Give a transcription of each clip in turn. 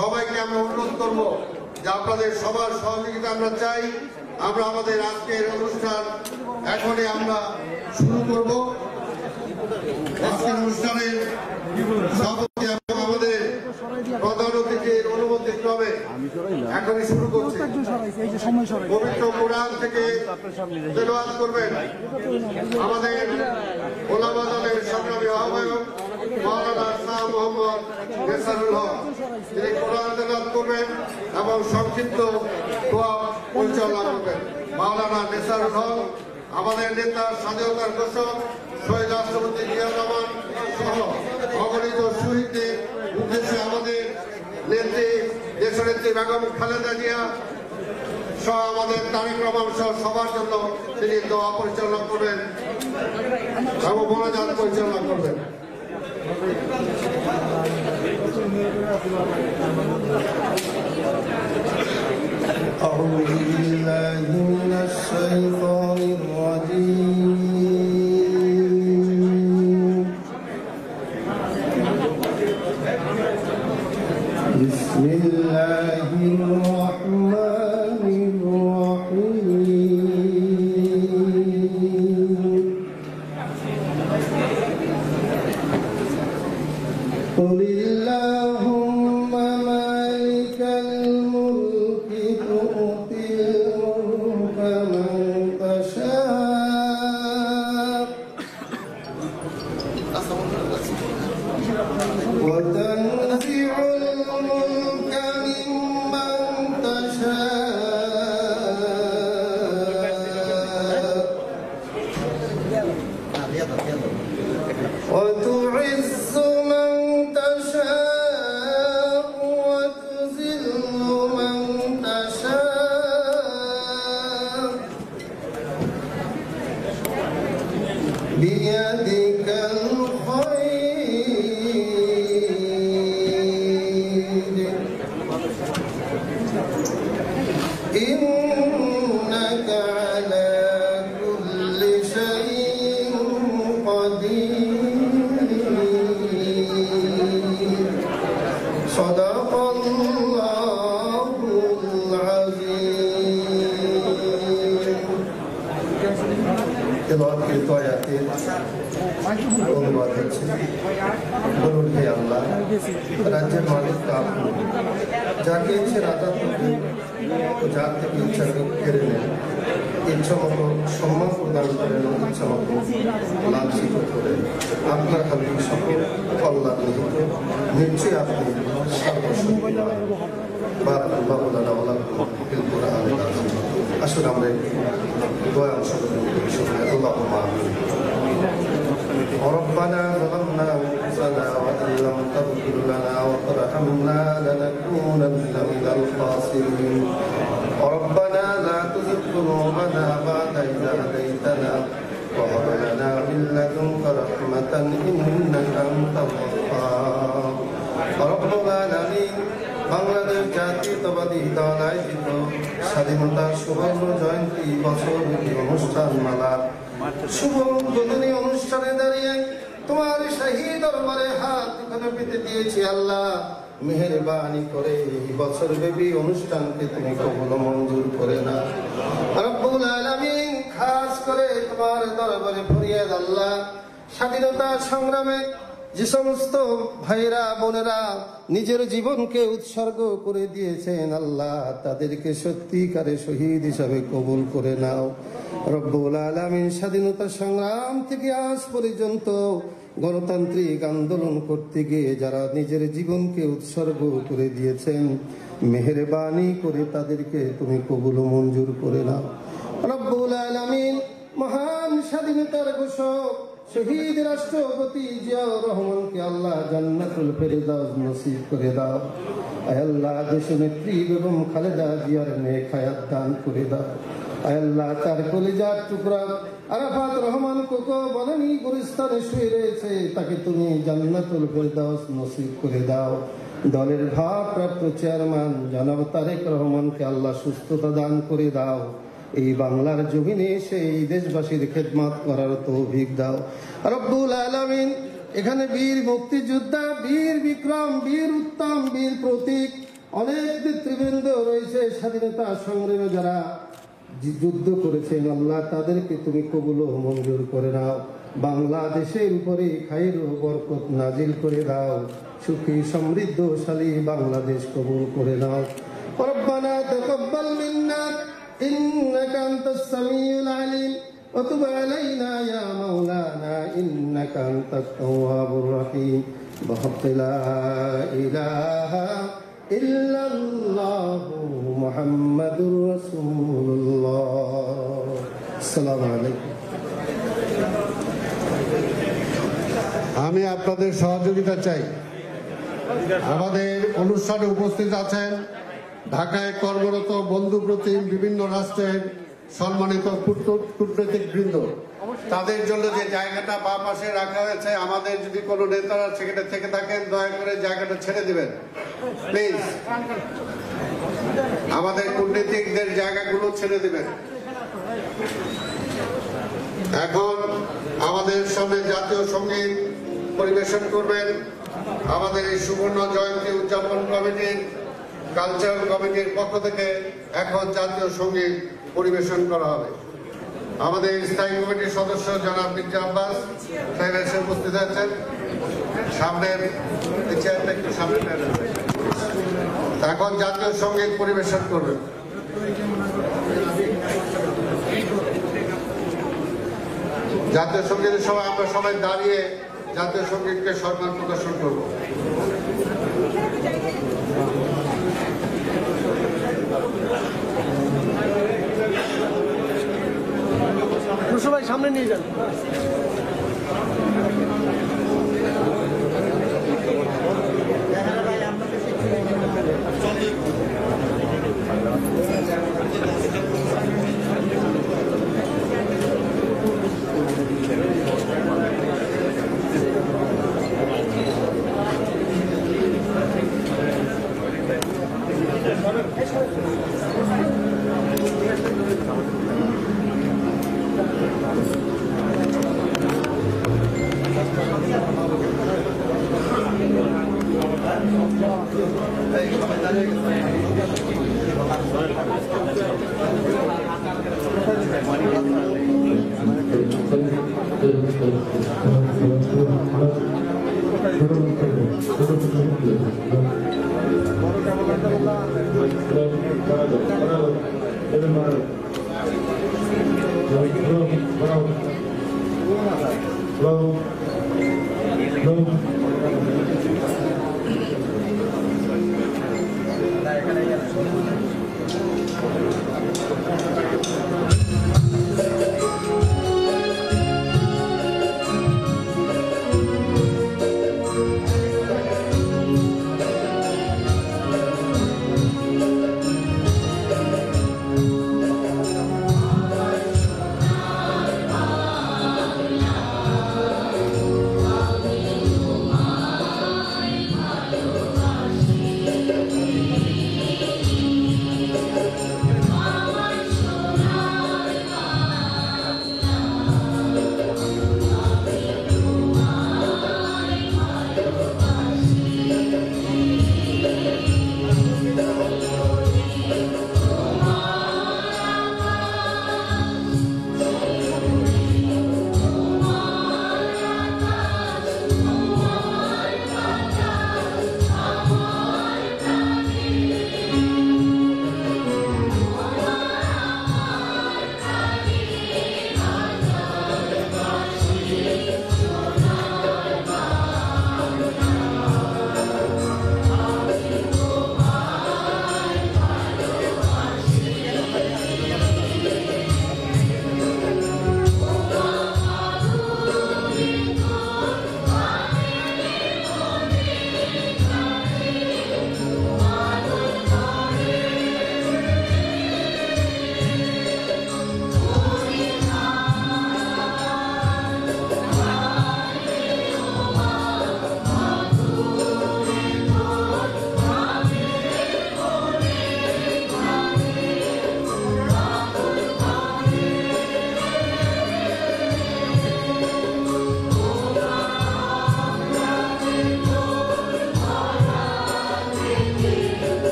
সবাইকে আমরা অনুরোধ করব যে আপনাদের সবার সহযোগিতা আমরা চাই। আমরা আমাদের আজকের অনুষ্ঠান এখনই আমরা শুরু করব। আজকের অনুষ্ঠানের সভাপতি এবং আমাদের প্রধান অতিথির অনুমতি ক্রমে এখনই শুরু করছি। পবিত্র কোরআন থেকে তেলাওয়াত করবেন আমাদের ওলামা দলের সংগ্রামী আহ্বায়ক মাওলানা শাহ মোহাম্মদ নেসারুল হক। তিনি কোরআন তেলাওয়াত করবেন এবং সংক্ষিপ্ত দোয়া পরিচালনা করবেন মাওলানা নেসারুল হক। আমাদের নেতা স্বাধীনতার ঘোষক শহীদ রাষ্ট্রপতি জিয়াউর রহমান সহ অগণিত শহীদদের উদ্দেশ্যে আমাদের নেত্রী দেশনেত্রী বেগম খালেদা জিয়া সহ আমাদের তারেক রহমান সহ সবার জন্য তিনি দোয়া পরিচালনা করবেন এবং মোনাজাত পরিচালনা করবেন। أعوذ بالله من الشيطان الرجيم بسم الله الرحمن الرحيم قل اللهم مالك الملك تؤتي الملك من تشاء وتنزع الملك ممن تشاء وتعز من تشاء وتذل من تشاء بيدك الخير إنك على كل شيء قدير صدق الله العظيم তেলাওয়াতকৃত আয়াতের অনুবাদ হচ্ছে, বলুন হে আল্লাহ, রাজ্যের মালিক আপনি, যাকে ইচ্ছে রাজা করবেন ও যার থেকে ইচ্ছা কেড়ে নেন, ইচ্ছা মতো সম্মান প্রদান করেন ও ইচ্ছা মতো লাঞ্ছিত করেন। আপনার হাতে সকল কল্যাণ নিহিত, নিশ্চয়ই আপনি সর্বশক্তিমান। বারাকাল্লাহু লানা ওয়া লাকুম ফিল কুরআনিল আযীম। আসুন আমরা দোয়া অংশগ্রহণ করি সকলে। আল্লাহুম্মা আমিন। ربنا ظلمنا أنفسنا وإن لم تغفر لنا وترحمنا لنكونن من الخاسرين. ربنا لا تزغ قلوبنا بعد إذ هديتنا وهب لنا من لدنك رحمة إنك أنت الوهاب. رب العالمين, বাংলাদেশ জাতীয়তাবাদী দল আয়োজিত স্বাধীনতার সুবর্ণ জয়ন্তী বছরব্যাপী অনুষ্ঠান মালার শুভ উদ্বোধনী অনুষ্ঠানে দাঁড়িয়ে তোমার শাহী দরবারে হাত এখানে পেতে দিয়েছি। আল্লাহ, মেহেরবানি করে এই বছরব্যাপী অনুষ্ঠানকে তুমি কবুল মঞ্জুর করে না। রব্বুল আলামিন, খাস করে তোমার দরবারে ফরিয়াদ আল্লাহ, স্বাধীনতা সংগ্রামে যে সমস্ত ভাইরা বোনেরা নিজের জীবনকে উৎসর্গ করে দিয়েছেন, আল্লাহ তাদেরকে সত্যিকারে শহীদ হিসাবে কবুল করে নাও। রব্বুল আলামিন, স্বাধীনতা সংগ্রাম থেকে আজ পর্যন্ত গণতান্ত্রিক আন্দোলন করতে গিয়ে যারা নিজের জীবনকে উৎসর্গ করে দিয়েছেন, মেহেরবানি করে তাদেরকে তুমি কবুল মঞ্জুর করে নাও। রব্বুল আলামিন, মহান স্বাধীনতার ঘোষক শহীদ রাষ্ট্রপতি জিয়াউর রহমানকে আল্লাহ জান্নাতুল ফেরদাউস নসিব করে দাও। আয় আল্লাহ, দেশনেত্রী বেগম খালেদা জিয়ার নেক হায়াত দান করে দাও। আয় আল্লাহ, তার কলিজার টুকরা আরাফাত রহমান কোকো বনানী গুলিস্তানে শুয়ে রয়েছে, তাকে তুমি জান্নাতুল ফেরদাউস নসিব করে দাও। দলের ভারপ্রাপ্ত চেয়ারম্যান জনাব তারেক রহমানকে আল্লাহ সুস্থতা দান করে দাও। এই বাংলার জমিনে সেই দেশবাসীর খেদমত করার তৌফিক দাও রব্বুল আলামিন। এখানে বীর মুক্তিযোদ্ধা, বীর বিক্রম, বীর উত্তম, বীর প্রতীক অনেক নেতৃবৃন্দ রয়েছে, স্বাধীনতা সংগ্রামে যারা যুদ্ধ করেছেন, আল্লাহ তাদেরকে তুমি কবুল ও মঞ্জুর করে নাও। বাংলাদেশের উপরে খাইর ও বরকত নাজিল করে দাও। সুখী সমৃদ্ধশালী বাংলাদেশ কবুল করে নাও। রব্বানা তাকাব্বাল মিন্না ইন্নাকা আনতাস সামিউল আলিম ওয়া তুব আলাইনা ইয়া মাওলানা ইন্নাকা আনতাত তাওয়াবুর রহিম। বিহাক্কি লা ইলাহা ইল্লাল্লাহু মুহাম্মাদুর রাসূলুল্লাহ। আসসালামু আলাইকুম। আমি আপনাদের সহযোগিতা চাই। আমাদের অনুষ্ঠানে উপস্থিত আছেন ঢাকায় কর্মরত বন্ধু প্রতিম বিভিন্ন রাষ্ট্রের সম্মানিত কূটনৈতিক বৃন্দ। তাদের জন্য যে জায়গাটা বাম পাশে রাখা হয়েছে, আমাদের যদি কোনো নেতারা সেখানে থেকে থাকেন দয়া করে জায়গাটা ছেড়ে দিবেন প্লিজ। আমাদের কূটনীতিকদের জায়গাগুলো ছেড়ে দিবেন। এখন আমাদের সামনে জাতীয় সঙ্গীত পরিবেশন করবেন আমাদের এই সুবর্ণ জয়ন্তী উদযাপন কমিটির কালচারাল কমিটির পক্ষ থেকে। এখন জাতীয় সঙ্গীত পরিবেশন করা হবে। আমাদের স্থায়ী কমিটির সদস্য জনাব মির্জা আব্বাস সাহেব এসে উপস্থিত আছেন। সামনের চেয়ারটা একটু সামনে এখন জাতীয় সঙ্গীত পরিবেশন করবেন। জাতীয় সঙ্গীতের সময় আমরা সবাই দাঁড়িয়ে জাতীয় সঙ্গীতকে সম্মান প্রদর্শন করব। সবাই সামনে নিয়ে যান।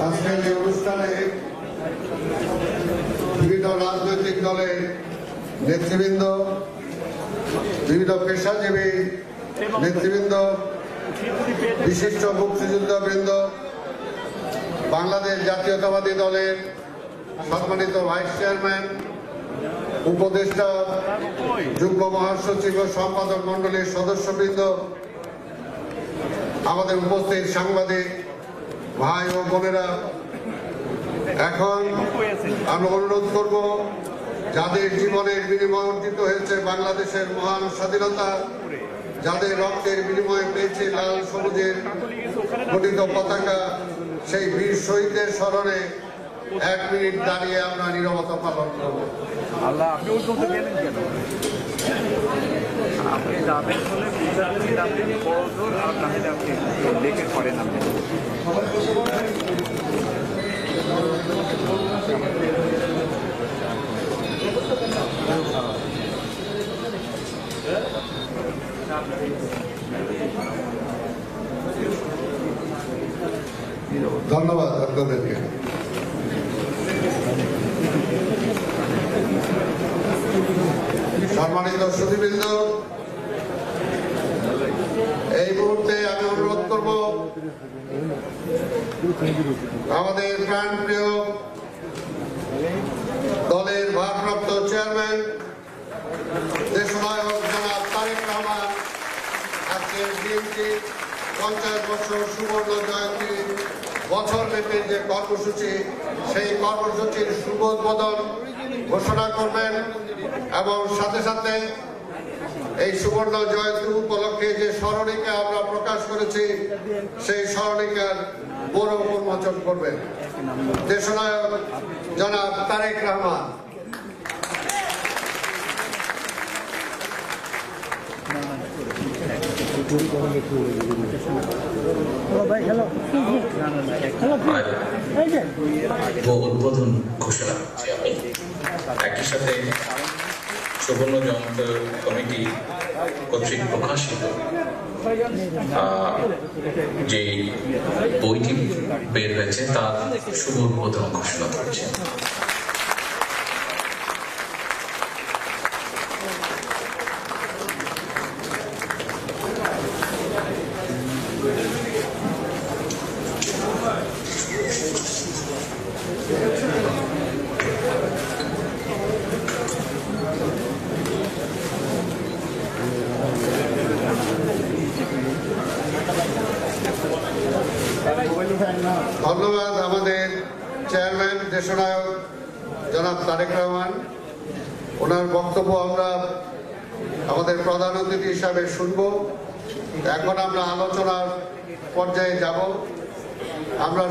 আজকের এই অনুষ্ঠানে বিভিন্ন রাজনৈতিক দলের নেতৃবৃন্দ, বিভিন্ন পেশাজীবী নেতৃবৃন্দ, বিশিষ্ট মুক্তিযোদ্ধাবৃন্দ, বাংলাদেশ জাতীয়তাবাদী দলের সম্মানিত ভাইস চেয়ারম্যান, উপদেষ্টা, যুগ্ম মহাসচিব ও সম্পাদক মন্ডলীর সদস্যবৃন্দ, আমাদের উপস্থিত সাংবাদিক ভাই ও বোনেরা, এখন আমি অনুরোধ করব যাদের জীবনের বিনিময়ে অর্জিত হয়েছে বাংলাদেশের মহান স্বাধীনতা, যাদের রক্তের বিনিময়ে পেয়েছে লাল সবুজের গঠিত পতাকা, সেই বীর শহীদদের স্মরণে 1 মিনিট দাঁড়িয়ে আমরা নীরবতা পালন করব। আল্লাহ আপনি ওই করতে গেলেন কেন? আপনি যাবেন বলে আপনি বড়জোর আর নাহলে আপনি লেখে করেন আপনি। ধন্যবাদ আপনাদেরকে। সম্মানিত সুধীবৃন্দ, এই মুহূর্তে আমি অনুরোধ করব আমাদের প্রাণপ্রিয় দলের ভারপ্রাপ্ত চেয়ারম্যান দেশনায়ক জনাব তারেক রহমান আজকের দিনটি 50 বছর সুবর্ণ জয়ন্তী বছরব্যাপী যে কর্মসূচি, সেই কর্মসূচির শুভ উদ্বোধন ঘোষণা করবেন এবং সাথে সাথে এই সুবর্ণ জয়ন্তী উপলক্ষে যে স্মরণিকা আমরা প্রকাশ করেছি সেই স্মরণিকার বড় উন্মোচন করবেন দেশনায়ক জনাব তারেক রহমান। উদ্বোধন ঘোষণা করছি আমি। একই সাথে সুবর্ণ জয়ন্তী কমিটি কর্তৃক প্রকাশিত যে বইটি বের হয়েছে তার শুভ উদ্বোধন ঘোষণা করছি। ধন্যবাদ আমাদের চেয়ারম্যান দেশনায়ক জনাব তারেক রহমান। ওনার বক্তব্য আমরা আমাদের প্রধান অতিথি হিসাবে শুনব। এখন আমরা আলোচনার পর্যায়ে যাব। আমরা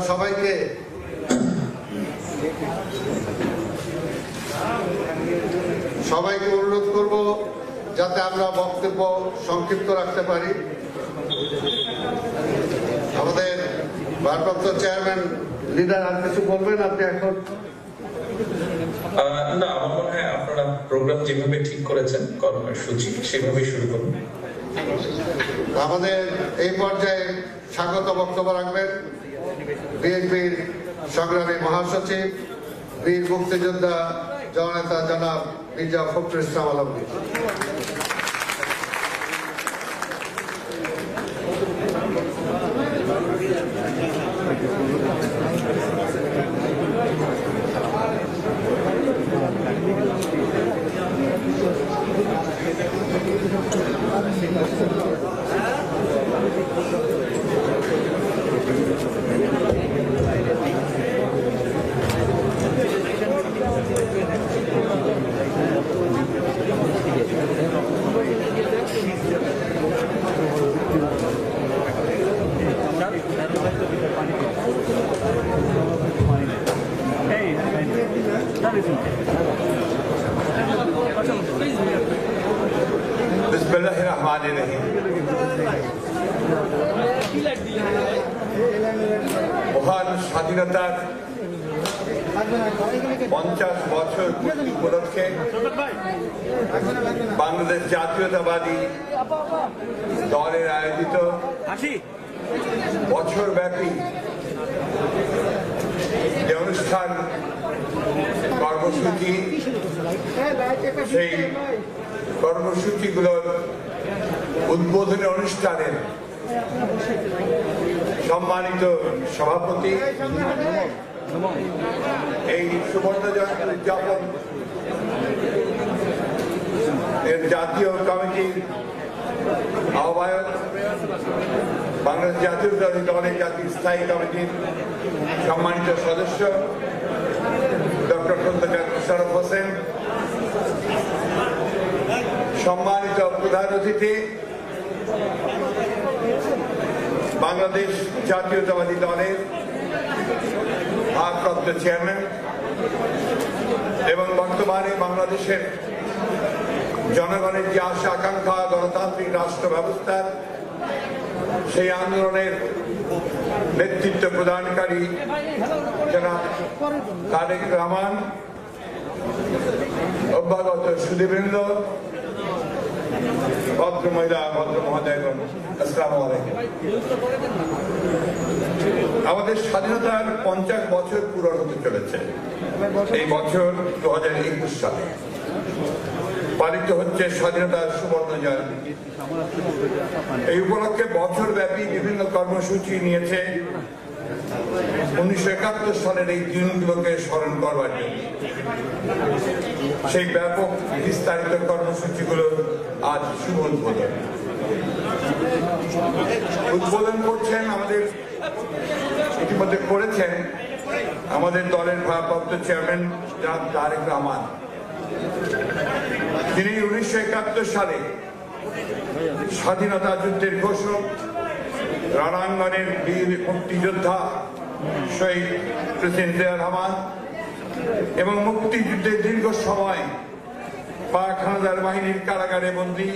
সবাইকে অনুরোধ করব যাতে আমরা বক্তব্য সংক্ষিপ্ত রাখতে পারি। আমাদের ভারপ্রাপ্ত চেয়ারম্যান লিডার আর কিছু বলবেন আপনি এখন? না, আমার মনে হয় আপনারা প্রোগ্রাম যেভাবে ঠিক করেছেন কর্মসূচি সেভাবেই শুরু করুন। আমাদের এই পর্যায়ে স্বাগত বক্তব্য রাখবেন বিএনপির সংগ্রামী মহাসচিব, বীর মুক্তিযোদ্ধা জননেতা জনাব মির্জা ফখরুল ইসলাম আলমগীর। बिस्मिल्लाहिर्रहमानिर्रहीम। মহান স্বাধীনতার 50 বছর পূর্তি উপলক্ষে বাংলাদেশ জাতীয়তাবাদী দলের আয়োজিত বছরব্যাপী যে অনুষ্ঠান কর্মসূচি, সেই কর্মসূচিগুলোর উদ্বোধনী অনুষ্ঠানের সম্মানিত সভাপতি, এই সুবর্ণ জয়ন্তী উদযাপন এর জাতীয় কমিটির আহ্বায়ক, বাংলাদেশ জাতীয়তাবাদী দলের জাতীয় স্থায়ী কমিটির সম্মানিত সদস্য ডক্টর খন্দকার মোশাররফ হোসেন, সম্মানিত প্রধান অতিথি বাংলাদেশ জাতীয়তাবাদী দলের ভারপ্রাপ্ত চেয়ারম্যান এবং বর্তমানে বাংলাদেশের জনগণের যে আশা আকাঙ্ক্ষা গণতান্ত্রিক রাষ্ট্র ব্যবস্থার সেই আন্দোলনের নেতৃত্ব প্রদানকারী জনাব তারেক রহমান, অভ্যাগত সুধীবৃন্দ, ভদ্র মহিলা ভদ্র মহোদয়গণ, আসসালামু আলাইকুম। আমাদের স্বাধীনতার 50 বছর পূরণ হতে চলেছে। এই বছর 2021 সালে পালিত হচ্ছে স্বাধীনতার সুবর্ণ জয়ন্তী। এই উপলক্ষে বছরব্যাপী বিভিন্ন কর্মসূচি নিয়েছে 1971 সালের এই দিনগুলোকে স্মরণ করবার জন্য। সেই ব্যাপক বিস্তারিত কর্মসূচিগুলো আজ শুভ উদ্বোধন করছেন, আমাদের ইতিমধ্যে করেছেন আমাদের দলের ভারপ্রাপ্ত চেয়ারম্যান জনাব তারেক রহমান। তিনি 1971 সালে স্বাধীনতা যুদ্ধের ঘোষক, রণাঙ্গনের বীর মুক্তিযোদ্ধা শহীদ প্রেসিডেন্ট জিয়া রহমান এবং মুক্তিযুদ্ধের দীর্ঘ সময় পাক হানাদার বাহিনীর কারাগারে বন্দী,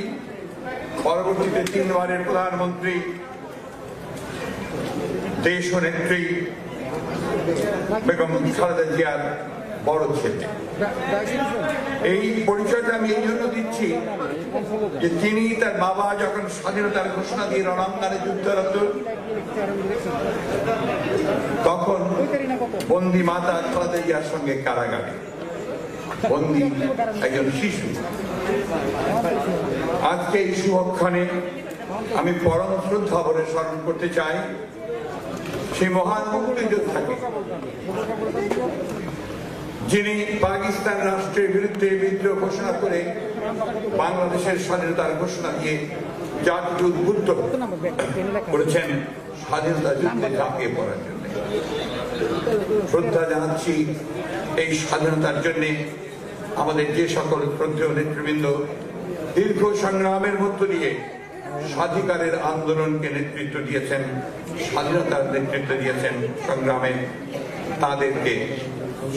পরবর্তীতে 3 বারের প্রধানমন্ত্রী, দেশ নেত্রী বেগম খালেদা জিয়ার বড় ছেলে। এই পরিচয়টা আমি এই জন্য দিচ্ছি যে তিনি তার বাবা যখন স্বাধীনতার ঘোষণা দিয়ে রণাঙ্গনে যুদ্ধরত, তখন বন্দী মাতা খালেদা জিয়ার সঙ্গে কারাগারে বন্দী একজন শিশু। আজকে এই শুভক্ষণে আমি পরম শ্রদ্ধা ভরে স্মরণ করতে চাই সেই মহান মুক্তিযোদ্ধাকে, যিনি পাকিস্তান রাষ্ট্রের বিরুদ্ধে বিদ্রোহ ঘোষণা করে বাংলাদেশের স্বাধীনতার ঘোষণা দিয়ে জাতিকে উদ্বুদ্ধ করেছেন স্বাধীনতা যুদ্ধে ঝাঁপিয়ে পড়ার জন্য। শ্রদ্ধা জানাচ্ছি এই স্বাধীনতার জন্য আমাদের যে সকল শ্রদ্ধেয় নেতৃবৃন্দ দীর্ঘ সংগ্রামের মধ্য দিয়ে স্বাধিকারের আন্দোলনকে নেতৃত্ব দিয়েছেন, স্বাধীনতার নেতৃত্ব দিয়েছেন সংগ্রামে, তাদেরকে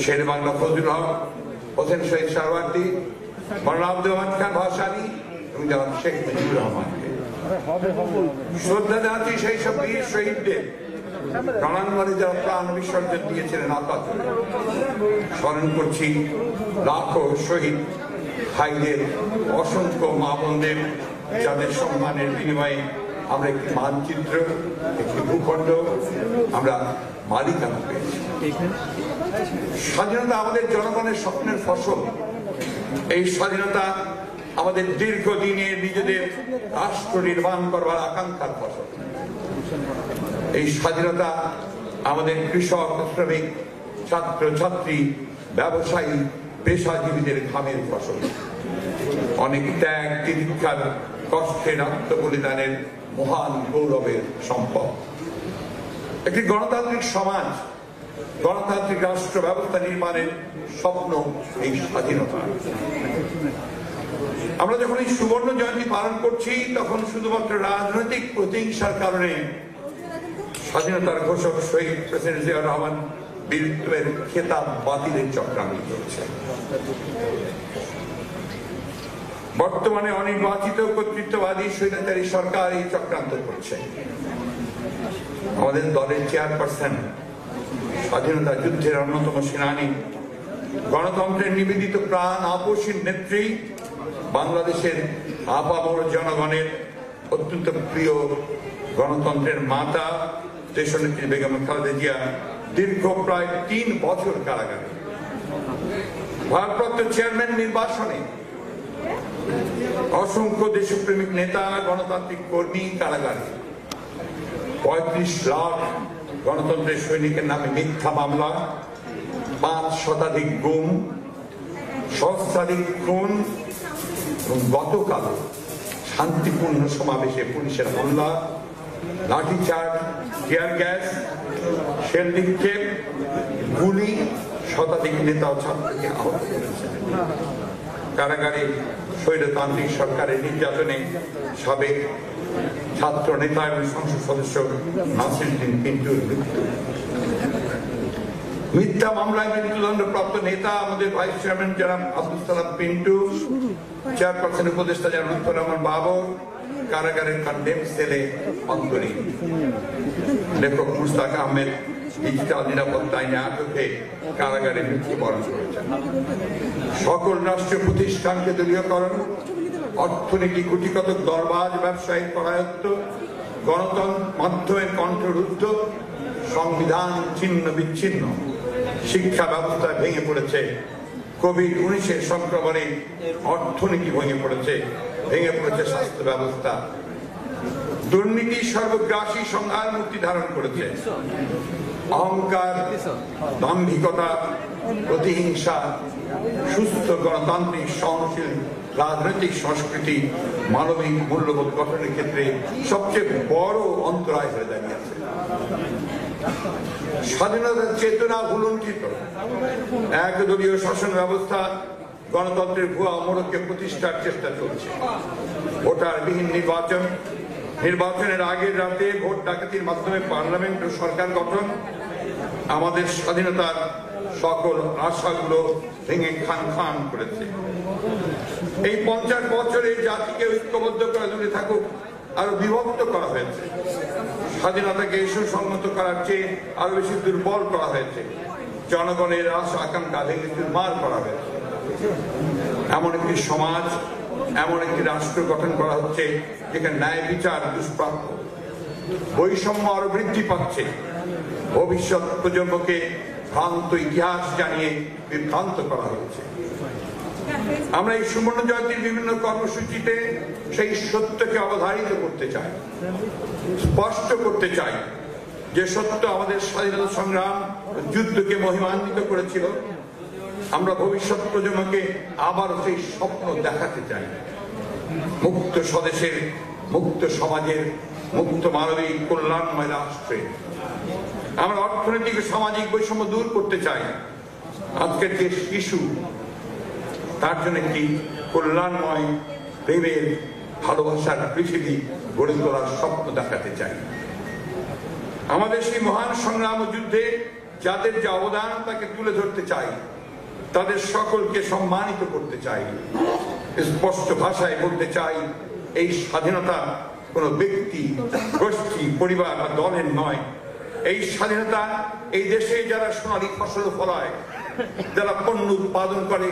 শেরবাংলা ফজলুল হক, হোসেন শহীদ সরওয়ার্দী, মওলানা আব্দুল রহমান খান ভাসানী এবং জনাব শেখ মুজিবুর রহমানকে শ্রদ্ধা জানাচ্ছি সেই সব বীর শহীদদের, রণাঙ্গনে যারা প্রাণ বিসর্জন দিয়েছিলেন আকাতরে। স্মরণ করছি লাখো শহীদ ভাইদের, অসংখ্য মা বোনদের, যাদের সম্মানের বিনিময়ে আমরা একটি মানচিত্র, একটি ভূখণ্ড আমরা মালিকানা পেয়েছি। স্বাধীনতা আমাদের জনগণের স্বপ্নের ফসল। এই স্বাধীনতা আমাদের দীর্ঘদিনের নিজেদের রাষ্ট্র নির্মাণ করবার আকাঙ্ক্ষার ফসল। এই স্বাধীনতা আমাদের কৃষক, শ্রমিক, ছাত্র ছাত্রী, ব্যবসায়ী, পেশাজীবীদের ঘামের ফসল। অনেক ত্যাগ, তিতিক্ষার, কষ্টের, আত্মবলিদানের মহান গৌরবের সম্পদ। একটি গণতান্ত্রিক সমাজ, গণতান্ত্রিক রাষ্ট্র ব্যবস্থা নির্মাণের স্বপ্ন এই স্বাধীনতা। আমরা যখন এই সুবর্ণ জয়ন্তী পালন করছি, তখন শুধুমাত্র রাজনৈতিক প্রতিহিংসার কারণে স্বাধীনতার ঘোষক শহীদ প্রেসিডেন্ট জিয়া রহমান বীরত্বের খেতাব বাতিলের চক্রান্ত চলছে। বর্তমানে অনির্বাচিত কর্তৃত্ববাদী স্বৈরাচারী সরকার এই চক্রান্ত করছে। আমাদের দলের চেয়ারপারসন স্বাধীনতা যুদ্ধের অন্যতম সেনানী, গণতন্ত্রের নিবেদিত প্রাণ আপসীর নেত্রী, বাংলাদেশের আপামর জনগণের অত্যন্ত প্রিয় গণতন্ত্রের মাতা দেশনেত্রী বেগম খালেদা জিয়া দীর্ঘ প্রায় 3 বছর কারাগারে। ভারপ্রাপ্ত চেয়ারম্যান নির্বাচনে অসংখ্য দেশপ্রেমিক নেতা, গণতান্ত্রিক কর্মী কারাগারে। 35 লাখ গণতন্ত্রের সৈনিকের নামে মিথ্যা মামলা, 5 শতাধিক গুম, সহস্রাধিক খুন এবং গতকাল শান্তিপূর্ণ সমাবেশে পুলিশের হামলা, লাঠিচার্জ, টিয়ার গ্যাস, শেল নিক্ষেপ, গুলি, শতাধিক নেতা ও ছাত্রকে আহত করেছে। কারাগারে স্বৈরতান্ত্রিক সরকারের নির্যাতনে সাবেক ছাত্র নেতা এবং সংসদ সদস্য নাসিরউদ্দিন পিন্টুর মৃত্যু। মিথ্যা মামলায় মৃত্যুদণ্ডপ্রাপ্ত নেতা আমাদের ভাইস চেয়ারম্যান জনাব আব্দুল সালাম পিন্টু, চেয়ারপারসন উপদেষ্টা জনাব লুৎফর রহমান বাবর কারাগারের কন্ডেম সেলে অন্তরীণ। লেখক মুশতাক আহমেদ ডিজিটাল নিরাপত্তা আইনে আটকে কারাগারে মৃত্যুবরণ করেছেন। সকল রাষ্ট্রীয় প্রতিষ্ঠানকে দলীয়করণ, অর্থনীতি কুটিকতক দরবাজ ব্যবসায়িক করায়ত্ত, গণতন্ত্র মাধ্যমের কণ্ঠরুদ্ধ, সংবিধান ছিন্ন বিচ্ছিন্ন, শিক্ষা ব্যবস্থা ভেঙে পড়েছে, কোভিড-19 সংক্রমণে অর্থনীতি ভেঙে পড়েছে স্বাস্থ্য ব্যবস্থা, দুর্নীতি সর্বগ্রাসী সংহার মূর্তি ধারণ করেছে, অহংকার, দাম্ভিকতা, প্রতিহিংসা, সুস্থ গণতান্ত্রিক সহনশীল রাজনৈতিক সংস্কৃতি মানবিক মূল্যবোধ গঠনের ক্ষেত্রে সবচেয়ে বড় অন্তরায় হয়ে দাঁড়িয়েছে। স্বাধীনতার চেতনা ভুলুণ্ঠিত, একদলীয় শাসন ব্যবস্থা, গণতন্ত্রের ভুয়া মোড়কে প্রতিষ্ঠার চেষ্টা চলছে। ভোটারবিহীন নির্বাচনের আগের রাতে ভোট ডাকাতির মাধ্যমে পার্লামেন্ট ও সরকার গঠন আমাদের স্বাধীনতার সকল আশাগুলো ভেঙে খান খান করেছে। এই 50 বছরে জাতিকে ঐক্যবদ্ধ করা দূরে থাকুক আরো বিভক্ত করা হয়েছে। স্বাধীনতাকে সুসংহত করার চেয়ে আরো বেশি দুর্বল করা হয়েছে। জনগণের আশা আকাঙ্ক্ষা ভেঙে চুরমার করা হয়েছে। এমন একটি সমাজ, এমন একটি রাষ্ট্র গঠন করা হচ্ছে যেখানে ন্যায় বিচার দুষ্প্রাপ্য, বৈষম্য আরো বৃদ্ধি পাচ্ছে, ভবিষ্যৎ প্রজন্মকে ভ্রান্ত ইতিহাস জানিয়ে বিভ্রান্ত করা হচ্ছে। আমরা এই সুবর্ণ জয়ন্তীর বিভিন্ন কর্মসূচিতে সেই সত্যকে অবধারিত করতে চাই, স্পষ্ট করতে চাই যে সত্য আমাদের স্বাধীনতা সংগ্রাম যুদ্ধকে মহিমান্বিত করেছিল। আমরা ভবিষ্যৎ প্রজন্মকে আবার সেই স্বপ্ন দেখাতে চাই, মুক্ত স্বদেশের, মুক্ত সমাজের, মুক্ত মানবিক কল্যাণময় রাষ্ট্রে। আমরা অর্থনৈতিক ও সামাজিক বৈষম্য দূর করতে চাই। আজকের যে শিশু, তার জন্য একটি কল্যাণময় প্রেমের ভালোবাসার পৃথিবী গড়ে তোলার স্বপ্ন দেখাতে চাই। আমাদের সেই মহান সংগ্রাম ও যুদ্ধে যাদের যে অবদান তাকে তুলে ধরতে চাই, তাদের সকলকে সম্মানিত করতে চাই। স্পষ্ট ভাষায় বলতে চাই, এই স্বাধীনতা কোন ব্যক্তি, গোষ্ঠী, পরিবার বা দলের নয়। এই স্বাধীনতা এই দেশে যারা সোনালী ফসল ফলায়, যারা পণ্য উৎপাদন করে,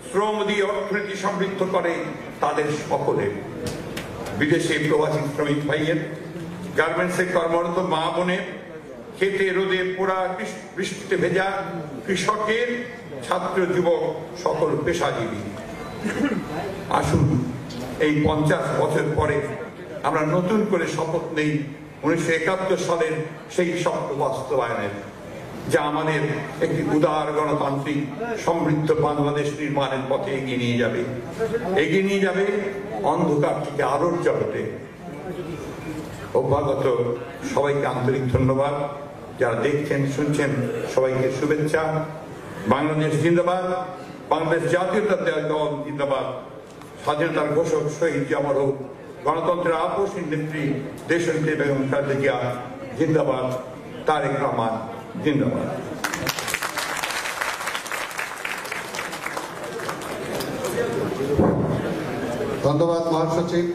শ্রম দিয়ে অর্থনীতি সমৃদ্ধ করে, তাদের সকলের। বিদেশে প্রবাসী শ্রমিক ভাইয়ের, গার্মেন্টসে কর্মরত মা বোনের, খেতে রোদে পোড়া বৃষ্টিতে ভেজা কৃষকের, ছাত্র যুবক, সকল পেশাজীবী। আসুন এই 50 বছর পরে আমরা নতুন করে শপথ নেই 1971 সালের সেই স্বপ্ন বাস্তবায়নের, যা আমাদের একটি উদার গণতান্ত্রিক সমৃদ্ধ বাংলাদেশ নির্মাণের পথে এগিয়ে নিয়ে যাবে অন্ধকার থেকে আলোর জগতে। অভ্যাগত সবাইকে আন্তরিক ধন্যবাদ। যারা দেখছেন শুনছেন সবাইকে শুভেচ্ছা। বাংলাদেশ জিন্দাবাদ, বাংলাদেশ জাতীয়তাবাদী দল জিন্দাবাদ। স্বাধীনতার ঘোষক শহীদ জামাল হোক, গণতন্ত্রের আপসীর নেত্রী দেশনেত্রী বেগম খালেদা জিয়া জিন্দাবাদ, তারেক রহমান জিন্দাবাদ। ধন্যবাদ মহাসচিব।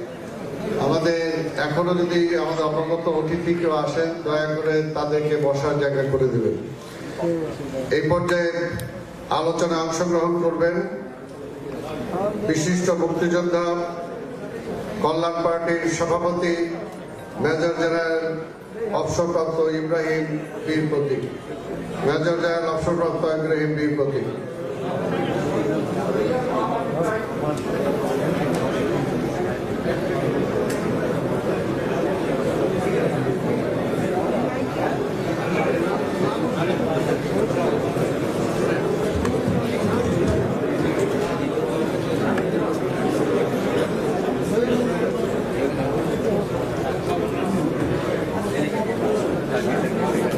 আমাদের এখনো যদি আমাদের অবগত অতিথি কেউ আসেন, দয়া করে তাদেরকে বসার জায়গা করে দেবেন। এই পর্যায়ে আলোচনায় অংশগ্রহণ করবেন বিশিষ্ট মুক্তিযোদ্ধা কল্যাণ পার্টির সভাপতি মেজর জেনারেল অবসরপ্রাপ্ত ইব্রাহিম বীর প্রতীক। মেজর জেনারেল অবসরপ্রাপ্ত ইব্রাহিম বীর প্রতীক।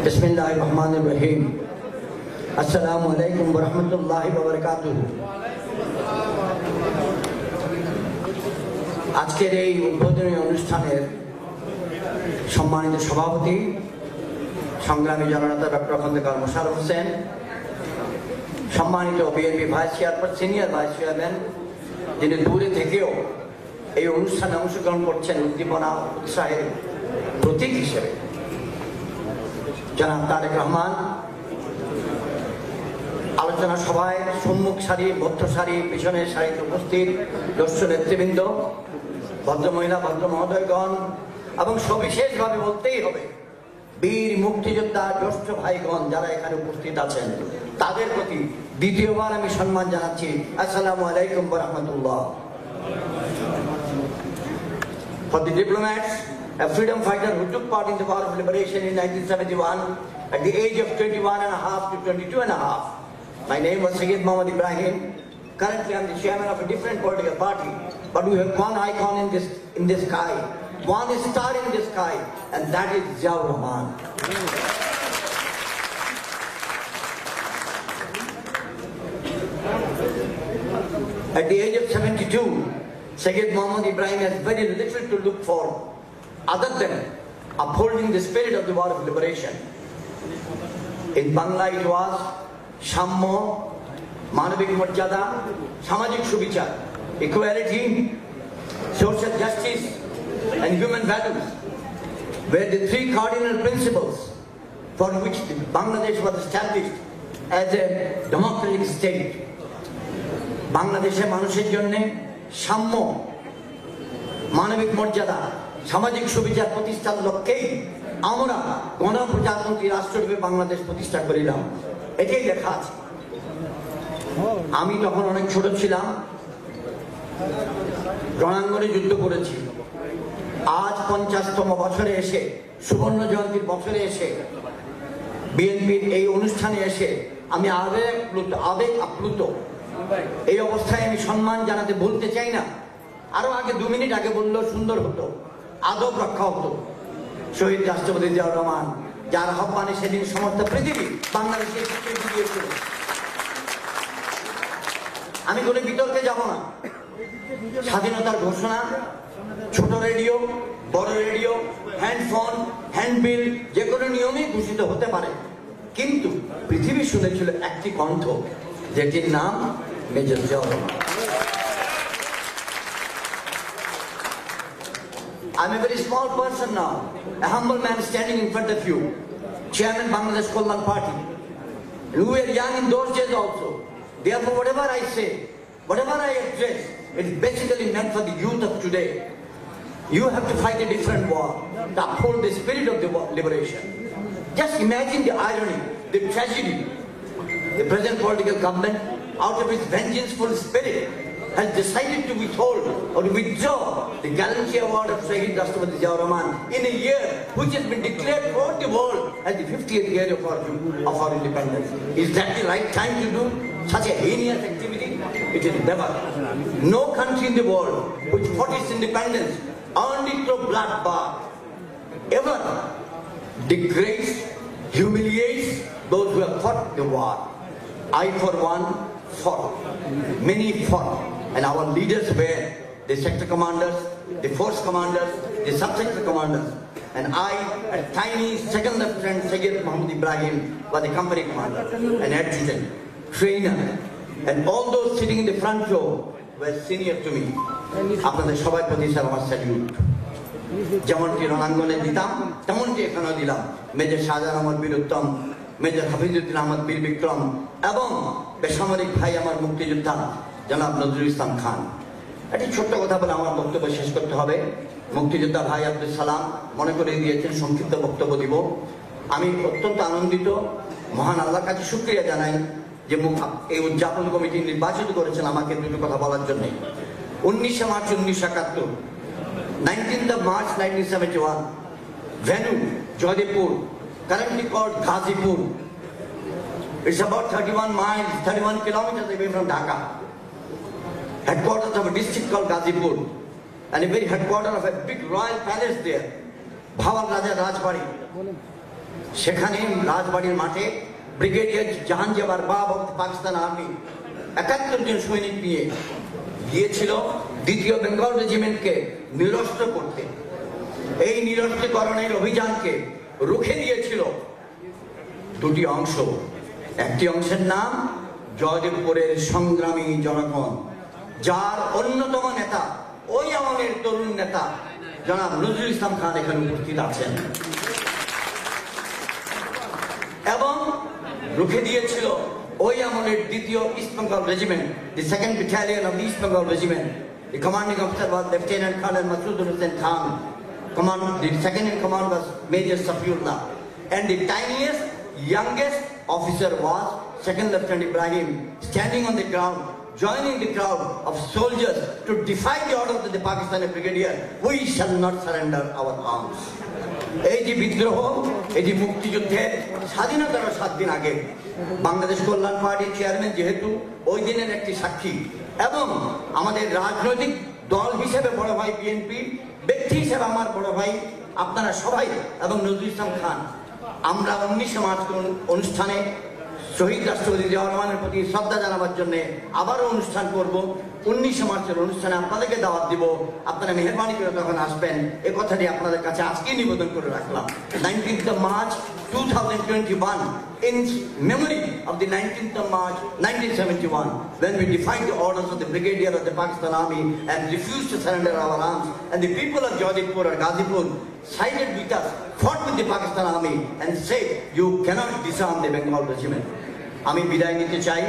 बिस्मिल्लाहिर्रहमानिर्रहीम। अस्सलामु अलैकुम वरहमतुल्लाहि वबरकातुहू। আজকের এই উদ্বোধনী অনুষ্ঠানের সম্মানিত সভাপতি সংগ্রামী জননেতা ডক্টর খন্দকার মোশাররফ হোসেন, সম্মানিত BNP vice chairman, senior vice chairman, যিনি দূরে থেকেও এই অনুষ্ঠানে অংশগ্রহণ করছেন উদ্দীপনা উৎসাহের প্রতীক হিসেবে, জনাব তারেক রহমান, আলোচনা সভায় সম্মুখ সারি, মধ্য সারি, পিছনের সারিতে উপস্থিত দর্শক নেতৃবৃন্দ, ভদ্রমহিলা, ভদ্র মহোদয়গণ এবং সবিশেষভাবে বলতেই হবে বীর মুক্তিযোদ্ধা জ্যেষ্ঠ ভাইগণ যারা এখানে উপস্থিত আছেন, তাদের প্রতি দ্বিতীয়বার আমি সম্মান জানাচ্ছি। আসসালামু আলাইকুম ওয়া রাহমাতুল্লাহ। For the diplomats, a freedom fighter who took part in the War of Liberation in 1971 at the age of 21.5 to 22.5. My name was Sayyid Muhammad Ibrahim. Currently, I am the chairman of a different political party, but we have one icon in the sky, one star in the sky, and that is Ziaur Rahman. At the age of 72, Sayyid Muhammad Ibrahim has very little to look for other than upholding the spirit of the War of Liberation. In Bangla it was Shammo, Manavik Marjada, Samajik Shubichar, equality, social justice and human values were the three cardinal principles for which Bangladesh was established as a democratic state. বাংলাদেশের মানুষের জন্য সাম্য, মানবিক মর্যাদা, সামাজিক সুবিচার প্রতিষ্ঠার লক্ষ্যেই আমরা গণপ্রজাতন্ত্রী রাষ্ট্ররূপে বাংলাদেশ প্রতিষ্ঠা করিলাম। এটাই লেখা আছে। আমি তখন অনেক ছোট ছিলাম, রণাঙ্গনে যুদ্ধ করেছি। আজ 50তম বছরে এসে, সুবর্ণ জয়ন্তীর বছরে এসে, বিএনপির এই অনুষ্ঠানে এসে আমি আবেগ আপ্লুত। এই অবস্থায় আমি সম্মান জানাতে বলতে চাই না, আরো আগে 2 মিনিট আগে বললেও সুন্দর হতো, আদব রক্ষা হতো। শহীদ রাষ্ট্রপতি জিয়াউর রহমান, যার আহ্বানে সেদিন সমস্ত পৃথিবী বাংলাদেশের স্বীকৃতি দিয়েছিল। আমি কোনো বিতর্কে যাব না। স্বাধীনতার ঘোষণা ছোট রেডিও, বড় রেডিও, হ্যান্ডফোন, হ্যান্ডবিল যে কোনো নিয়মেই ঘোষিত হতে পারে, কিন্তু পৃথিবী শুনেছিল একটি কণ্ঠ, যেটির নাম major Ziaur Rahman. I'm a very small person now, a humble man standing in front of you, Chairman Bangladesh Kollan Party. And we were young in those days also. Therefore, whatever I say, whatever I address, it is basically meant for the youth of today. You have to fight a different war to uphold the spirit of the liberation. Just imagine the irony, the tragedy. The present political government, out of its vengeful spirit, has decided to withhold or to withdraw the Gallantry Award of Shahid Rashtrapati Ziaur Rahman in a year which has been declared throughout the world as the 50th year of our independence. Is that the right time to do such a heinous activity? It is never. No country in the world which fought its independence, earned it through bloodbath, ever degrades, humiliates those who have fought the war. I, for one, fought. Many fought. And our leaders were the sector commanders, the force commanders, the sub-sector commanders. And I, a tiny second lieutenant Sayyid Muhammad Ibrahim, was the company commander, an adjutant, trainer. And all those sitting in the front row were senior to me. আপনাদের সবাই প্রতি sir আমার salute. যেমনটি রণাঙ্গনে দিতাম তেমনটি এখানেও দিলাম। মেজর শাহজাহান আমার বীর উত্তম, মেজর হাফিজউদ্দিন আহমদ বীর বিক্রম এবং বেসামরিক ভাই আমার মুক্তিযোদ্ধা জনাব নজরুল ইসলাম খান। একটি ছোট্ট কথা বলে আমার বক্তব্য শেষ করতে হবে। মুক্তিযোদ্ধা ভাই আব্দুল সালাম মনে করে দিয়েছেন সংক্ষিপ্ত বক্তব্য দিব। আমি অত্যন্ত আনন্দিত, মহান আল্লাহর কাছে শুকরিয়া জানাই যে এই উদযাপন কমিটি নির্বাচিত করেছেন আমাকে দুটো কথা বলার জন্য। 19 March 1971, 19th March 1971, venue Jodhpur, currently called Ghazipur. It's about 31 miles, 31 kilometers away from Dhaka. Headquarters of a district called Ghazipur, and a very headquarters of a big royal palace there, Bhawan Raja Rajbari. সেখানে রাজবাড়ির মাঠে brigadier Jahangir বাব of Pakistan army 71 জন সৈনিক নিয়ে গিয়েছিল দ্বিতীয় বেঙ্গল রেজিমেন্টকে নিরস্ত্র করতে। এই নিরস্ত্রীকরণের অভিযানকে রুখে দিয়েছিল দুটি অংশ। একটি অংশের নাম জয়দেবপুরের সংগ্রামী জনগণ, যার অন্যতম নেতা ওই আমলের তরুণ নেতা জনাব নজরুল ইসলাম খান এখানে উপস্থিত আছেন। এবং রুখে দিয়েছিল ওই আমলের দ্বিতীয় east Bengal regiment, the second battalion of east Bengal regiment. The commanding officer was Lieutenant Colonel Masood Hussain Khan. The second in command was Major Safiullah. And the tiniest, youngest officer was Second Lieutenant Ibrahim, standing on the ground, joining the crowd of soldiers to defy the orders of the Pakistani brigadier. We shall not surrender our arms. এই যে বিদ্রোহ, এই যে মুক্তিযুদ্ধের স্বাধীনতার 7 দিন আগে বাংলাদেশ কল্যাণ পার্টির চেয়ারম্যান যেহেতু ওই দিনের একটি সাক্ষী, এবং আমাদের রাজনৈতিক দল হিসেবে বড় ভাই বিএনপি, ব্যক্তি হিসেবে আমার বড় ভাই আপনারা সবাই এবং নজরুল ইসলাম খান, আমরা 19 মার্চ অনুষ্ঠানে শহীদ রাষ্ট্রপতি জিয়া রহমানের প্রতি শ্রদ্ধা জানাবার জন্য আবারও অনুষ্ঠান করব। 19 মার্চের অনুষ্ঠানে আপনাদেরকে দাওয়াত দিব, আপনারা মেহরবানি করে তখন আসবেন, এ কথাটি আপনাদের কাছে আজকেই নিবেদন করে রাখলাম। 19th March 2021, in memory of the 19th of March 1971, when we defied the orders of the brigadier of the Pakistan Army and refused to surrender our arms, and the people of Jodhpur or Ghazipur sided with us, fought with the Pakistan Army and said, you cannot disarm the Bengal regiment. আমি বিদায় নিতে চাই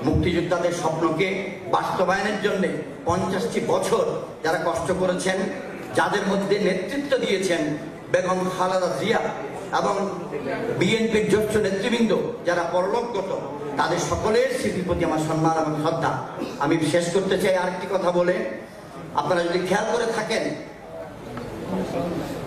মুক্তিযোদ্ধাদের স্বপ্নকে বাস্তবায়নের জন্য 50টি বছর যারা কষ্ট করেছেন, যাদের মধ্যে নেতৃত্ব দিয়েছেন বেগম খালেদা জিয়া এবং বিএনপির জ্যেষ্ঠ নেতৃবৃন্দ যারা পরলোকগত, তাদের সকলের স্মৃতির প্রতি আমার সম্মান এবং শ্রদ্ধা। আমি শেষ করতে চাই আরেকটি কথা বলে, আপনারা যদি খেয়াল করে থাকেন,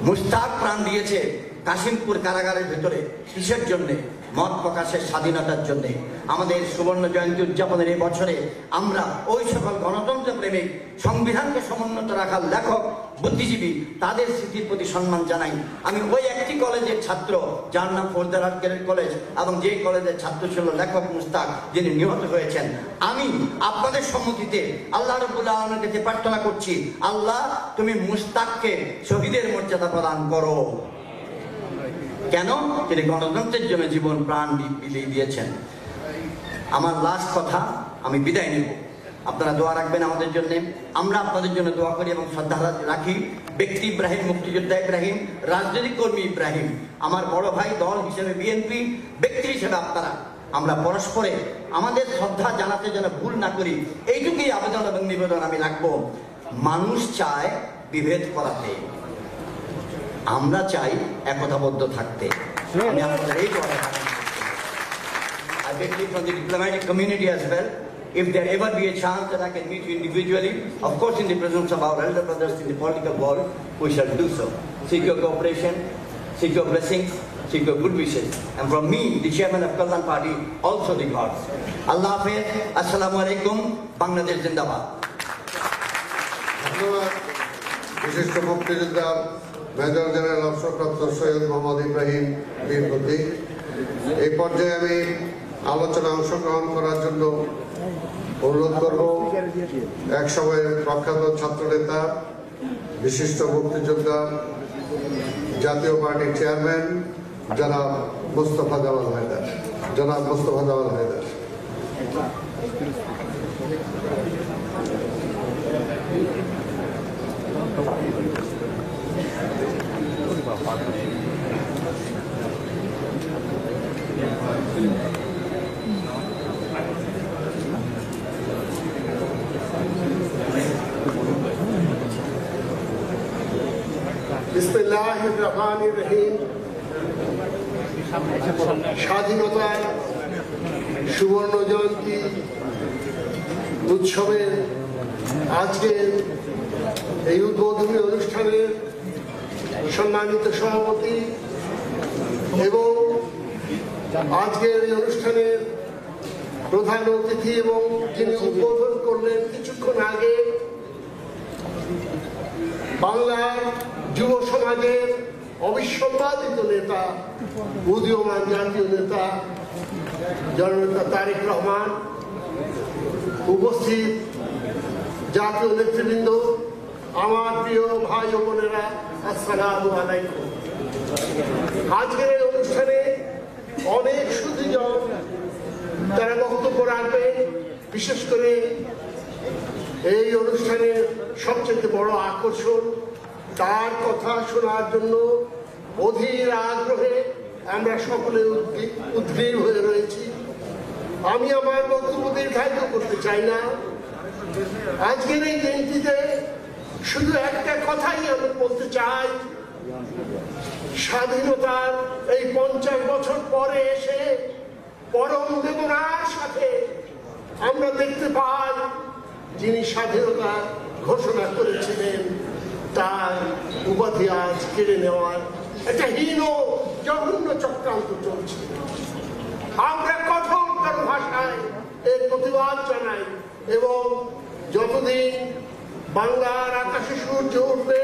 মুশতাক প্রাণ দিয়েছে কাশিমপুর কারাগারের ভেতরে কিসের জন্যে? মত প্রকাশের স্বাধীনতার জন্য। আমাদের সুবর্ণ জয়ন্তী উদযাপনের এই বছরে আমরা ওই সকল গণতন্ত্র প্রেমিক, সংবিধানকে সমুন্নত রাখার লেখক, বুদ্ধিজীবী, তাদের স্মৃতির প্রতি সম্মান জানাই। আমি ওই একটি কলেজের ছাত্র যার নাম ফৌজদার আজকের কলেজ, এবং যেই কলেজের ছাত্র ছিল লেখক মুশতাক, যিনি নিহত হয়েছেন। আমি আপনাদের সম্মুখীতে আল্লাহ রাব্বুল আলামিনের কাছে প্রার্থনা করছি, আল্লাহ তুমি মুশতাককে শহীদের মর্যাদা প্রদান করো। কেন? তিনি গণতন্ত্রের জন্য জীবন প্রাণ বিলিয়ে দিয়েছেন। আমার লাস্ট কথা, আমি বিদায় নেব, আপনারা দোয়া রাখবেন আমাদের জন্য, আমরা আপনাদের জন্য দোয়া করি এবং শ্রদ্ধা রাখি। ব্যক্তি ইব্রাহিম, মুক্তিযোদ্ধা ইব্রাহিম, রাজনৈতিক কর্মী ইব্রাহিম, আমার বড় ভাই, দল হিসেবে বিএনপি, ব্যক্তি হিসেবে আপনারা, আমরা পরস্পরে আমাদের শ্রদ্ধা জানাতে যেন ভুল না করি, এইটুকুই আবেদন এবং নিবেদন আমি রাখবো। মানুষ চায় বিভেদ করাতে, আমরা চাই একতাবদ্ধ থাকতে। আমি আপনাদের এই কথা I beg you from the diplomatic community as well, if there ever be a chance that I can meet you individually, of course in the presence of our elder brothers in the political world, we shall do so. Seek your cooperation, seek your blessings, seek your good wishes. And from me, the chairman of Kalyan Party, also the gods. Allah Hafiz, Assalamu alaikum, Bangladesh Zindabad. ধন্যবাদ বিশিষ্ট মুক্তিযোদ্ধা major general অবসরপ্রাপ্ত সৈয়দ মোহাম্মদ ইব্রাহিম বীর প্রতীক। এই পর্যায়ে আমি আলোচনায় অংশগ্রহণ করার জন্য অনুরোধ করব এক সময়ের প্রখ্যাত ছাত্রনেতা, বিশিষ্ট মুক্তিযোদ্ধা, জাতীয় পার্টির চেয়ারম্যান জনাব মোস্তফা জামাল হায়দার। জনাব মোস্তফা জামাল হায়দার। বিসমিল্লাহির রহমানির রহিম। স্বাধীনতার সুবর্ণ জয়ন্তী উৎসবের আজকের এই উদ্বোধনী অনুষ্ঠানের সম্মানিত সভাপতি এবং আজকের এই অনুষ্ঠানের প্রধান অতিথি এবং যিনি উদ্বোধন করলেন কিছুক্ষণ আগে, বাংলার যুব সমাজের অবিসম্বাদিত নেতা, উদীয়মান জাতীয় নেতা জননেতা তারেক রহমান, উপস্থিত জাতীয় নেতৃবৃন্দ, আমার প্রিয় ভাই ও বোনেরা, আসসালামু আলাইকুম। আজকের এই অনুষ্ঠানে অনেক সুধীজন তারা বক্তব্য রাখবেন। বিশেষ করে এই অনুষ্ঠানের সবচেয়ে বড় আকর্ষণ, তার কথা শোনার জন্য অধীর আগ্রহে আমরা সকলে উদ্গ্রীব হয়ে রয়েছি। আমি আমার বক্তব্য দীর্ঘায়িত করতে চাই না। আজকের এই দিনটিতে শুধু একটা কথাই আমি বলতে চাই, স্বাধীনতার এই 50 বছর পরে এসে পরম বেদনার সাথে আমরা দেখতে পাই যিনি স্বাধীনতা ঘোষণা করেছিলেন তার উপাধি আজ কেড়ে নেওয়ার একটা হীন জঘন্য চক্রান্ত চলছে। আমরা কঠোরতর ভাষায় এর প্রতিবাদ জানাই এবং যতদিন বাংলার আকাশে সূর্য উঠবে,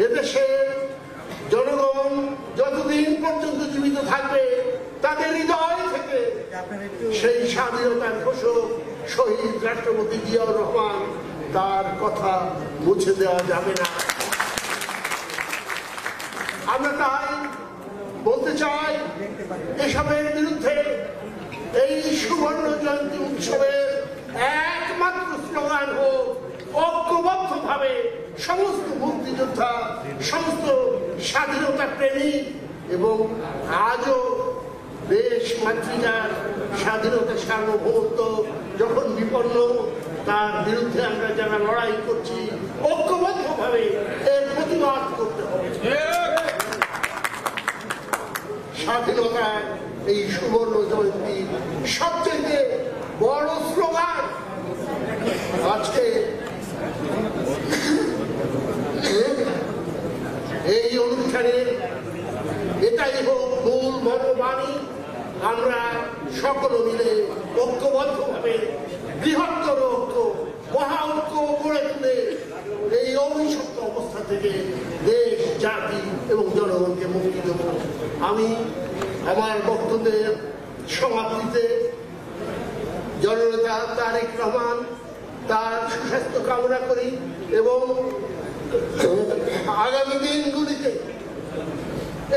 এদেশের জনগণ যতদিন পর্যন্ত জীবিত থাকবে, তাদের হৃদয় থেকে সেই স্বাধীনতার ঘোষক শহীদ রাষ্ট্রপতি জিয়াউর রহমান তার কথা মুছে দেওয়া যাবে না। আমরা তাই বলতে চাই, এসবের বিরুদ্ধে এই সুবর্ণ জয়ন্তী উৎসবের একমাত্র স্লোগান হোক ঐক্যবদ্ধভাবে সমস্ত মুক্তিযোদ্ধা, সমস্ত স্বাধীনতা প্রেমী এবং আজও দেশ মাতৃকার স্বাধীনতা সার্বভৌমত্ব যখন বিপন্ন, তার বিরুদ্ধে আমরা যারা লড়াই করছি ঐক্যবদ্ধভাবে এর প্রতিবাদ করতে হবে। স্বাধীনতার এই সুবর্ণ জয়ন্তী সবচেয়ে বড় স্লোগান আজকে এই অনুষ্ঠানের এটাই হোক মূল মর্মবাণী। আমরা সকল মিলে ঐক্যবদ্ধভাবে বৃহত্তর ঐক্য, মহা ঐক্য গড়ে তুলে এই অভিশপ্ত অবস্থা থেকে দেশ, জাতি এবং জনগণকে মুক্তি দেব। আমি আমার বক্তব্যের সমাপ্তিতে জননেতা তারেক রহমান তার সুস্বাস্থ্য কামনা করি এবং আগামী দিনগুলিতে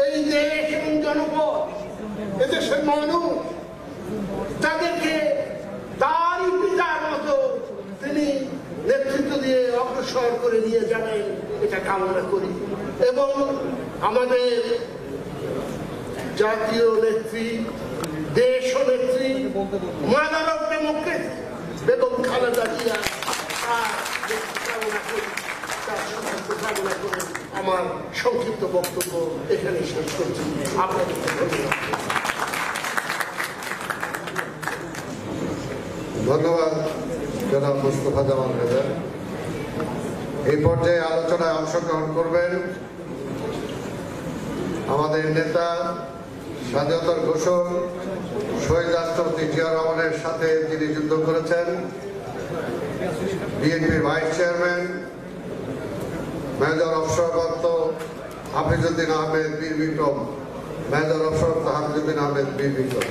এই দেশ এবং জনপদ, এদেশের মানুষ তাদেরকে তারই পিতার মতো তিনি নেতৃত্ব দিয়ে অগ্রসর করে নিয়ে যাবেন, এটা কামনা করি। এবং আমাদের জাতীয় নেত্রী, দেশ নেত্রী, mother of democracy Begum Khaleda Zia কামনা করি, তার সুস্বাস্থ্য কামনা করে আমার সংক্ষিপ্ত বক্তব্য এখানে শেষ করছি। আপনাদের ধন্যবাদ জনাব মুস্তফা জামাল রেজা। এই পর্যায়ে আলোচনায় অংশগ্রহণ করবেন আমাদের নেতা, স্বাধীনতার ঘোষক শহীদ রাষ্ট্রপতি জিয়াউর রহমানের সাথে যিনি যুদ্ধ করেছেন, বিএনপির ভাইস চেয়ারম্যান মেজর অবসরপ্রাপ্ত হাফিজউদ্দিন আহমেদ বীর বিক্রম, মেজর অবসরপ্রাপ্ত হাফিজউদ্দিন আহমেদ বীর বিক্রম।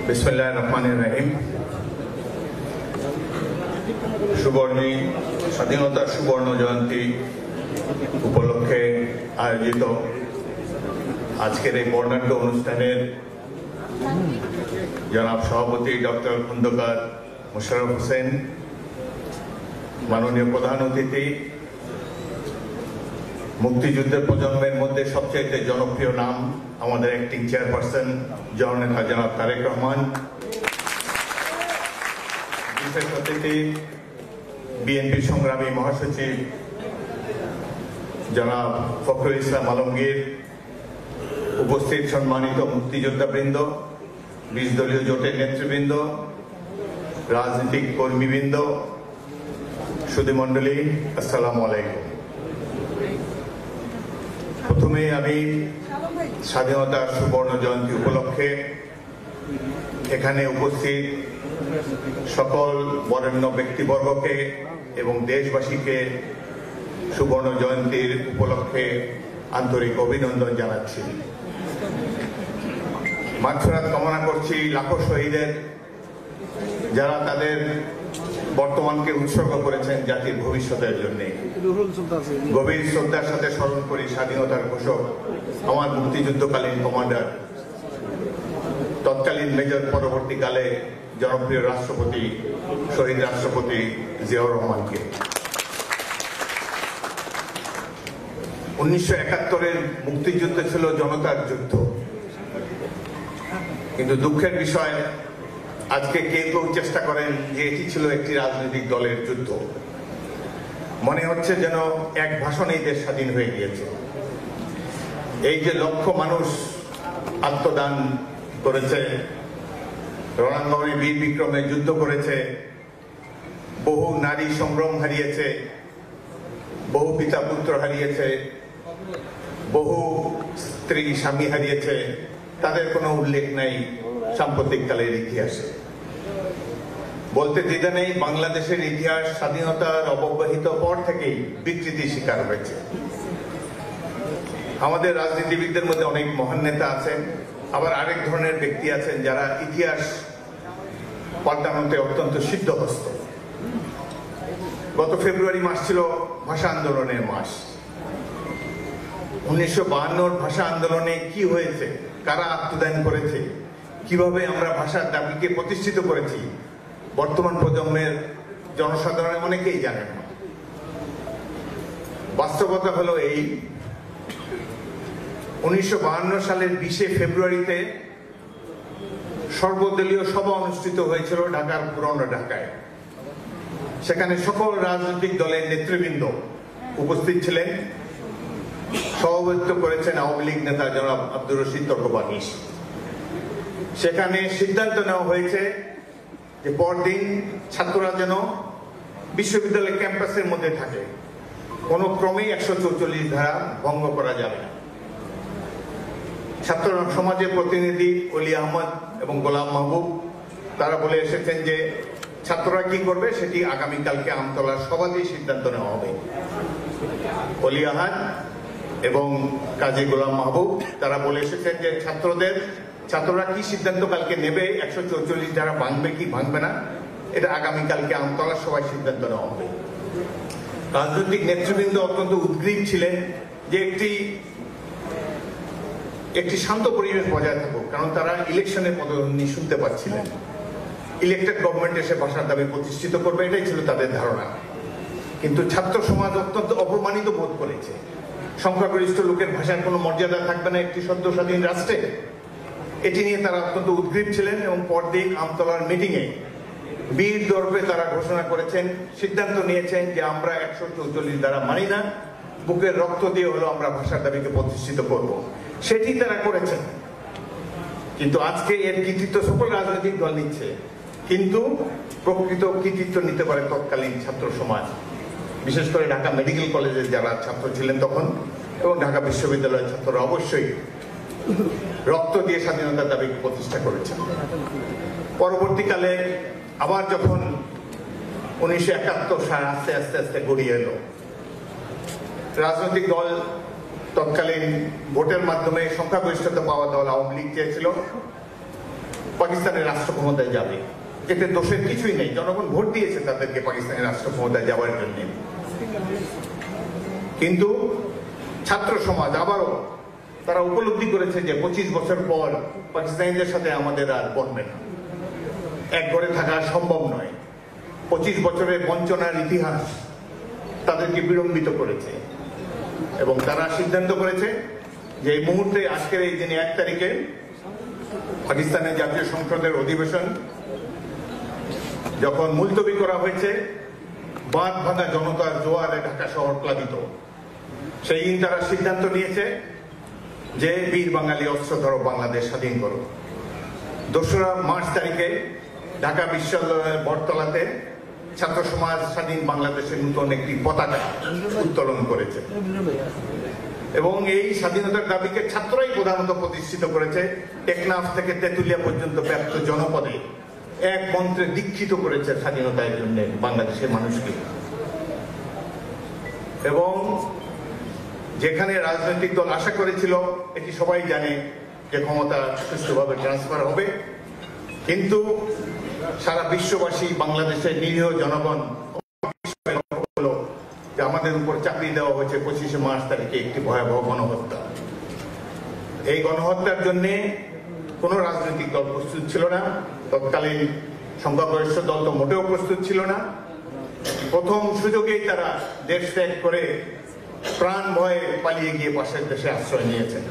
বিসমিল্লাহির রহমানির রহিম। স্বাধীনতার সুবর্ণ জয়ন্তী উপলক্ষে আয়োজিত আজকের এই বর্ণাঢ্য অনুষ্ঠানের জনাব সভাপতি ডক্টর খন্দকার মোশাররফ হোসেন, মাননীয় প্রধান অতিথি, মুক্তিযুদ্ধের প্রজন্মের মধ্যে সবচেয়ে জনপ্রিয় নাম আমাদের অ্যাক্টিং চেয়ারপারসন জননেতা জনাব তারেক রহমান, বিশেষ অতিথি বিএনপির সংগ্রামী মহাসচিব জনাব ফখরুল ইসলাম আলমগীর, উপস্থিত সম্মানিত মুক্তিযোদ্ধাবৃন্দ, 20 দলীয় জোটের নেতৃবৃন্দ, রাজনৈতিক কর্মীবৃন্দ, সুধীমণ্ডলী, আসসালামু আলাইকুম। প্রথমে আমি স্বাধীনতার সুবর্ণ জয়ন্তী উপলক্ষে এখানে উপস্থিত সকল বরেণ্য ব্যক্তিবর্গকে এবং দেশবাসীকে সুবর্ণ জয়ন্তীর উপলক্ষে আন্তরিক অভিনন্দন জানাচ্ছি। মাগফিরাত কামনা করছি লাখো শহীদের, যারা তাদের বর্তমানকে উৎসর্গ করেছেন জাতির ভবিষ্যতের জন্য। গভীর শ্রদ্ধার সাথে স্মরণ করি স্বাধীনতার ঘোষক আমার মুক্তিযুদ্ধকালীন কমান্ডার, তৎকালীন মেজর, পরবর্তীকালে জনপ্রিয় রাষ্ট্রপতি, শহীদ রাষ্ট্রপতি জিয়াউর রহমানকে। 1971-এর মুক্তিযুদ্ধ ছিল জনতার যুদ্ধ, কিন্তু দুঃখের বিষয় আজকে কেউ কেউ চেষ্টা করেন যে এটি ছিল একটি রাজনৈতিক দলের যুদ্ধ। মনে হচ্ছে যেন এক ভাষণেই দেশ স্বাধীন হয়ে গিয়েছে। এই যে লক্ষ মানুষ আত্মদান করেছে, রণাঙ্গনে বীর বিক্রমে যুদ্ধ করেছে, বহু নারী সংগ্রাম হারিয়েছে, বহু পিতা পুত্র হারিয়েছে, বহু স্ত্রী স্বামী হারিয়েছে, তাদের কোনো উল্লেখ নাই সাম্প্রতিক কালের ইতিহাসে। বলতে দ্বিধা নেই, বাংলাদেশের ইতিহাস স্বাধীনতার অব্যবহিত পর থেকেই বিকৃতির শিকার হয়েছে। আমাদের রাজনীতিবিদদের মধ্যে অনেক মহান নেতা আছেন, আবার আরেক ধরনের ব্যক্তি আছেন যারা ইতিহাস পাল্টানোতে অত্যন্ত সিদ্ধহস্ত। গত ফেব্রুয়ারি মাস ছিল ভাষা আন্দোলনের মাস। 1952 ভাষা আন্দোলনে কি হয়েছে, কারা আত্মদান করেছে, কিভাবে আমরা ভাষার দাবিকে প্রতিষ্ঠিত করেছি, বর্তমান প্রজন্মের জনসাধারণের অনেকেই জানেন না। বাস্তবতা হলো এই, 1952 সালের 20 ফেব্রুয়ারিতে সর্বদলীয় সভা অনুষ্ঠিত হয়েছিল ঢাকার পুরনো ঢাকায়। সেখানে সকল রাজনৈতিক দলের নেতৃবৃন্দ উপস্থিত ছিলেন। সভাপতিত্ব করেছেন আওয়ামী লীগ নেতা জনাব আব্দুর রশিদ তর্কবাগীশ। সেখানে সিদ্ধান্ত নেওয়া হয়েছে যে পরদিন ছাত্ররা যেন বিশ্ববিদ্যালয় ক্যাম্পাসের মধ্যে থাকে, কোনো ক্রমেই 144 ধারা ভঙ্গ করা যাবে না। ছাত্র সমাজের প্রতিনিধি অলি আহমদ এবং গোলাম মাহবুব তারা বলে এসেছেন যে ছাত্ররা কি করবে সেটি আগামীকালকে আমতলার সভাতেই সিদ্ধান্ত নেওয়া হবে। অলি আহমদ এবং কাজী গোলাম মাহবুব তারা বলে এসেছেন যে ছাত্ররা কি সিদ্ধান্ত কালকে নেবে, 144 ধারা ভাঙবে কি ভাঙবে না, এটা আগামীকালকে আমতলার সভায় সিদ্ধান্ত নেওয়া হবে। রাজনৈতিক নেতৃবৃন্দ অত্যন্ত উদ্গ্রীব ছিলেন যে একটি শান্ত পরিবেশ বজায় থাকুক, কারণ তারা ইলেকশনের পদধ্বনি শুনতে পাচ্ছিলেন। ইলেক্টেড গভর্নমেন্ট এসে ভাষার দাবি প্রতিষ্ঠিত করবে, এটাই ছিল তাদের ধারণা। কিন্তু ছাত্র সমাজ অত্যন্ত অপমানিত বোধ করেছে। সংখ্যাগরিষ্ঠ লোকের ভাষার কোনো মর্যাদা থাকবে না একটি সদ্য স্বাধীন রাষ্ট্রে, এটি নিয়ে তারা অত্যন্ত উদ্গ্রীব ছিলেন। এবং পরদিন আমতলার মিটিংয়ে বীর দর্পে তারা ঘোষণা করেছেন, সিদ্ধান্ত নিয়েছেন যে আমরা 144 ধারা মানি না, বুকের রক্ত দিয়ে হলো আমরা ভাষার দাবিকে প্রতিষ্ঠিত করব। সেটি তারা করেছেন। কিন্তু আজকে এর কৃতিত্ব সকল রাজনৈতিক দল নিচ্ছে, কিন্তু প্রকৃত কৃতিত্ব নিতে পারে তৎকালীন ছাত্র সমাজ, বিশেষ করে ঢাকা মেডিকেল কলেজের যারা ছাত্র ছিলেন তখন, এবং ঢাকা বিশ্ববিদ্যালয়ের ছাত্ররা অবশ্যই রক্ত দিয়ে স্বাধীনতার দাবিকে প্রতিষ্ঠা করেছেন। পরবর্তীকালে আবার যখন 1971 সাল আস্তে আস্তে আস্তে গড়িয়ে এলো, রাজনৈতিক দল তৎকালীন ভোটের মাধ্যমে সংখ্যাগরিষ্ঠতা পাওয়া দল আওয়ামী লীগ চেয়েছিল পাকিস্তানের রাষ্ট্র ক্ষমতায় যাবে। এতে দোষের কিছুই নেই, জনগণ ভোট দিয়েছে তাদেরকে পাকিস্তানের রাষ্ট্র ক্ষমতায় যাওয়ার জন্য। কিন্তু ছাত্র সমাজ আবারও তারা উপলব্ধি করেছে যে 25 বছর পর পাকিস্তানিদের সাথে আমাদের আর বনবে না। এক ঘরে থাকা সম্ভব নয়। 25 বছরের বঞ্চনার ইতিহাস তাদেরকে বিড়ম্বিত করেছে এবং তারা সিদ্ধান্ত করেছে যে এই মুহূর্তে আজকের এই দিনে 1 তারিখে পাকিস্তানের জাতীয় সংসদের অধিবেশন যখন মুলতবি করা হয়েছে, বাঁধ ভাঙা জনতার জোয়ারে ঢাকা শহর প্লাবিত, সেই দিন তারা সিদ্ধান্ত নিয়েছে যে বীর বাঙালি অস্ত্র ধরো, বাংলাদেশ স্বাধীন করো। 2রা মার্চ তারিখে ঢাকা বিশ্ববিদ্যালয়ের বটতলাতে ছাত্র সমাজ স্বাধীন বাংলাদেশের নতুন একটি পতাকা উত্তোলন করেছে এবং এই স্বাধীনতার দাবিকে ছাত্রই প্রধানত প্রতিষ্ঠিত করেছে। টেকনাফ থেকে তেঁতুলিয়া পর্যন্ত ব্যাপ্ত জনপদে এক মন্ত্রে দীক্ষিত করেছে স্বাধীনতার জন্য বাংলাদেশের মানুষকে। এবং যেখানে রাজনৈতিক দল আশা করেছিল, এটি সবাই জানে, যে ক্ষমতা সুষ্ঠুভাবে ট্রান্সফার হবে, কিন্তু সারা বিশ্ববাসী, বাংলাদেশের নিরীহ জনগণ হলো যে আমাদের উপর চাকরি দেওয়া হয়েছে 25 মার্চ তারিখে একটি ভয়াবহ গণহত্যা। এই গণহত্যার জন্য কোন রাজনৈতিক দল প্রস্তুত ছিল না। তৎকালীন সংখ্যাগরিষ্ঠ দল তো মোটেও প্রস্তুত ছিল না। প্রথম সুযোগেই তারা দেশ ত্যাগ করে প্রাণ ভয়ে পালিয়ে গিয়ে পাশের দেশে আশ্রয় নিয়েছেন।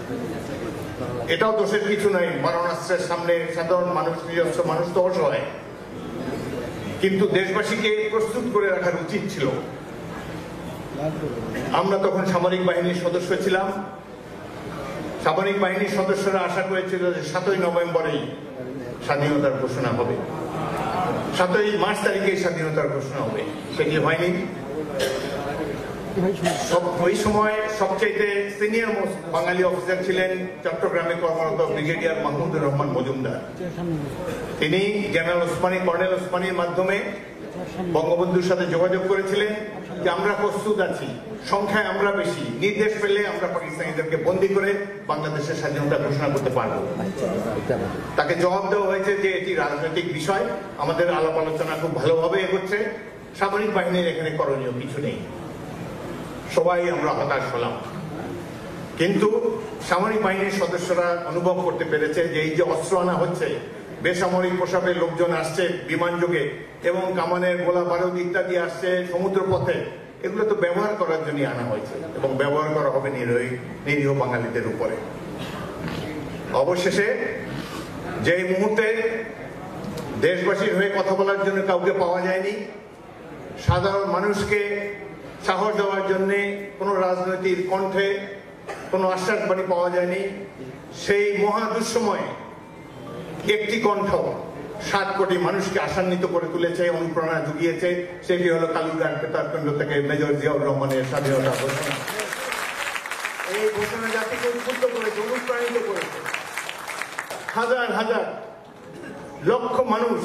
এটাও দোষের কিছু নয়, মারণাস্ত্রের সামনে সাধারণ মানুষ, নিরস্ত্র মানুষ তো অসহায়, কিন্তু দেশবাসীকে প্রস্তুত করে রাখার উচিত ছিল। আমরা তখন সামরিক বাহিনীর সদস্য ছিলাম। সামরিক বাহিনীর সদস্যরা আশা করেছিল যে 7ই নভেম্বরেই স্বাধীনতার ঘোষণা হবে, 7ই মার্চ তারিখেই স্বাধীনতার ঘোষণা হবে। সেটি হয়নি। ওই সময় সবচেয়ে সিনিয়র মোস্ট বাঙালি অফিসার ছিলেন চট্টগ্রামে কর্মরত ব্রিগেডিয়ার মাহমুদুর রহমান মজুমদার। তিনি জেনারেল ওসমানী, কর্নেল ওসমানীর মাধ্যমে বঙ্গবন্ধুর সাথে যোগাযোগ করেছিলেন যে আমরা প্রস্তুত আছি, সংখ্যায় আমরা বেশি, নির্দেশ পেলে আমরা পাকিস্তানিদেরকে বন্দী করে বাংলাদেশের স্বাধীনতা ঘোষণা করতে পারবো। তাকে জবাব দেওয়া হয়েছে যে এটি রাজনৈতিক বিষয়, আমাদের আলাপ আলোচনা খুব ভালোভাবে এগোচ্ছে, সামরিক বাহিনীর এখানে করণীয় কিছু নেই। সবাই আমরা হতাশ হলাম। কিন্তু সামরিক বাহিনীর সদস্যরা অনুভব করতে পেরেছে যে এই যে অস্ত্র আনা হচ্ছে, বেসামরিক পোশাকের লোকজন আসছে বিমান যোগে এবং কামানের গোলা বারুদ ইত্যাদি আসছে সমুদ্র পথে, এগুলো তো ব্যবহার করার জন্য আনা হয়েছে এবং ব্যবহার করা হবে নিরীহ বাঙালিদের উপরে। অবশেষে যে মুহূর্তে দেশবাসীর হয়ে কথা বলার জন্য কাউকে পাওয়া যায়নি, সাধারণ মানুষকে সাহস দেওয়ার জন্য কোনো রাজনৈতিক কণ্ঠে কোনো আশ্বাসবাণী পাওয়া যায়নি, সেই মহা দুঃসময়ে একটি কণ্ঠ 7 কোটি মানুষকে আশান্বিত করে তুলেছে, অনুপ্রেরণা জুগিয়েছে। সেটি হলো কালুরঘাট বেতারকেন্দ্র থেকে মেজর জিয়াউর রহমানের স্বাধীনতা ঘোষণা। এই ঘোষণা জাতিকে উদ্বুদ্ধ করেছে, অনুপ্রাণিত করেছে। হাজার হাজার লক্ষ মানুষ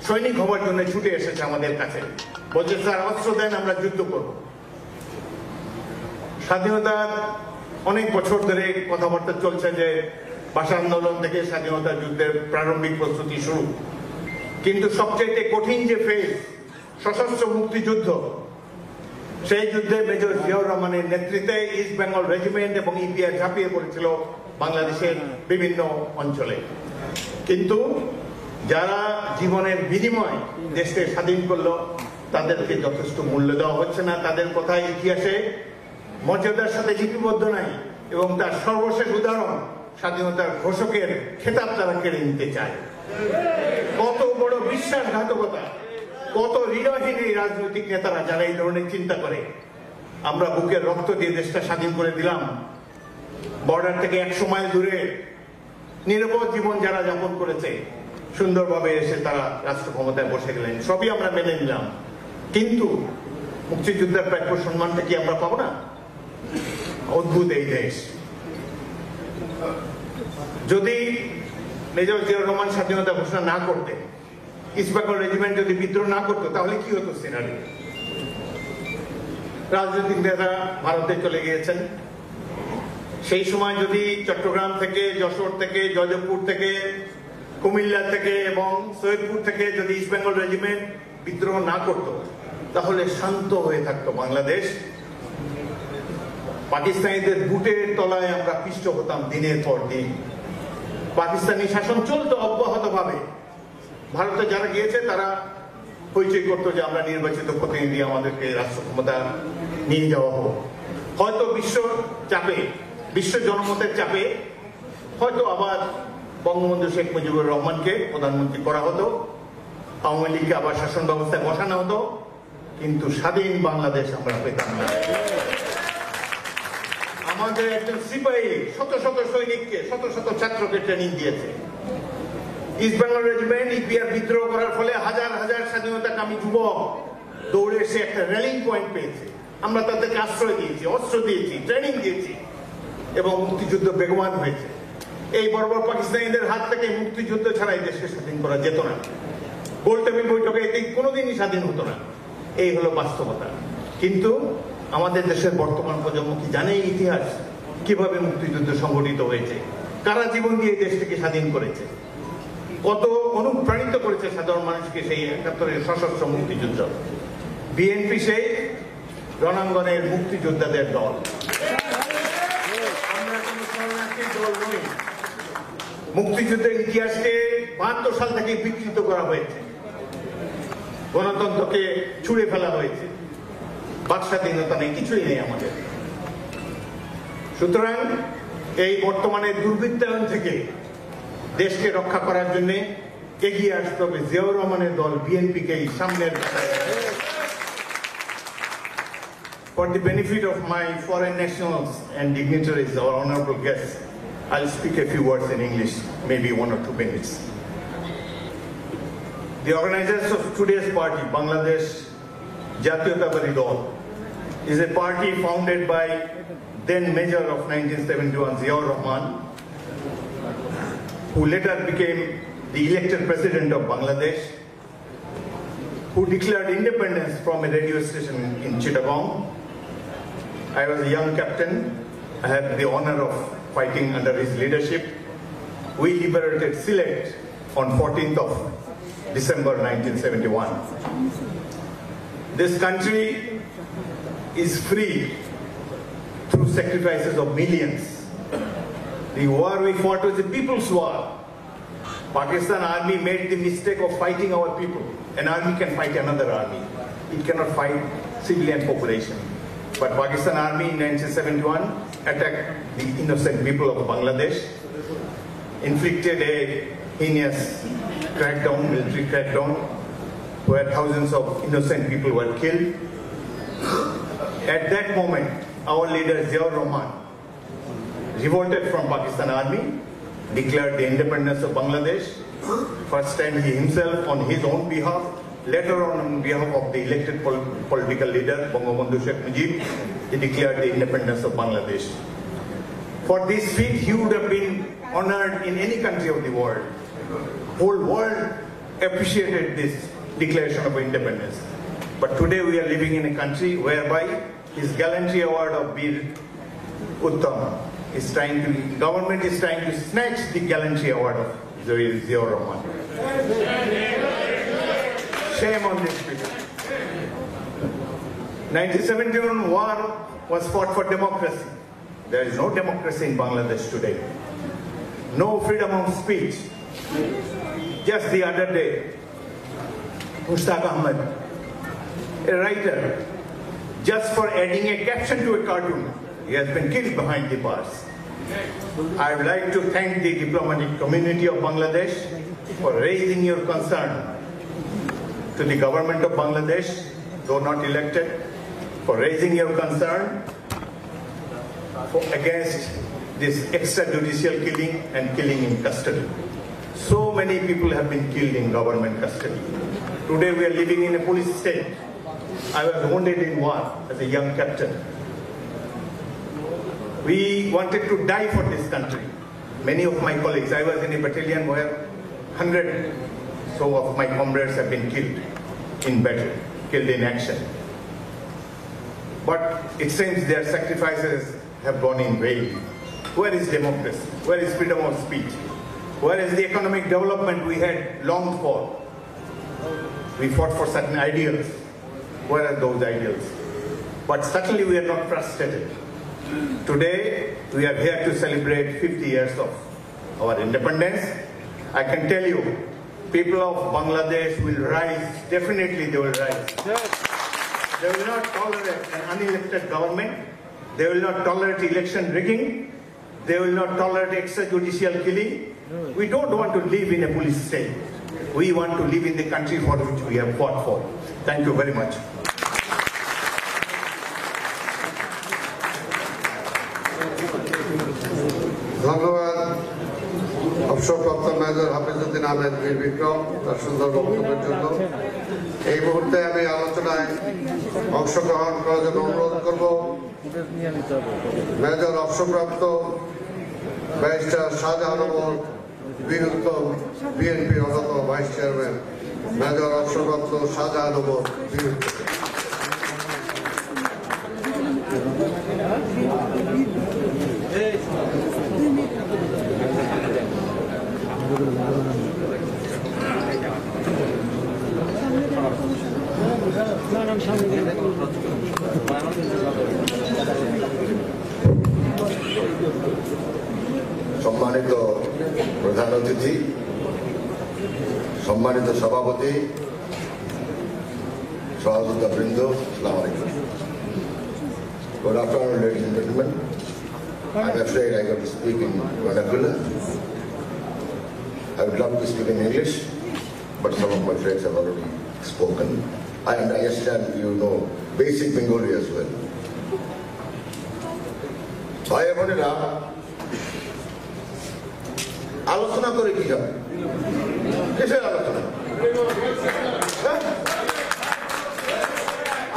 সৈনিক হবার জন্য ছুটে এসেছে আমাদের কাছে, বলছে স্যার অস্ত্র দেন, আমরা যুদ্ধ করব। স্বাধীনতার অনেক বছর ধরে কথাবার্তা চলছে যে ভাষা আন্দোলন থেকে স্বাধীনতা যুদ্ধের প্রারম্ভিক প্রস্তুতি শুরু, কিন্তু সবচেয়ে কঠিন যে ফেজ সশস্ত্র মুক্তিযুদ্ধ, সেই যুদ্ধে মেজর জিয়াউর রহমানের নেতৃত্বে ইস্ট বেঙ্গল রেজিমেন্ট এবং ইপিআর ঝাঁপিয়ে পড়েছিল বাংলাদেশের বিভিন্ন অঞ্চলে। কিন্তু যারা জীবনের বিনিময় দেশকে স্বাধীন করলো তাদেরকে যথেষ্ট মূল্য দেওয়া হচ্ছে না, তাদের কথা ইতিহাসে মর্যাদার সাথে লিপিবদ্ধ নাই এবং তার সর্বশেষ উদাহরণ স্বাধীনতার ঘোষকের খেতাব তারা কেড়ে নিতে চায়। কত বড় বিশ্বাসঘাতকতা, কত হৃদয়হীন এই রাজনৈতিক নেতারা যারা এই ধরনের চিন্তা করে। আমরা বুকের রক্ত দিয়ে দেশটা স্বাধীন করে দিলাম, বর্ডার থেকে 100 মাইল দূরে নিরাপদ জীবন যারা যাপন করেছে, সুন্দরভাবে এসে তারা রাষ্ট্র ক্ষমতায় বসে গেলেন, সবই আমরা মেনে নিলাম, কিন্তু মুক্তিযুদ্ধের প্রাপ্য সম্মানটা কি আমরা পাবো না? অদ্ভুত এই দেশ। যদি মেজর জিয়াউর রহমান স্বাধীনতা ঘোষণা না করতেন, ইস্ট বেঙ্গল রেজিমেন্ট যদি বিদ্রোহ না করতো, তাহলে কি হতো সিনারি? রাজনৈতিক নেতা ভারতে চলে গিয়েছেন, সেই সময় যদি চট্টগ্রাম থেকে, যশোর থেকে, জয়দেবপুর থেকে, কুমিল্লা থেকে এবং সৈয়দপুর থেকে যদি ইস্ট বেঙ্গল রেজিমেন্ট বিদ্রোহ না করত, তাহলে শান্ত হয়ে থাকতো বাংলাদেশ। পাকিস্তানিদের বুটের তলায় আমরা পিষ্ট হতাম দিনের পর দিন। পাকিস্তানি শাসন চলতো অব্যাহতভাবে, ভারতে যারা গিয়েছে তারা পরিচয় করতো যে আমরা নির্বাচিত প্রতিনিধি, আমাদেরকে রাষ্ট্র ক্ষমতা নিয়ে যাওয়া হোক। হয়তো বিশ্ব চাপে, বিশ্ব জনমতের চাপে হয়তো আবার বঙ্গবন্ধু শেখ মুজিবুর রহমানকে প্রধানমন্ত্রী করা হতো, আওয়ামী লীগকে আবার শাসন ব্যবস্থায় বসানো হতো, কিন্তু স্বাধীন বাংলাদেশ আমরা পেতাম না। আমাদের একজন সিপাহী শত শত সৈনিককে, শত শত ছাত্রকে ট্রেনিং দিয়েছে। ইস্ট বেঙ্গল রেজিমেন্ট ইপিআর বিদ্রোহ করার ফলে হাজার হাজার স্বাধীনতাকামী যুবক দৌড়ে এসে একটা র্যালিং পয়েন্ট পেয়েছে। আমরা তাদেরকে আশ্রয় দিয়েছি, অস্ত্র দিয়েছি, ট্রেনিং দিয়েছি এবং মুক্তিযুদ্ধ বেগবান হয়েছে। এই বর্বর পাকিস্তানিদের হাত থেকে মুক্তিযুদ্ধ ছাড়া এই দেশকে স্বাধীন করা যেত না। গোলটেবিল বৈঠকে এই কোনোদিনই স্বাধীন হতো না। এই হলো বাস্তবতা। কিন্তু আমাদের দেশের বর্তমান প্রজন্ম কি জানে এই ইতিহাস, কিভাবে মুক্তিযুদ্ধ সংগঠিত হয়েছে, কারা জীবন দিয়ে দেশটাকে স্বাধীন করেছে, কত অনুপ্রাণিত করেছে সাধারণ মানুষকে সেই ৭১-এর সশস্ত্র মুক্তিযুদ্ধ। বিএনপি সেই রণাঙ্গনের মুক্তিযোদ্ধাদের দল। আমরা কোনো শরণার্থীর দল নই। মুক্তিযুদ্ধের ইতিহাসকে ৭২ সাল থেকে বিকৃত করা হয়েছে, গণতন্ত্রকে ছুঁড়ে ফেলা হয়েছে, বাক স্বাধীনতা নেই, কিছুই নেই আমাদের। সুতরাং এই বর্তমানে দুর্বৃত্তায়ন থেকে দেশকে রক্ষা করার জন্য এগিয়ে আসতে হবে জিয়াউর রহমানের দল বিএনপিকেই সামনের। For the benefit of my foreign nationals and dignitaries, our honorable guests, I'll speak a few words in English, maybe 1 or 2 minutes. The organizers of today's party, Bangladesh Jatiyotapati Dol, is a party founded by then Major of 1971 Ziaur Rahman, who later became the elected president of Bangladesh, who declared independence from a radio station in Chittagong. I was a young captain. I had the honor of fighting under his leadership. We liberated Sylhet on 14th of December 1971. This country is free through sacrifices of millions. The war we fought was a people's war. Pakistan army made the mistake of fighting our people. An army can fight another army. It cannot fight civilian population. But Pakistan army in 1971 attacked the innocent people of Bangladesh, inflicted a heinous crackdown, military crackdown, where thousands of innocent people were killed. At that moment, our leader Ziaur Rahman revolted from Pakistan army, declared the independence of Bangladesh. First time he himself on his own behalf, later on behalf of the elected political leader Bangabandhu Sheikh Mujib, he declared the independence of Bangladesh. For this feat, he would have been honored in any country of the world. Whole world appreciated this declaration of independence. But today we are living in a country whereby his gallantry award of Bir Uttam is trying to, government is trying to snatch the gallantry award of Ziaur Rahman. Shame on these people. 1971 war was fought for democracy. There is no democracy in Bangladesh today. No freedom of speech. Just the other day, Mushtaq Ahmed, a writer, just for adding a caption to a cartoon, he has been killed behind the bars. I would like to thank the diplomatic community of Bangladesh for raising your concern to the government of Bangladesh, though not elected, for raising your concern against this extrajudicial killing and killing in custody. So many people have been killed in government custody. Today we are living in a police state. I was wounded in war as a young captain. We wanted to die for this country. Many of my colleagues, I was in a battalion where 100 so of my comrades have been killed in battle, killed in action. But it seems their sacrifices have gone in vain. Where is democracy? Where is freedom of speech? Where is the economic development we had longed for? We fought for certain ideals. Where are those ideals? But certainly we are not frustrated. Today, we are here to celebrate 50 years of our independence. I can tell you, people of Bangladesh will rise. Definitely they will rise. They will not tolerate an unelected government. They will not tolerate election rigging. They will not tolerate extrajudicial killing. We don't want to live in a police state. We want to live in the country for which we have fought for. Thank you very much. ধন্যবাদ অবসরপ্রাপ্ত major Hafizuddin Ahmed বীর বিক্রম তার সুন্দর বক্তব্যের জন্য। এই মুহূর্তে আমি আলোচনায় অংশগ্রহণ করার জন্য অনুরোধ করব মেজর অবসরপ্রাপ্ত ব্যারিস্টার শাহজাহান ওমর বীর উত্তম, বিএনপির অন্যতম ভাইস চেয়ারম্যান মেজর অবসরপ্রাপ্ত শাহজাহান ওমর বীর উত্তম। সম্মানিত প্রধান অতিথি, সম্মানিত সভাপতি, সহযোদ্ধা বৃন্দ, আসসালামু আলাইকুম। Good afternoon, ladies and gentlemen. I'm afraid I got to speak in vernacular. I would love to speak in English, but some of my friends have already spoken. I understand you know basic Bengali as well. ভাই বোনেরা, আলোচনা করে কি হবে? কিসের আলোচনা?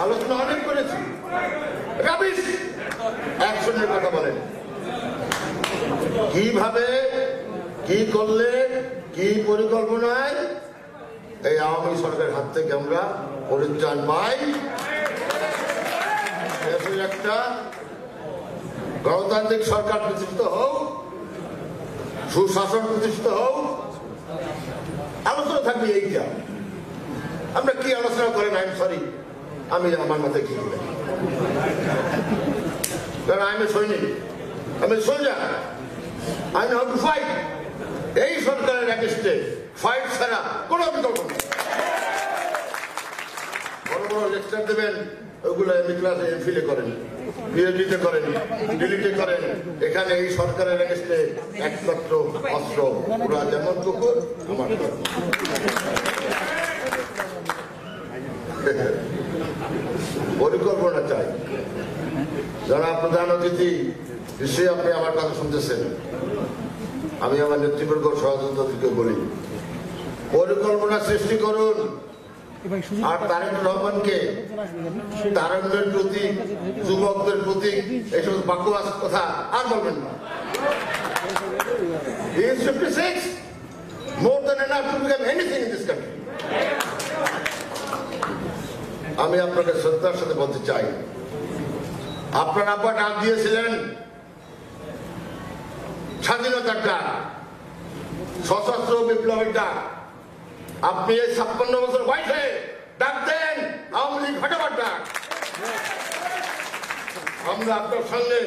আলোচনা অনেক করেছি, রাবিশ অ্যাকশনের কথা বলেন। কিভাবে, কি করলে, কি পরিকল্পনায় এই আওয়ামী সরকারের হাত থেকে আমরা পরিত্রাণ পাই, একটা গণতান্ত্রিক সরকার প্রতিষ্ঠিত হোক, সুশাসন প্রতিষ্ঠিত হোক, আলোচনা থাকবে এইটা। আমরা কি আলোচনা করেন? আই এম সরি, আমি আমার মাথায় কি বলি, কারণ আমি সৈনিক, আমি soldier, I know how to fight. এই সরকারের এগেইনস্টে ফাইট ছাড়া কোনো বিকল্প নেই। বড় বড় লেকচার দেবেন, ওগুলো এমনি ক্লাসে এমফিলে করেন, পিএইচডিতে করেন, ডিলিটে করেন। এখানে এই সরকারের এগেইনস্টে একমাত্র অস্ত্র ওরা যেমন কুকুর, আমার পরিকল্পনা চাই। যারা প্রধান অতিথি, নিশ্চয়ই আপনি আমার কথা শুনতেছেন। আমি আমার নেতৃবর্গ সহযোগীদেরকে বলি, পরিকল্পনা সৃষ্টি করুন। আর তারেক রহমানকে তারুণ্যের প্রতি, যুবকদের প্রতি এইসব বাকওয়াস কথা আর বলবেন না। He is 56, more than enough to become anything in this country. আমি আপনাকে শ্রদ্ধার সাথে বলতে চাই, আপনার আব্বা ডাক দিয়েছিলেন স্বাধীনতার ডাক, সশস্ত্র বিপ্লবের ডাক। আপনি এই 56 বছর বয়সে ডাক দেন আওয়ামী লীগ হটাবার ডাক। আমরা আপনার সঙ্গে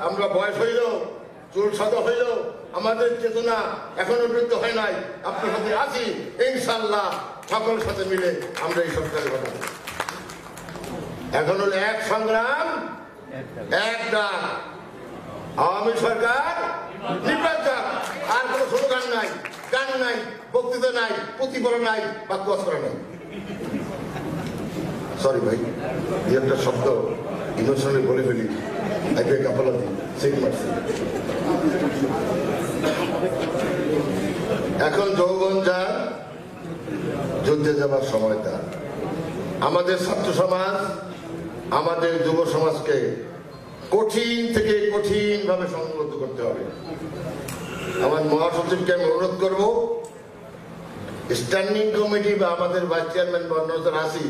আমরা বয়স হইল, চুল সাদা হইল, আমাদের চেতনা এখনো বৃদ্ধ হয় নাই, আপনার সাথে আছি। ইনশাল্লাহ সকলের সাথে মিলে আমরা এই সরকারের কথা। এখন হলো এক সংগ্রাম, এক ডাক। আওয়ামী সরকার নির্বাচন, আর কোনো স্লোগান নাই, গান নাই, বক্তৃতা নাই, প্রতিফলন নাই, বাক্যাস করা নাই। সরি ভাই, এই একটা শব্দ ইমোশনালি বলে ফেলি। I beg apology, say mercy. এখন যৌবন যার, যুদ্ধে যাবার সময় তার। আমাদের ছাত্র সমাজ, আমাদের যুব সমাজকে কঠিন থেকে কঠিন ভাবে সংগঠিত করতে হবে। আমার মহাসচিবকে আমি অনুরোধ করবো, স্ট্যান্ডিং কমিটি বা আমাদের ভাইস চেয়ারম্যান বা অন্য যারা আছি,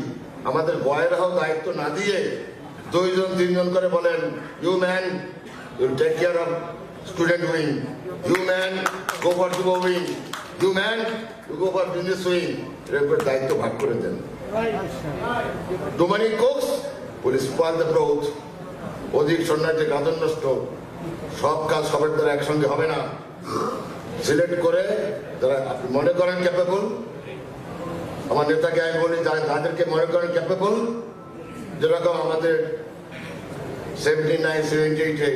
আমাদের বয়েরাও দায়িত্ব না দিয়ে 2 জন 3 জন করে বলেন, you man you'll take care of student wing, you man go for যুব wing, you man you go for business wing. এরপর দায়িত্ব ভাগ করে দেন। Too many cooks will spoil the broth. অধিক সন্ন্যাসে গাজন নষ্ট। সব কাজ সবার দ্বারা একসঙ্গে হবে না। সিলেক্ট করে যারা আপনি মনে করেন ক্যাপেবল, আমার নেতাকে আমি বলি যাদেরকে মনে করেন ক্যাপেবল, যেরকম আমাদের 79-78-এ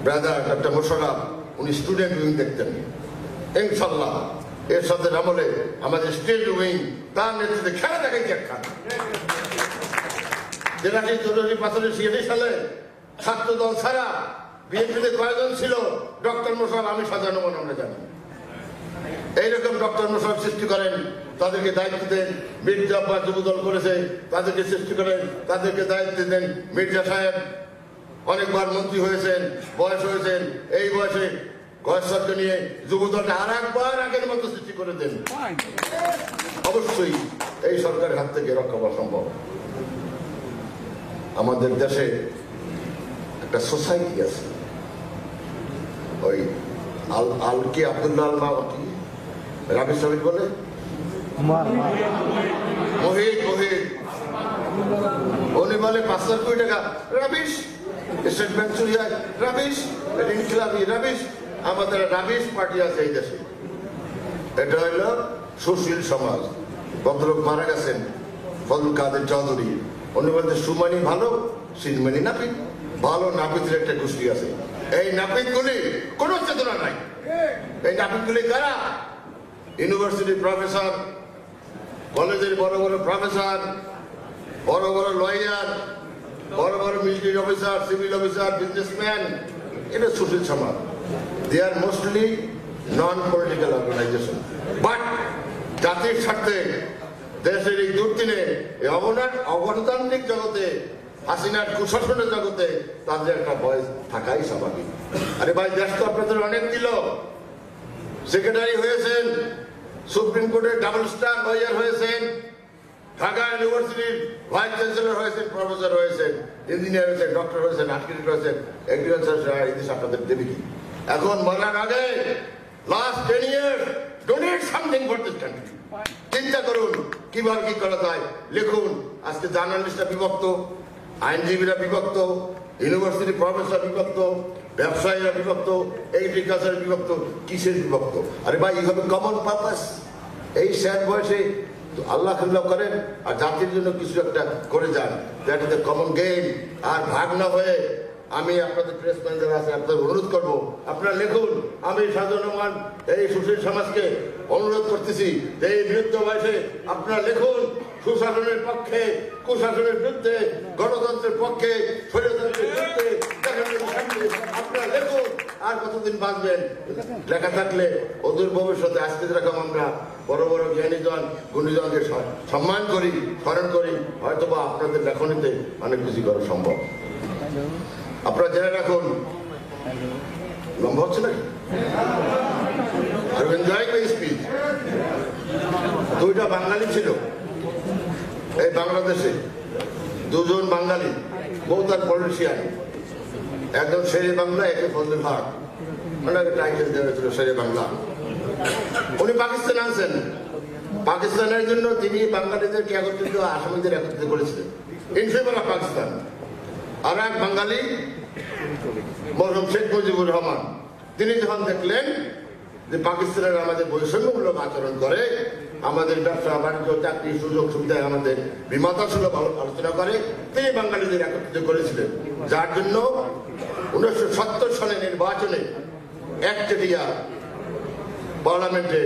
ব্রাদার ডক্টর মোশাররফ, উনি স্টুডেন্ট উইং দেখতেন। ইনশাল্লাহ এর সাথে আমলে আমাদের স্টেট উইং তার নেতৃত্বে খেলা দেখাইছে একখান, যেটা কি 1985 সালে ছাত্রদল ছাড়া বিএনপিতে কয়েকজন ছিল, ডক্টর মোশাররফ আমি সাজানো মনে আমরা জানি। এইরকম ডক্টর মোশাররফ সৃষ্টি করেন, তাদেরকে দায়িত্ব দেন। মির্জা আব্বাস যুবদল করেছে, তাদেরকে সৃষ্টি করেন, তাদেরকে দায়িত্ব দেন। মির্জা সাহেব অনেকবার মন্ত্রী হয়েছেন, বয়স হয়েছেন, এই বয়সে গয়েশ্বরকে নিয়ে যুবদলটা আর একবার আগের মতো সৃষ্টি করে দেন। অবশ্যই এই সরকারের হাত থেকে রক্ষা পাওয়া সম্ভব। আমাদের দেশে একটা সোসাইটি আছে, ওই আলকি আব্দুল্লাহ কি রাবি সাহেব বলে, মহিদ উনি বলে 5 কোটি টাকা রাবিশ, স্টেট ব্যাংক চুরি হয় রাবিশ, ইনকিলাবি রাবিশ। আমাদের রাবিশ পার্টি আছে এই দেশে, এটা হইল সুশীল সমাজ। ভদ্রলোক মারা গেছেন ফজল কাদের চৌধুরী, উনি বলতে সুমানি ভালো, সিনমানি নাপিত ভালো। নাপিতের একটা গোষ্ঠী আছে, এই নাপিত গুলি কোন চেতনা নাই। এই নাপিত গুলি কারা? ইউনিভার্সিটির প্রফেসর, কলেজের বড় বড় প্রফেসর, বড় বড় লয়ার, বড় বড় military officer, civil officer, businessman. এটা সুশীল সমাজ। They are mostly non political organisation, but জাতির স্বার্থে দেশের এই দুর্দিনে অগণতান্ত্রিক জগতে, হাসিনার কুশাসনের জগতে তাদের একটা ভয়েস থাকাই স্বাভাবিক। আরে ভাই, দেশ তো আপনাদের অনেক দিল। সেক্রেটারি হয়েছেন, সুপ্রিম কোর্টের ডাবল স্টার লয়ার হয়েছেন, ঢাকা ইউনিভার্সিটির ভাইস চ্যান্সেলর হয়েছেন, প্রফেসর হয়েছেন, ইঞ্জিনিয়ার হয়েছেন, ডক্টর হয়েছেন, আর্কিটেক্ট হয়েছেন, এগ্রিকালচার। এই দেশ আপনাদের দেবে কি? এখন মরার আগে last 10 years donate something for this country. চিন্তা করুন কিভাবে কি করা যায়। লিখুন। আজকে জার্নালিস্টরা বিভক্ত, আইনজীবীরা বিভক্ত, ইউনিভার্সিটি প্রফেসর বিভক্ত, ব্যবসায়ীরা বিভক্ত, এগ্রিকালচার বিভক্ত। কিসের বিভক্ত? আরে ভাই, এইভাবে কমন পারপাস। এই স্যার বয়সে আল্লাহ খাল্লাহ করেন আর জাতির জন্য কিছু একটা করে যান, that is the common gain. আর ভাগ না হয়ে আমি আপনাদের প্রেস ম্যানেজার আছে, আপনাদের অনুরোধ করবো, আপনারা লিখুন। আমি সাধারণ রহমান এই সুশীল সমাজকে অনুরোধ করতেছি যে এই বৃদ্ধ বয়সে আপনারা লিখুন সুশাসনের পক্ষে, কুশাসনের বিরুদ্ধে, গণতন্ত্রের পক্ষে, স্বৈরতন্ত্রের বিরুদ্ধে। আপনারা লিখুন। আর কতদিন বাঁচবেন? লেখা থাকলে অদূর ভবিষ্যতে আজকে যেরকম আমরা বড় বড় জ্ঞানীজন গুণীজনকে সম্মান করি, স্মরণ করি, হয়তোবা আপনাদের লেখনীতে অনেক কিছু করা সম্ভব। আপনারা জেনে রাখুন, লম্বা হচ্ছে নাকি? স্পিচ। 2টা বাঙালি ছিল এই বাংলাদেশে, 2জন বাঙালি, বহু তার পলিটিশিয়ান। একজন শেরে বাংলা, একে ফজলুল হক, ওনাকে টাইটেল দেওয়া হয়েছিল শেরে বাংলা। উনি পাকিস্তান আছেন, পাকিস্তানের জন্য তিনি বাঙালিদেরকে একত্রিত, আসামিদের একত্রিত করেছিলেন ইন ফেভার অফ পাকিস্তান। আর এক বাঙালি মরহুম শেখ মুজিবুর রহমান, তিনি যখন দেখলেন যে পাকিস্তানের আমাদের বৈষম্যমূলক আচরণ করে, আমাদের ব্যবসা বাণিজ্য, চাকরি, সুযোগ সুবিধায় আমাদের বিমাতাসুলভ আলোচনা করে, তিনি বাঙালিদের একত্রিত করেছিলেন। যার জন্য 1970 সালে নির্বাচনে একচেটিয়া পার্লামেন্টে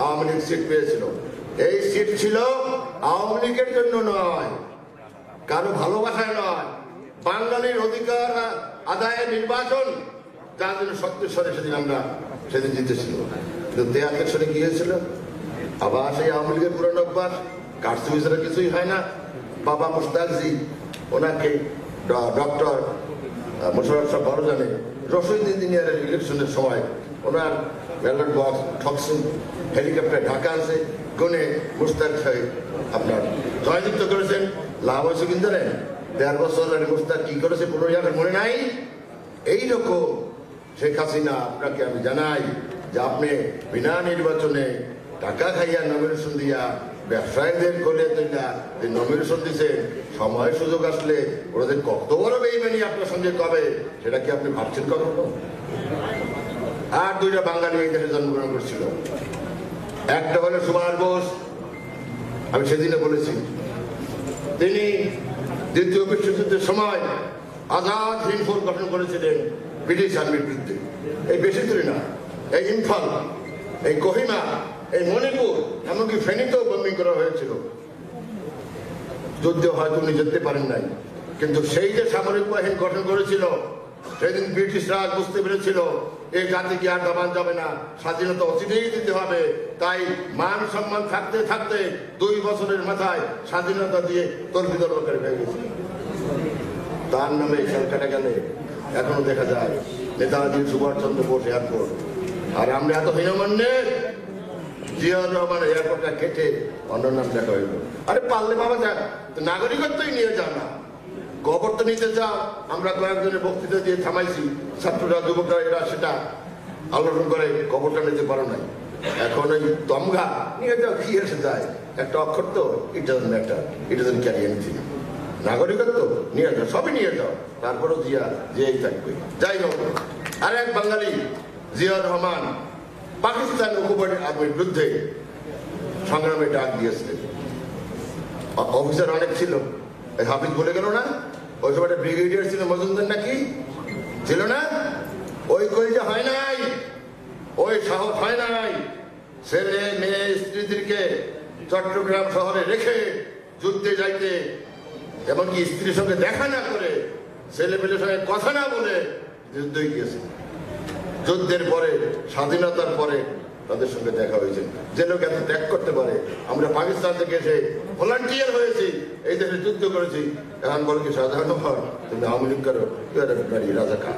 আওয়ামী লীগ সিট পেয়েছিল। এই সিট ছিল আওয়ামী লীগের জন্য নয়, কারো ভালোবাসায় নয়, বাঙালির অধিকার আদায়ের নির্বাচন, যার জন্য 70 সালে সেদিন আমরা জিতেছিল। কিন্তু 73 সালে কি হয়েছিল? আবার সেই আওয়ামী লীগের পুরানো অভ্যাস, কারচুপি ছাড়া কিছুই হয় না। বাবা মুস্তাকজি, ওনাকে ডক্টর মোশাররফ সাহেব ভালো জানে, রশিদ ইঞ্জিনিয়ারের ইলেকশনের সময় ওনার ব্যালট বক্স ঠকসিং হেলিকপ্টার ঢাকা আছে, গনে মুস্তাক সাহেব আপনার জয়যুক্ত করেছেন। লাভ হয়েছে কিন্তু জানেন, 1.5 বছর মুস্তাক কি করেছে 15 মনে নাই। এইরকম শেখ হাসিনা, আপনাকে আমি জানাই যে আপনি বিনা নির্বাচনে টাকা খাইয়া নমিনেশন দিয়া, ব্যবসায়ীদের করে নমিনেশন দিছে, সময় সুযোগ আসলে ওদের কত বড় বেইমানি আপনার সঙ্গে কবে, সেটা কি আপনি ভাবছেন কখনো? আর দুইটা বাঙালি এই দেশে জন্মগ্রহণ করছিল। একটা হলো সুভাষ বোস, আমি সেদিনে বলেছি, তিনি দ্বিতীয় বিশ্বযুদ্ধের সময় আজাদ হিন্দ ফোর্স গঠন করেছিলেন ব্রিটিশ আর্মির বিরুদ্ধে। এই বেশি দূরে না, এই ইম্ফল, এই কোহিমা, এই মণিপুর, এমনকি ফেনীতেও বম্বিং করা হয়েছিল। যুদ্ধে হয়তো উনি যেতে পারেন নাই, কিন্তু সেই যে সামরিক বাহিনী গঠন করেছিল সেদিন ব্রিটিশরা বুঝতে পেরেছিল এই জাতিকে আর দবান যাবে না, স্বাধীনতা অচিরেই দিতে হবে। তাই মান সম্মান থাকতে থাকতে 2 বছরের মাথায় স্বাধীনতা দিয়ে তর্কিতর্ক করে হয়ে গেছে। তার নামে খেলকাটা গেলে এখনো দেখা যায় নেতাজি সুভাষচন্দ্র বোস এয়ারপোর্ট। আর আমরা এত হীনমন্যে জিয়াউর রহমান এয়ারপোর্টটা কেটে অন্য নাম দেখা হইল। আরে পারলে বাবা যা নাগরিকত্বই নিয়ে যাও না, কবর তো নিতে চাও। আমরা কয়েকজনের বক্তৃতা দিয়ে থামাইছি, ছাত্ররা যুবকরা এরা সেটা আলোচনা করে কবরটা নিতে পারো নাই। এখন ওই তমগা নিয়ে যাও, কি এসে যায়, একটা অক্ষর তো, it doesn't matter, it doesn't carry anything. নাগরিকত্ব নিয়ে যাও, সবই নিয়ে যাও, তারপরও জিয়া জিয়াই থাকবে। যাই হোক, আর এক বাঙালি জিয়াউর রহমান পাকিস্তান আর্মির বিরুদ্ধে সংগ্রামে ডাক দিয়েছিলেন। অফিসার অনেক ছিল, হাফিজ বলে গেল না, ওই সময় ব্রিগেডিয়ার ছিল মজুমদার নাকি ছিল না? ওই কলিজা হয় নাই, ওই সাহস হয় নাই ছেলে মেয়ে স্ত্রীদেরকে চট্টগ্রাম শহরে রেখে যুদ্ধে যাইতে, এমনকি স্ত্রীর সঙ্গে দেখা না করে, ছেলে পেলের সঙ্গে কথা না বলে যুদ্ধে গিয়েছে। যুদ্ধের পরে, স্বাধীনতার পরে তাদের সঙ্গে দেখা হয়েছে। যে লোক এত ত্যাগ করতে পারে, আমরা পাকিস্তান থেকে এসে ভলান্টিয়ার হয়েছি, এই দেশে যুদ্ধ করেছি, এখন বলে কি সাধারণ হয় তুমি আওয়ামী লীগ করো, রাজাকার।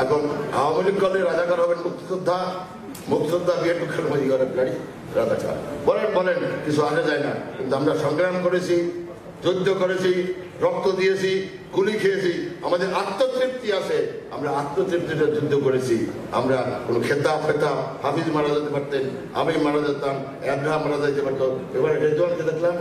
এখন আওয়ামী লীগ করলে রাজাকার হবেন মুক্তিযোদ্ধা, মুক্তিযোদ্ধা বিএনপি গাড়ি রাজাকার। বলেন বলেন, কিছু আসে যায় না। কিন্তু আমরা সংগ্রাম করেছি, যুদ্ধ করেছি, রক্ত দিয়েছি, গুলি খেয়েছি, আমাদের আত্মতৃপ্তি আছে। আমরা আত্মতৃপ্তিটা যুদ্ধ করেছি। আমরা কোনো খেতাব হাফিজ মারা যেতে পারতেন, আমি মারা যেতাম, আব্রাহাম মারা যেতে পারতো। এবারে রেজওয়ানকে দেখলাম,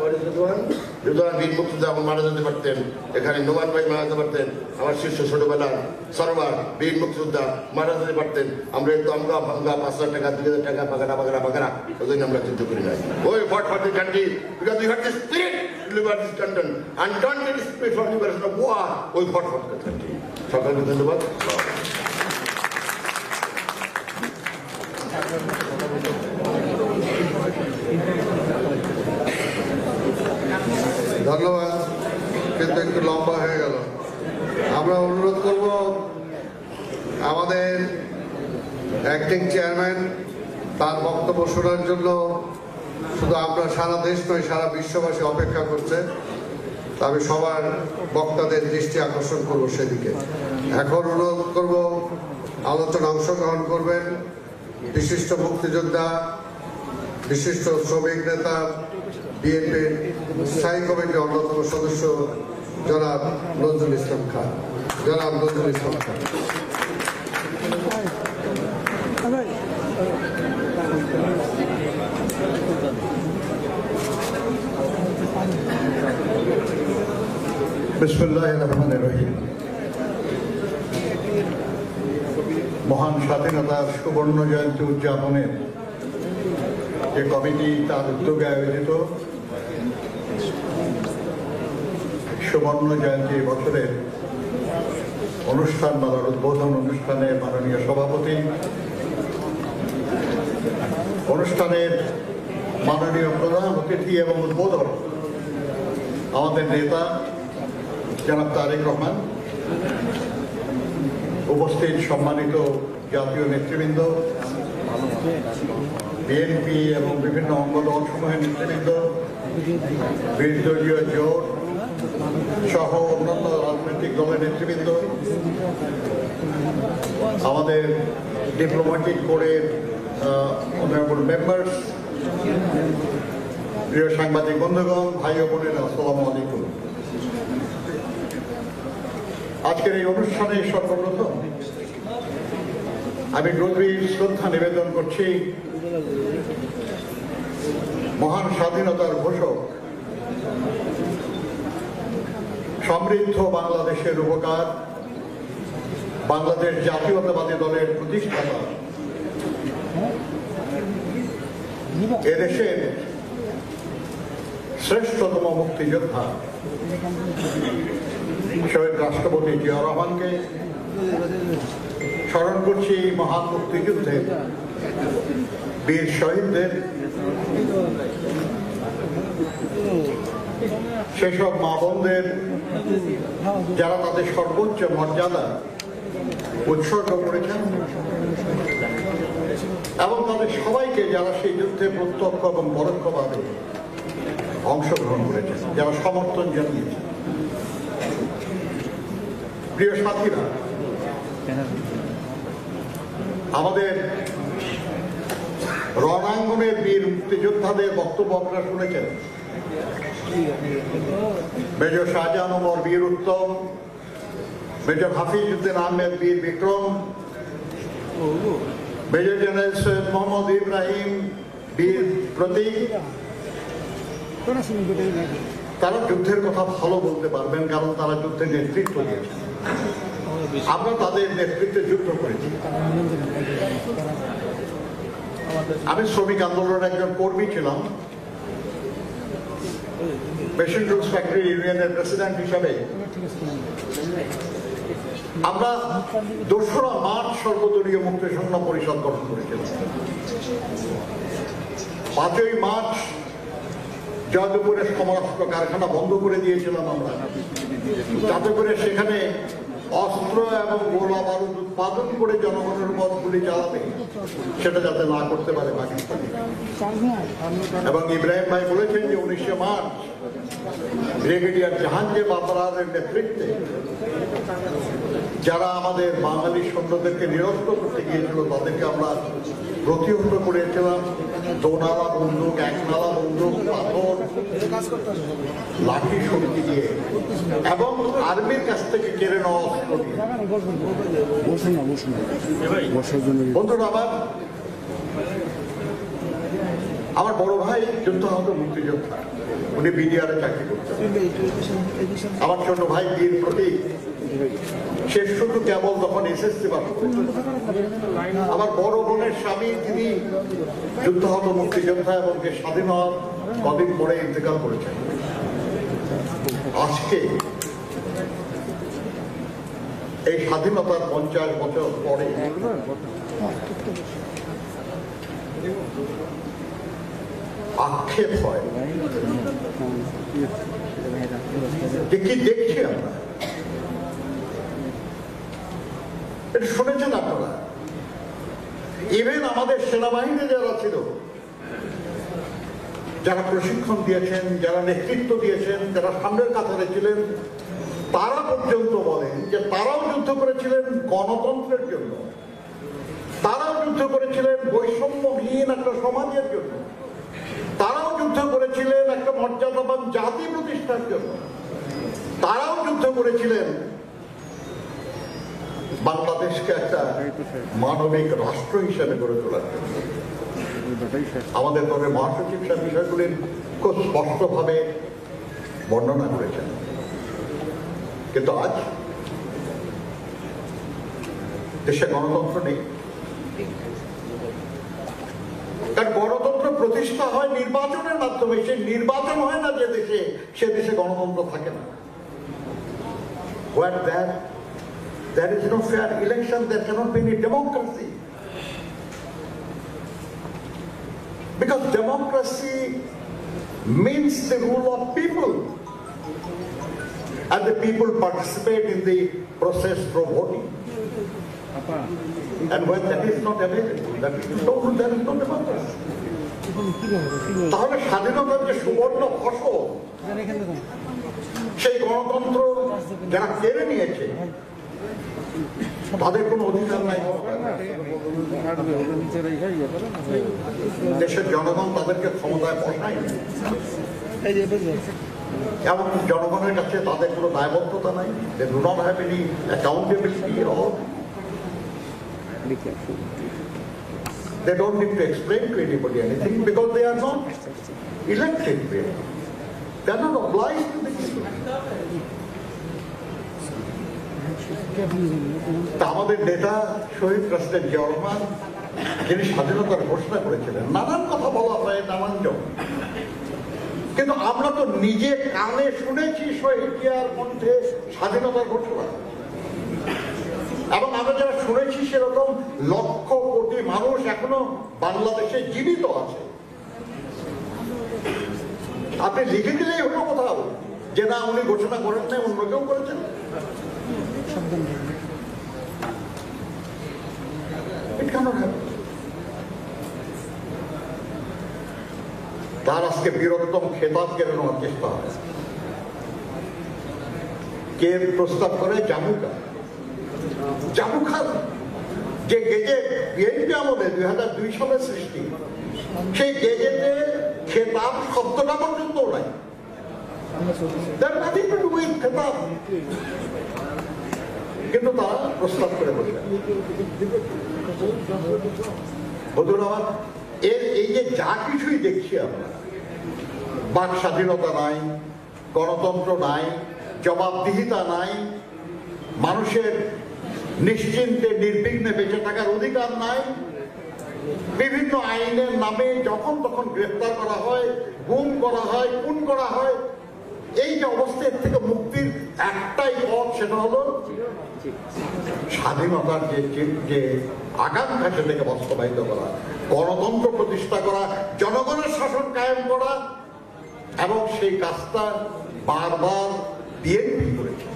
রেজওয়ান বীর মুক্তিযোদ্ধা মারা যেতে পারতেন। এখানে নোমান ভাই মারা যেতে পারতেন, আমার শিষ্য ছোটবেলার সরবার বীর মুক্তিযোদ্ধা মারা যেতে পারতেন। আমরা এই তমগা ভাঙ্গা 5,000 টাকা 2,000 টাকা বাগারা ওই জন্য আমরা যুদ্ধ করি নাই। ওই fought for the country because we had the spirit to liberate this country and don't get the spirit for liberation of war. ওই ফট ফট কান্ট্রি। সকলকে ধন্যবাদ। ধন্যবাদ, কিন্তু একটু লম্বা হয়ে গেল। আমরা অনুরোধ করব আমাদের অ্যাক্টিং চেয়ারম্যান তার বক্তব্য শোনার জন্য। শুধু আমরা সারা দেশ নয়, সারা বিশ্ববাসী অপেক্ষা করছে। আমি সবার বক্তাদের দৃষ্টি আকর্ষণ করব সেদিকে। এখন অনুরোধ করব আলোচনা অংশগ্রহণ করবেন বিশিষ্ট মুক্তিযোদ্ধা, বিশিষ্ট শ্রমিক নেতা, বিএনপির স্থায়ী কমিটির অন্যতম সদস্য জনাব নজরুল ইসলাম খান। জনাব নজরুল ইসলাম খান। বিসমিল্লাহির রহমানির রহিম। মহান স্বাধীনতার সুবর্ণ জয়ন্তী উদযাপনের যে কমিটি তার উদ্যোগে আয়োজিত সুবর্ণ জয়ন্তী বছরের অনুষ্ঠানমালার উদ্বোধন অনুষ্ঠানে মাননীয় সভাপতি, অনুষ্ঠানের মাননীয় প্রধান অতিথি এবং উদ্বোধক আমাদের নেতা জনাব তারেক রহমান, উপস্থিত সম্মানিত জাতীয় নেতৃবৃন্দ, বিএনপি এবং বিভিন্ন অঙ্গদল সমূহের নেতৃবৃন্দ, বিরোধীয় জোট সহ অন্যান্য রাজনৈতিক দলের নেতৃবৃন্দ, আমাদের ডিপ্লোম্যাটিক কোরের অনারেবল মেম্বার্স, প্রিয় সাংবাদিক বন্ধুগণ, ভাই ও বোনেরা, আসসালামু আলাইকুম। আজকের এই অনুষ্ঠানে সর্বপ্রথম আমি গভীর শ্রদ্ধা নিবেদন করছি মহান স্বাধীনতার ঘোষক, সমৃদ্ধ বাংলাদেশের উপকার বাংলাদেশ জাতীয়তাবাদী দলের প্রতিষ্ঠাতা, এদেশের শ্রেষ্ঠতম মুক্তিযোদ্ধা শহীদ রাষ্ট্রপতি জিয়া রহমানকে স্মরণ করছি। মহান মুক্তিযুদ্ধে বীর শহীদদের, সেসব মা বোনদের যারা তাদের সর্বোচ্চ মর্যাদা উৎসর্গ করেছেন এবং তাদের সবাইকে যারা সেই যুদ্ধে প্রত্যক্ষ এবং পরোক্ষভাবে অংশগ্রহণ করেছেন, যারা সমর্থন জানিয়েছেন। প্রিয় সাথীরা, আমাদের রণাঙ্গনের বীর মুক্তিযোদ্ধাদের বক্তব্য আপনারা শুনেছেন। মেজর শাহজাহান ওমর বীর উত্তম, মেজর হাফিজউদ্দিন আহমেদ বীর বিক্রম, মেজর জেনারেল সৈয়দ মোহাম্মদ ইব্রাহিম বীর প্রতীক। তারা যুদ্ধের কথা ভালো বলতে পারবেন, কারণ তারা যুদ্ধের নেতৃত্ব দিয়েছেন। আমরা তাদের নেতৃত্বে যুদ্ধ করেছি। আমি শ্রমিক আন্দোলনের একজন কর্মী ছিলাম। মেশিন টুলস ফ্যাক্টরি ইউনিয়নের প্রেসিডেন্ট হিসাবে আমরা 2রা মার্চ সর্বদলীয় মুক্তি সংগ্রাম পরিষদ গঠন করেছিলাম। 5ই মার্চ জয়দেবপুরের সমরাস্ত্র কারখানা বন্ধ করে দিয়েছিলাম আমরা, যাতে করে সেখানে অস্ত্র এবং গোলা বারুদ উৎপাদন করে জনগণের উপর গুলি চালাবে সেটা যাতে না করতে পারে পাকিস্তান। এবং ইব্রাহিম ভাই বলেছেন যে 19শে মার্চ ব্রিগেডিয়ার জাহাঙ্গীর বাবরারের নেতৃত্বে যারা আমাদের বাঙালি সৈন্যদেরকে নিরস্ত করতে গিয়েছিল তাদেরকে আমরা প্রতিহত করেছিলাম। দোনালা বন্দুক, একনালা বন্দুক, পাথর, লাঠি শক্তি দিয়ে এবং আর্মির কাছ থেকে কেড়ে নেওয়া অস্ত্র দিয়ে। বন্ধুরা, আমার বড় ভাই যুদ্ধাহত মুক্তিযোদ্ধা, উনি বিডিআরে চাকরি করতেন। আমার ছোট ভাই বীর প্রতীক, সে শুধু কেবল তখন এসএসসি পাস করেছেন। আমার বড় বোনের স্বামী, তিনি যুদ্ধাহত মুক্তিযোদ্ধা এবং স্বাধীন হওয়ার কদিন পরে ইন্তেকাল করেছেন। আজকে এই স্বাধীনতার 50 বছর পরে আক্ষেপ হয় যে কি দেখছি আমরা। এটা শুনেছেন আপনারা? ইভেন আমাদের সেনাবাহিনী যারা ছিল, যারা প্রশিক্ষণ দিয়েছেন, যারা নেতৃত্ব দিয়েছেন, যারা সামনের কাতারে ছিলেন, তারা পর্যন্ত বলেন যে তারাও যুদ্ধ করেছিলেন গণতন্ত্রের জন্য, তারাও যুদ্ধ করেছিলেন বৈষম্যহীন একটা সমাজের জন্য, তারাও যুদ্ধ করেছিলেন একটা মর্যাদাবান জাতি প্রতিষ্ঠার জন্য, তারাও যুদ্ধ করেছিলেন বাংলাদেশকে একটা মানবিক রাষ্ট্র হিসেবে গড়ে তোলার জন্য। আমাদের দলের মহাসচিব সাহেব বিষয়গুলির খুব স্পষ্টভাবে বর্ণনা করেছেন। কিন্তু আজ দেশে গণতন্ত্র নেই। কারণ গণতন্ত্র প্রতিষ্ঠা হয় নির্বাচনের মাধ্যমে। সেই নির্বাচন হয় না যে দেশে, সে দেশে গণতন্ত্র থাকে না। Where there is no fair election, there cannot be any democracy. Because democracy means the rule of people. And the people participate in the process through voting. And when that is not available, there is no democracy. তাহলে স্বাধীনতার যে সুবর্ণ ফসল, সেই গণতন্ত্র যারা কেড়ে নিয়েছে তাদের কোনো অধিকার নাই। দেশের জনগণ তাদেরকে ক্ষমতায় বসায় এবং জনগণের কাছে তাদের কোনো দায়বদ্ধতা নাই। They do not have any accountability or they don't need to explain to anybody anything because they are not elected. They are not obliged to the people. তা আমাদের নেতা শহীদ প্রেসিডেন্ট জিয়াউর রহমান যিনি স্বাধীনতার ঘোষণা করেছিলেন, নানান কথা বলা হয় নানানজন, কিন্তু আমরা তো নিজে কানে শুনেছি শহীদ জিয়ার কণ্ঠে স্বাধীনতার ঘোষণা, এবং আমরা যারা শুনেছি সেরকম লক্ষ কোটি মানুষ এখনো বাংলাদেশে জীবিত আছে। আপনি লিখে দিলেই হলো কোথাও যে না উনি ঘোষণা করেন নাই, অন্য কেউ করেছেন। তার আজকে বীরত্তম খেতাব কেড়ে নেওয়ার চেষ্টা হয়। কে প্রস্তাব করে? জামু খান, যে গেজেট বিএনপি আমলে 2002 সালে সৃষ্টি, সেই গেজেটে খেতাব শব্দটা পর্যন্ত নাই। খেতাব কিন্তু তারা প্রস্তাব করে বসে। বন্ধুরা আমার, এই যে যা কিছুই দেখছি আমরা, বাক স্বাধীনতা নাই, গণতন্ত্র নাই, জবাবদিহিতা নাই, মানুষের নিশ্চিন্তে নির্বিঘ্নে বেঁচে থাকার অধিকার নাই, বিভিন্ন আইনের নামে যখন তখন গ্রেফতার করা হয়, গুম করা হয়, খুন করা হয়, এই যে অবস্থা, এর থেকে মুক্তির একটাই পথ, সেটা হলো স্বাধীনতার যে আকাঙ্ক্ষা সেটাকে বাস্তবায়িত করা, গণতন্ত্র প্রতিষ্ঠা করা, জনগণের শাসন কায়েম করা, এবং সেই কাজটা বারবার বিএনপি করেছে।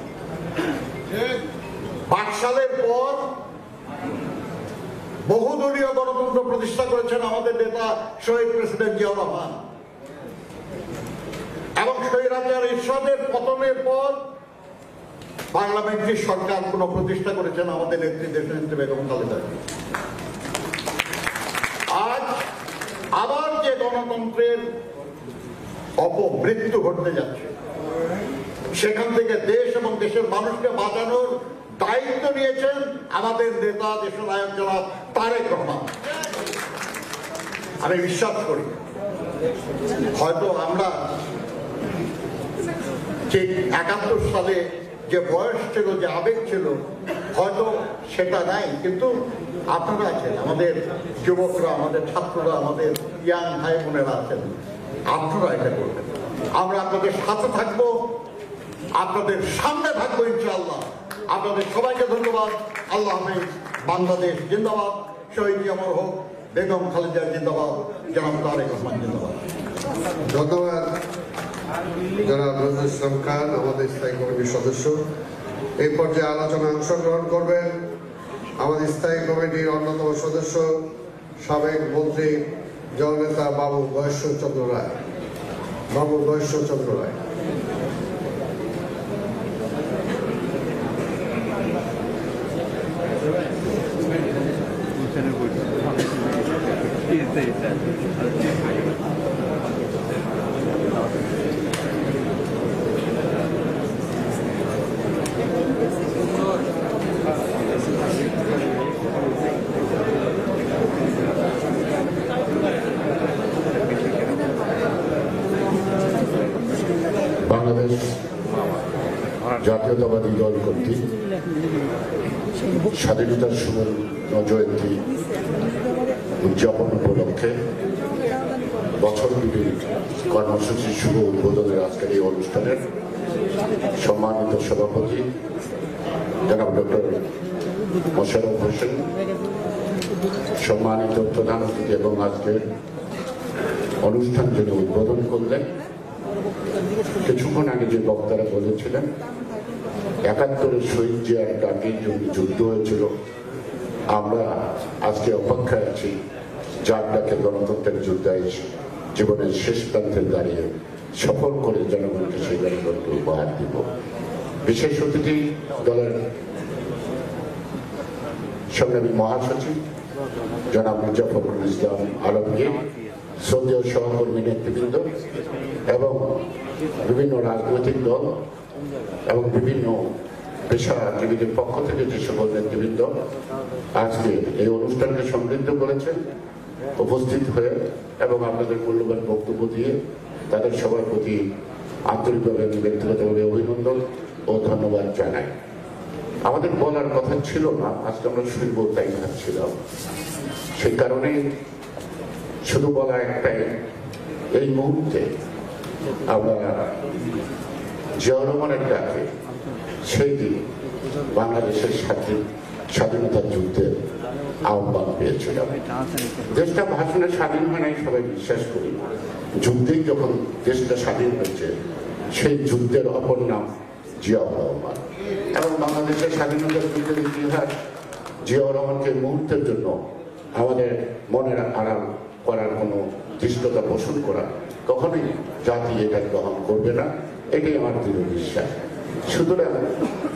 বাকশালের পর বহুদলীয় গণতন্ত্র প্রতিষ্ঠা করেছেন আমাদের নেতা শহীদ প্রেসিডেন্ট জিয়াউর রহমান, এবং স্বৈরাচার এরশাদের পতনের পর পার্লামেন্টারি সরকার পুনঃপ্রতিষ্ঠা করেছেন আমাদের নেত্রী দেশনেত্রী বেগম খালেদা জিয়া। আজ আবার যে গণতন্ত্রের অপমৃত্যু ঘটতে যাচ্ছে, সেখান থেকে দেশ এবং দেশের মানুষকে বাঁচানোর দায়িত্ব নিয়েছেন আমাদের নেতা দেশনায়ক জনাব তারেক রহমান। আমি বিশ্বাস করি হয়তো আমরা ঠিক 71 সালে যে বয়স ছিল, যে আবেগ ছিল, হয়তো সেটা নাই, কিন্তু আপনারা আছেন, আমাদের যুবকরা, আমাদের ছাত্ররা, আমাদের ইয়াং ভাই বোনেরা আছেন, আপনারা এটা করবেন। আমরা আপনাদের সাথে থাকবো, আপনাদের সামনে থাকবো ইনশাআল্লাহ। আপনাদের সবাইকে ধন্যবাদ। আল্লাহ হাফেজ। বাংলাদেশ জিন্দাবাদ। শহীদ অমর হোক। বেগম খালেদা জিন্দাবাদ। জনাব তারেক রহমান জিন্দাবাদ। ধন্যবাদ জনাব নজরুল ইসলাম খান, আমাদের স্থায়ী কমিটির সদস্য। এই পর্যায়ে আলোচনায় অংশগ্রহণ করবেন আমাদের স্থায়ী কমিটির অন্যতম সদস্য, সাবেক মন্ত্রী, জননেতা বাবু গয়েশ্বরচন্দ্র রায়। বাংলাদেশ জাতীয়তাবাদী দল কর্তৃক স্বাধীনতার সুবর্ণ জয়ন্তী উদযাপন উপলক্ষে বছরব্যাপী কর্মসূচির শুভ উদ্বোধনের আজকের এই অনুষ্ঠানের সম্মানিত সভাপতি জনাব ডক্টর মোশাররফ হোসেন, সম্মানিত প্রধান অতিথি এবং আজকের অনুষ্ঠান যিনি উদ্বোধন করলেন, কিছুক্ষণ আগে যে বক্তারা বলেছিলেন 71-এর শহীদ জিয়ার ডাকে যুদ্ধ হয়েছিল, আমরা আজকে অপেক্ষায় আছি যার ডাকে গণতন্ত্রের যুদ্ধে জীবনের শেষ প্রান্তে দাঁড়িয়ে সফল করে জনগণকে সেই গণতন্ত্র উপহার দিব। বিশেষ অতিথি দলের সংগ্রামী মহাসচিব জনাব মির্জা ফখরুল ইসলাম আলমগীর, শ্রদ্ধেয় সহকর্মী নেতৃবৃন্দ এবং বিভিন্ন রাজনৈতিক দল এবং বিভিন্ন পেশাজীবীদের পক্ষ থেকে যে সকল নেতৃবৃন্দ আজকে এই অনুষ্ঠানকে সমৃদ্ধ করেছেন, উপস্থিত হয়ে এবং আপনাদের মূল্যবান বক্তব্য দিয়ে তাদের সবার প্রতি আন্তরিকভাবে ব্যক্তিগতভাবে অভিনন্দন ও ধন্যবাদ জানাই। আমাদের বলার কথা ছিল না, আজকে আমরা শুনবো তাই ভাবছিলাম। সেই কারণে শুধু বলা একটাই, এই মুহূর্তে আমরা জিয়াউর রহমানের ডাকে সেই দিন বাংলাদেশের স্বাধীনতার যুদ্ধের আহ্বান পেয়েছিলাম। দেশটা ভাষণে স্বাধীন হয় নাই সবাই বিশ্বাস করি, যুদ্ধেই যখন দেশটা স্বাধীন হয়েছে সেই যুদ্ধের অপর নাম জিয়াউর রহমান। এবং বাংলাদেশের স্বাধীনতার যুদ্ধের ইতিহাস জিয়াউর রহমানকে মুহূর্তের জন্য আমাদের মনের আড়াল করার কোনো দৃষ্টতা পোষণ করা কখনোই জাতি এটা গ্রহণ করবে না, এটাই আমার দৃঢ় বিশ্বাস। সুতরাং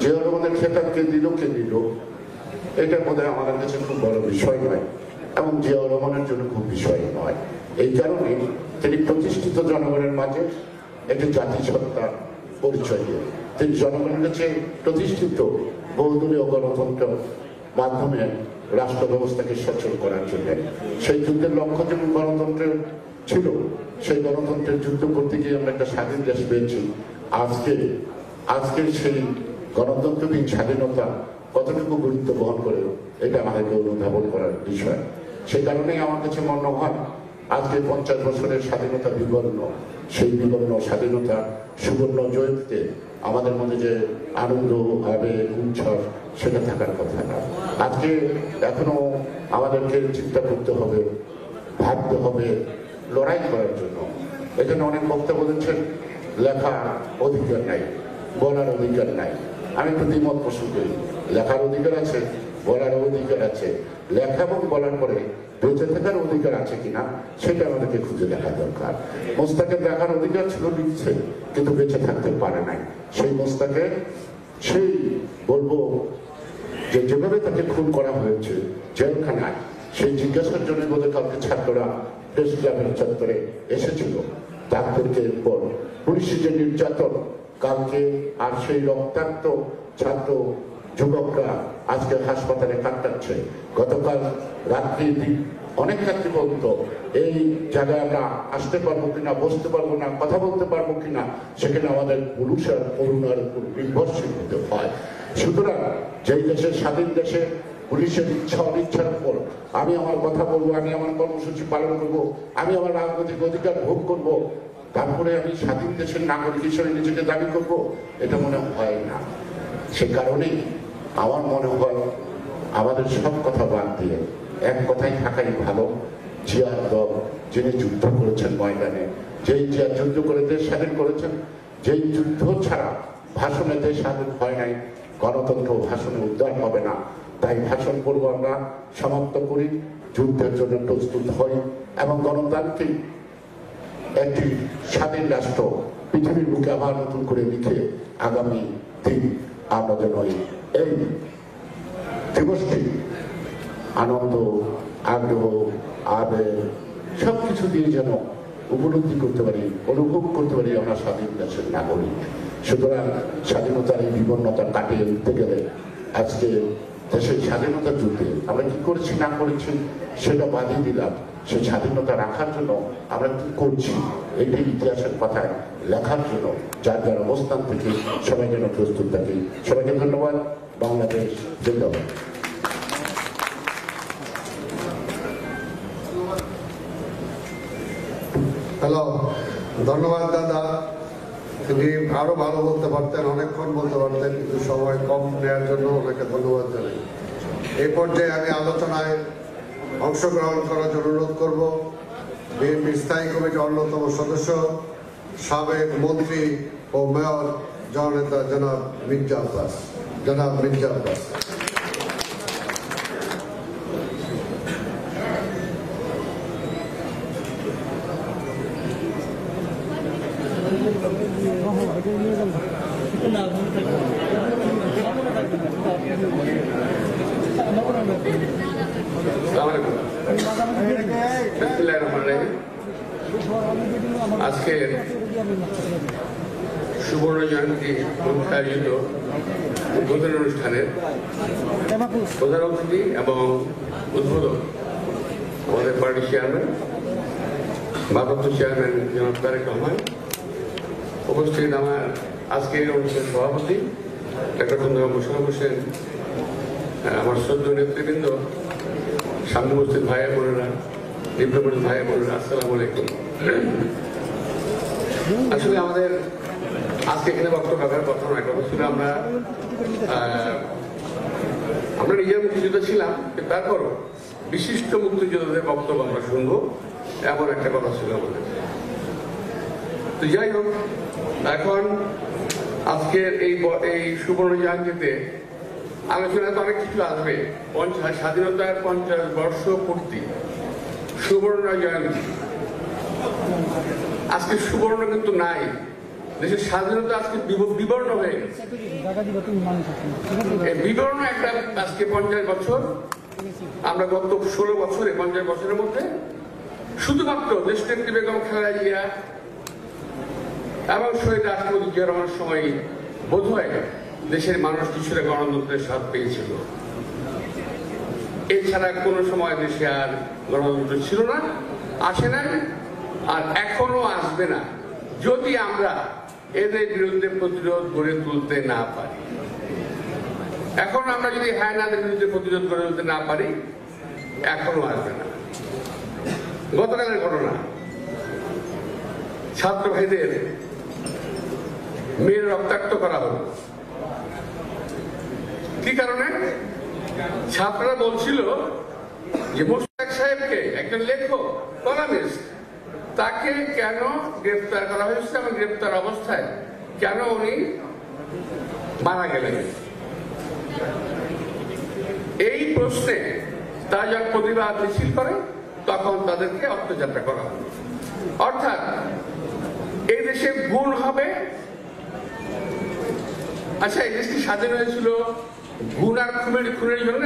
জিয়াউর রহমানের খেতাবকে দিল কে দিল, এটা বোধহয় আমাদের কাছে খুব বড় বিষয় নয় এবং জিয়াউর রহমানের জন্য খুব বিষয় নয়। এই কারণে তিনি প্রতিষ্ঠিত জনগণের মাঝে একটি জাতিসত্তার পরিচয় দিয়ে তিনি জনগণের কাছে প্রতিষ্ঠিত বহুদলীয় গণতন্ত্র মাধ্যমে রাষ্ট্র ব্যবস্থাকে সচল করার জন্য সেই যুদ্ধের লক্ষ্য যেমন গণতন্ত্রের ছিল, সেই গণতন্ত্রের যুদ্ধ করতে গিয়ে আমরা একটা স্বাধীন দেশ পেয়েছি। আজকে সেই গণতন্ত্রহীন স্বাধীনতা কতটুকু গুরুত্ব বহন করে এটা আমাদেরকে অনুধাবন করার বিষয়। সে কারণেই আমার কাছে মনে হয় আজকে 50 বছরের স্বাধীনতা বিবর্ণ, সেই বিবর্ণ স্বাধীনতা সুবর্ণ জয়ন্তীতে আমাদের মধ্যে যে আনন্দ আবেগ উচ্ছ্বাস সেটা থাকার কথা না। আজকে এখনো আমাদেরকে চিন্তা করতে হবে, ভাবতে হবে লড়াই করার জন্য। এখানে অনেক বক্তা বলেছেন লেখার অধিকার নাই, বলার অধিকার নাই। আমি একটু দ্বিমত পোষণ করি, লেখার অধিকার আছে, বলার অধিকার আছে। লেখা এবং বলার পরে বেঁচে থাকার অধিকার আছে কিনা সেটা আমাদেরকে খুঁজে দেখা দরকার। মোস্তাকের দেখার অধিকার ছিল, লিখছে, কিন্তু বেঁচে থাকতে পারে নাই। সেই মোস্তাকে সেই বলবো যে যেভাবে তাকে খুন করা হয়েছে জেলখানায়, সেই জিজ্ঞাসার জন্য বোধহয় কালকে ছাত্ররা প্রেস ক্লাবের চত্বরে এসেছিল। ডাক্তারকে পর পুলিশের যে নির্যাতন কালকে, আর সেই রক্তাক্ত ছাত্র যুবকরা আজকে হাসপাতালে কাটাচ্ছে। গতকাল রাত্রি অনেক ছাত্রী বলতো এই জায়গায় আমরা আসতে পারবো কিনা, বসতে পারবো না, কথা বলতে পারবো কিনা, সেখানে আমাদের পুরুষ আর করুণার উপর নির্ভরশীল হতে হয়। সুতরাং যেই দেশের স্বাধীন দেশে পুলিশের ইচ্ছা অনিচ্ছার উপর আমি আমার কথা বলবো, আমি আমার কর্মসূচি পালন করবো, আমি আমার রাজনৈতিক অধিকার ভোগ করবো, তারপরে আমি স্বাধীন দেশের নাগরিক হিসেবে নিজেকে দাবি করব, এটা মনে হয় না। সে কারণেই আমার মনে হয় আমাদের সব কথা বাদ দিয়ে এক কথাই থাকাই ভালো। জিয়ার দল যিনি যুদ্ধ করেছেন ময়দানে, যেই জিয়া যুদ্ধ করে দেশ স্বাধীন করেছেন, যেই যুদ্ধ ছাড়া ভাষণে দেশ স্বাধীন হয় নাই, গণতন্ত্র ভাষণে উদ্ধার হবে না। তাই ভাষণ করব আমরা, সমাপ্ত করি, যুদ্ধের জন্য প্রস্তুত হই এবং গণতান্ত্রিক একটি স্বাধীন রাষ্ট্র পৃথিবীর বুকে আবার নতুন করে লিখে আগামী দিন আমরা যেন এই দিবসটি আনন্দ, আগ্রহ, আবেগ সবকিছু দিয়ে যেন উপলব্ধি করতে পারি, অনুভব করতে পারি আমরা স্বাধীন দেশের নাগরিক। সুতরাং স্বাধীনতার এই বিবর্ণতা কাটিয়ে উঠতে গেলে আজকে দেশের স্বাধীনতার যুদ্ধে আমরা কি করেছি না করেছি সেটা বাদই দিলাম, সেই স্বাধীনতা রাখার জন্য আমরা কি করছি এটি ইতিহাসের পাতায় লেখার জন্য যার যার অবস্থান থেকে সবাই যেন প্রস্তুত থাকি। সবাইকে ধন্যবাদ। বাংলাদেশ জিন্দাবাদ। হ্যালো, ধন্যবাদ দাদা। তিনি আরো ভালো বলতে পারতেন, অনেকক্ষণ বলতে পারতেন, কিন্তু সময় কম নেওয়ার জন্য ওনাকে ধন্যবাদ জানাই। এই পর্যায়ে আমি আলোচনায় অংশগ্রহণ করার জন্য অনুরোধ করব বিএনপি স্থায়ী কমিটির অন্যতম সদস্য, সাবেক মন্ত্রী ও মেয়র জননেতা জনাব মির্জা আব্বাস। জনাব মির্জা আব্বাস। আজকে সুবর্ণ জয়ন্তী আয়োজিত উদ্বোধন অনুষ্ঠানের প্রধান অতিথি এবং উদ্বোধক আমাদের পার্টির চেয়ারম্যান, ভারপ্রাপ্ত চেয়ারম্যান জনাব তারেক রহমান, উপস্থিত আমার আজকের অনুষ্ঠানের সভাপতি ডক্টর বন্ধুরা মোশাররফ হোসেন, আমার শ্রদ্ধেয় নেতৃবৃন্দ, সামনে উপস্থিত ভাইয়া বোনেরা, নিম্নবর্তী ভাইয়া বোনেরা, আসসালামু আলাইকুম। আসলে আমাদের আজকে এখানে বক্তব্য রাখার কথা নয়, কথা ছিল আমরা নিজের মুক্তিযোদ্ধা ছিলাম, তারপরও বিশিষ্ট মুক্তিযোদ্ধাদের বক্তব্য আমরা শুনবো, এমন একটা কথা ছিল আমাদের। তো যাই হোক, এখন আজকের এই সুবর্ণ জয়ন্তীতে আলোচনাতে অনেক কিছু আসবে। স্বাধীনতার 50 বর্ষ পূর্তি, সুবর্ণ জয়ন্তী। আজকে সুবর্ণ কিন্তু নাই, দেশের স্বাধীনতা আজকে বিবর্ণ হয়ে গেছে। বিবর্ণ একটা আজকে 50 বছর, আমরা গত 16 বছরে 50 বছরের মধ্যে শুধুমাত্র দেশনেত্রী বেগম খালেদা জিয়া এবং শহীদ রাষ্ট্রপতি জিয়া রহমানের সময় বোধ হয় দেশের মানুষ কিছুটা গণতন্ত্রের স্বাদ পেয়েছিল। এছাড়া কোনো সময় দেশে আর গণতন্ত্র ছিল না, আসে নাই, আর এখনো আসবে না, যদি আমরা এদের বিরুদ্ধে প্রতিরোধ গড়ে তুলতে না পারি। এখন আমরা যদি হায়নাদের বিরুদ্ধে প্রতিরোধ গড়ে তুলতে না পারি, এখনো আসবে না। গতকালের ঘটনা, ছাত্র ভাইদের মেয়ের রক্তাক্ত করা হলো। কি কারণে? ছাত্ররা বলছিল যে মোশতাক সাহেবকে, একজন লেখক, কলামিস্ট, তাকে কেন গ্রেফতার করা হয়েছে এবং গ্রেফতার অবস্থায় কেন উনি মারা গেলেন। এই প্রশ্নে তারা যখন প্রতিবাদ মিছিল করে, তখন তাদেরকে অত্যাচার করা হবে। অর্থাৎ এই দেশে গুণ হবে। আচ্ছা, এই দেশটি স্বাধীন হয়েছিল গুণ আর খুনের জন্য?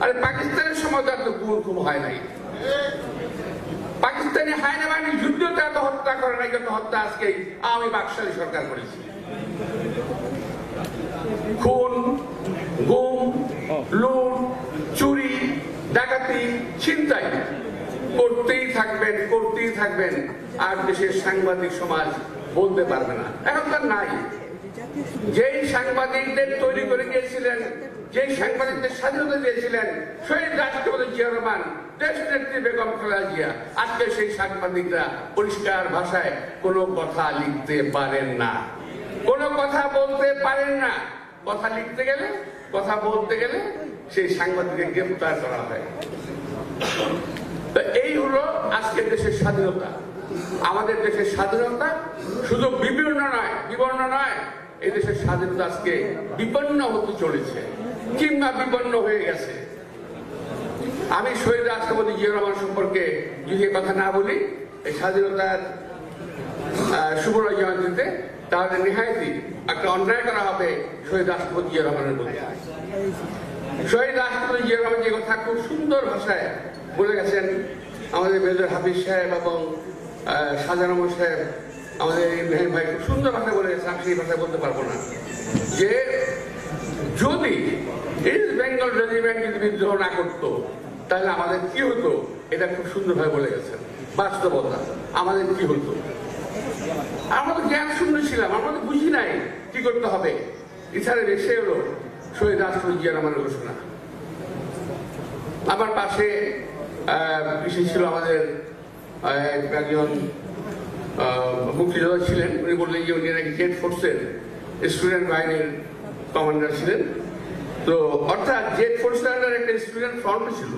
আরে পাকিস্তানের সময় তো এত গুণ খুব হয় নাই। পাকিস্তানি হায়না বাহিনী যুদ্ধতে এত হত্যা করে নাই যত হত্যা আজকে আওয়ামী বাকশালী সরকার করেছে। খুন, গুম, লুট, চুরি, ডাকাতি, ছিনতাই করতেই থাকবেন, আর দেশের সাংবাদিক সমাজ বলতে পারবে না। এখন তার নাই। যেই সাংবাদিকদের তৈরি করে দিয়েছিলেন, যেই সাংবাদিকদের স্বাধীনতা দিয়েছিলেন শহীদ রাষ্ট্রপতি জিয়া রহমান, দেশনেত্রী বেগম খালেদা জিয়া, আজকে সেই সাংবাদিকরা পরিষ্কার ভাষায় কোনো কথা লিখতে পারেন না, কোনো কথা বলতে পারেন না। কথা লিখতে গেলে, কথা বলতে গেলে সেই সাংবাদিককে গ্রেফতার করা হয়। তো এই হলো আজকের দেশের স্বাধীনতা। আমাদের দেশের স্বাধীনতা শুধু বিবর্ণ নয়, এই দেশের স্বাধীনতা আজকে বিপন্ন হতে চলেছে, কিংবা বিপন্ন হয়ে গেছে। আমি শহীদ রাষ্ট্রপতি জিয়া রহমান সম্পর্কে যদি কথা না বলি এই স্বাধীনতার সুবর্ণ জয়ন্তীতে, তাহলে নিহায়তি একটা অন্যায় করা হবে শহীদ রাষ্ট্রপতি জিয়া রহমানের প্রতি। শহীদ রাষ্ট্রপতি জিয়া রহমান যে কথা খুব সুন্দর ভাষায় বলে গেছেন আমাদের মেজর হাফিজ সাহেব এবং শাহজাহান সাহেব, আমাদের মেহের ভাই খুব সুন্দর ভাষা বলে গেছে, আমি সেই ভাষায় বলতে পারবো না, যে যদি ইস্ট বেঙ্গল রেজিমেন্ট যদি বিদ্রোহ না করতো তাহলে আমাদের কি হতো। এটা খুব সুন্দরভাবে বলে গেছেন। বাস্তবতা আমাদের কি হতো, আমরা তো জ্ঞান শূন্য ছিলাম, আমরা তো বুঝি নাই কি করতে হবে। এছাড়া এসে হলো শহীদ রাষ্ট্রপতি জিয়া রহমানের ঘোষণা। আমার পাশে বিশেষ ছিল আমাদের একজন মুক্তিযোদ্ধা ছিলেন, উনি বললেন যে উনি নাকি জেড ফোর্সের স্টুডেন্ট বাহিনীর কমান্ডার ছিলেন। তো অর্থাৎ জেড ফোর্সের একটা স্টুডেন্ট ফ্রন্ট ছিল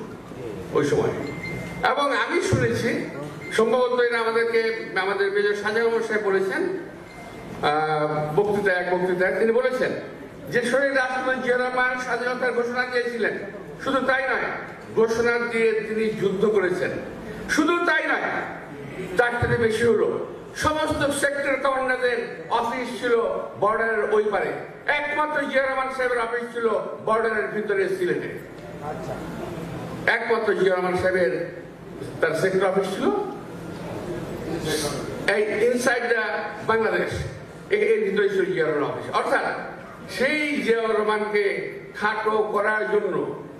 ওই সময়। এবং আমি শুনেছি, সম্ভবত এটা আমাদের মেজর শাহজাহান সাহেব বলেছেন বক্তৃতায় তিনি বলেছেন যে শহীদ রাষ্ট্রপতি জিয়া রহমান স্বাধীনতার ঘোষণা দিয়েছিলেন। শুধু তাই নয়, ঘোষণা দিয়ে তিনি যুদ্ধ করেছেন। শুধু তাই নয়, তার থেকে বেশি হলো সমস্ত সেক্টর কমান্ডারদের অফিস ছিল বর্ডারের ওই পারে, একমাত্র জিয়া রহমান সাহেবের অফিস ছিল বর্ডারের ভিতরে সিলেটে। একমাত্র জিয়া রহমান সাহেবের তার সেক্টর অফিস ছিল এই ইনসাইড দ্য বাংলাদেশ, এর ভিতরে ছিল জিয়া রহমান অফিস। অর্থাৎ সেই জিয়া রহমানকে খাটো করার জন্য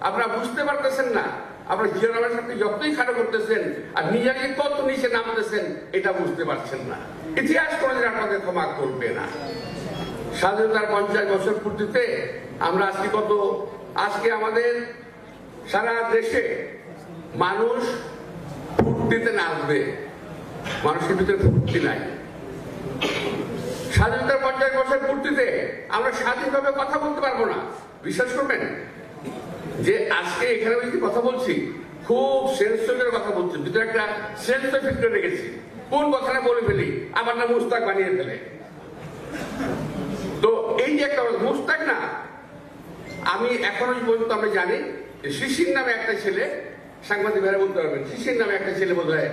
আপনারা বুঝতে পারতেছেন না, আপনারা জিয়া রহমানের সাথে যতই খাটো করতেছেন আর নিজেকে কত নিচে নামতেছেন এটা বুঝতে পারছেন না। ইতিহাস কোনোদিন আপনাদের ক্ষমা করবে না। স্বাধীনতার 50 বছর পূর্তিতে আমরা আজকে আমাদের সারা দেশে মানুষ ফুর্তিতে নাচবে, মানুষের ভিতরে ফুর্তি নাই। স্বাধীনতার 50 বছর পূর্তিতে আমরা স্বাধীনভাবে কথা বলতে পারবো না। বিশ্বাস করবেন যে আজকে এখানে আমি কথা বলছি, খুব সেন্সর কথা বলছি, ভিতরে একটা সেন্স ফিল্টার রেখেছি, কোন কথাটা বলে ফেলি আমার না মুস্তাক বানিয়ে ফেলে। তো এই যে একটা মুস্তাক না, আমি এখনো পর্যন্ত আমরা জানি শিশির নামে একটা ছেলে, সাংবাদিক ভাইরা বলতে পারবেন, শিশির নামে একটা ছেলে বোধ হয়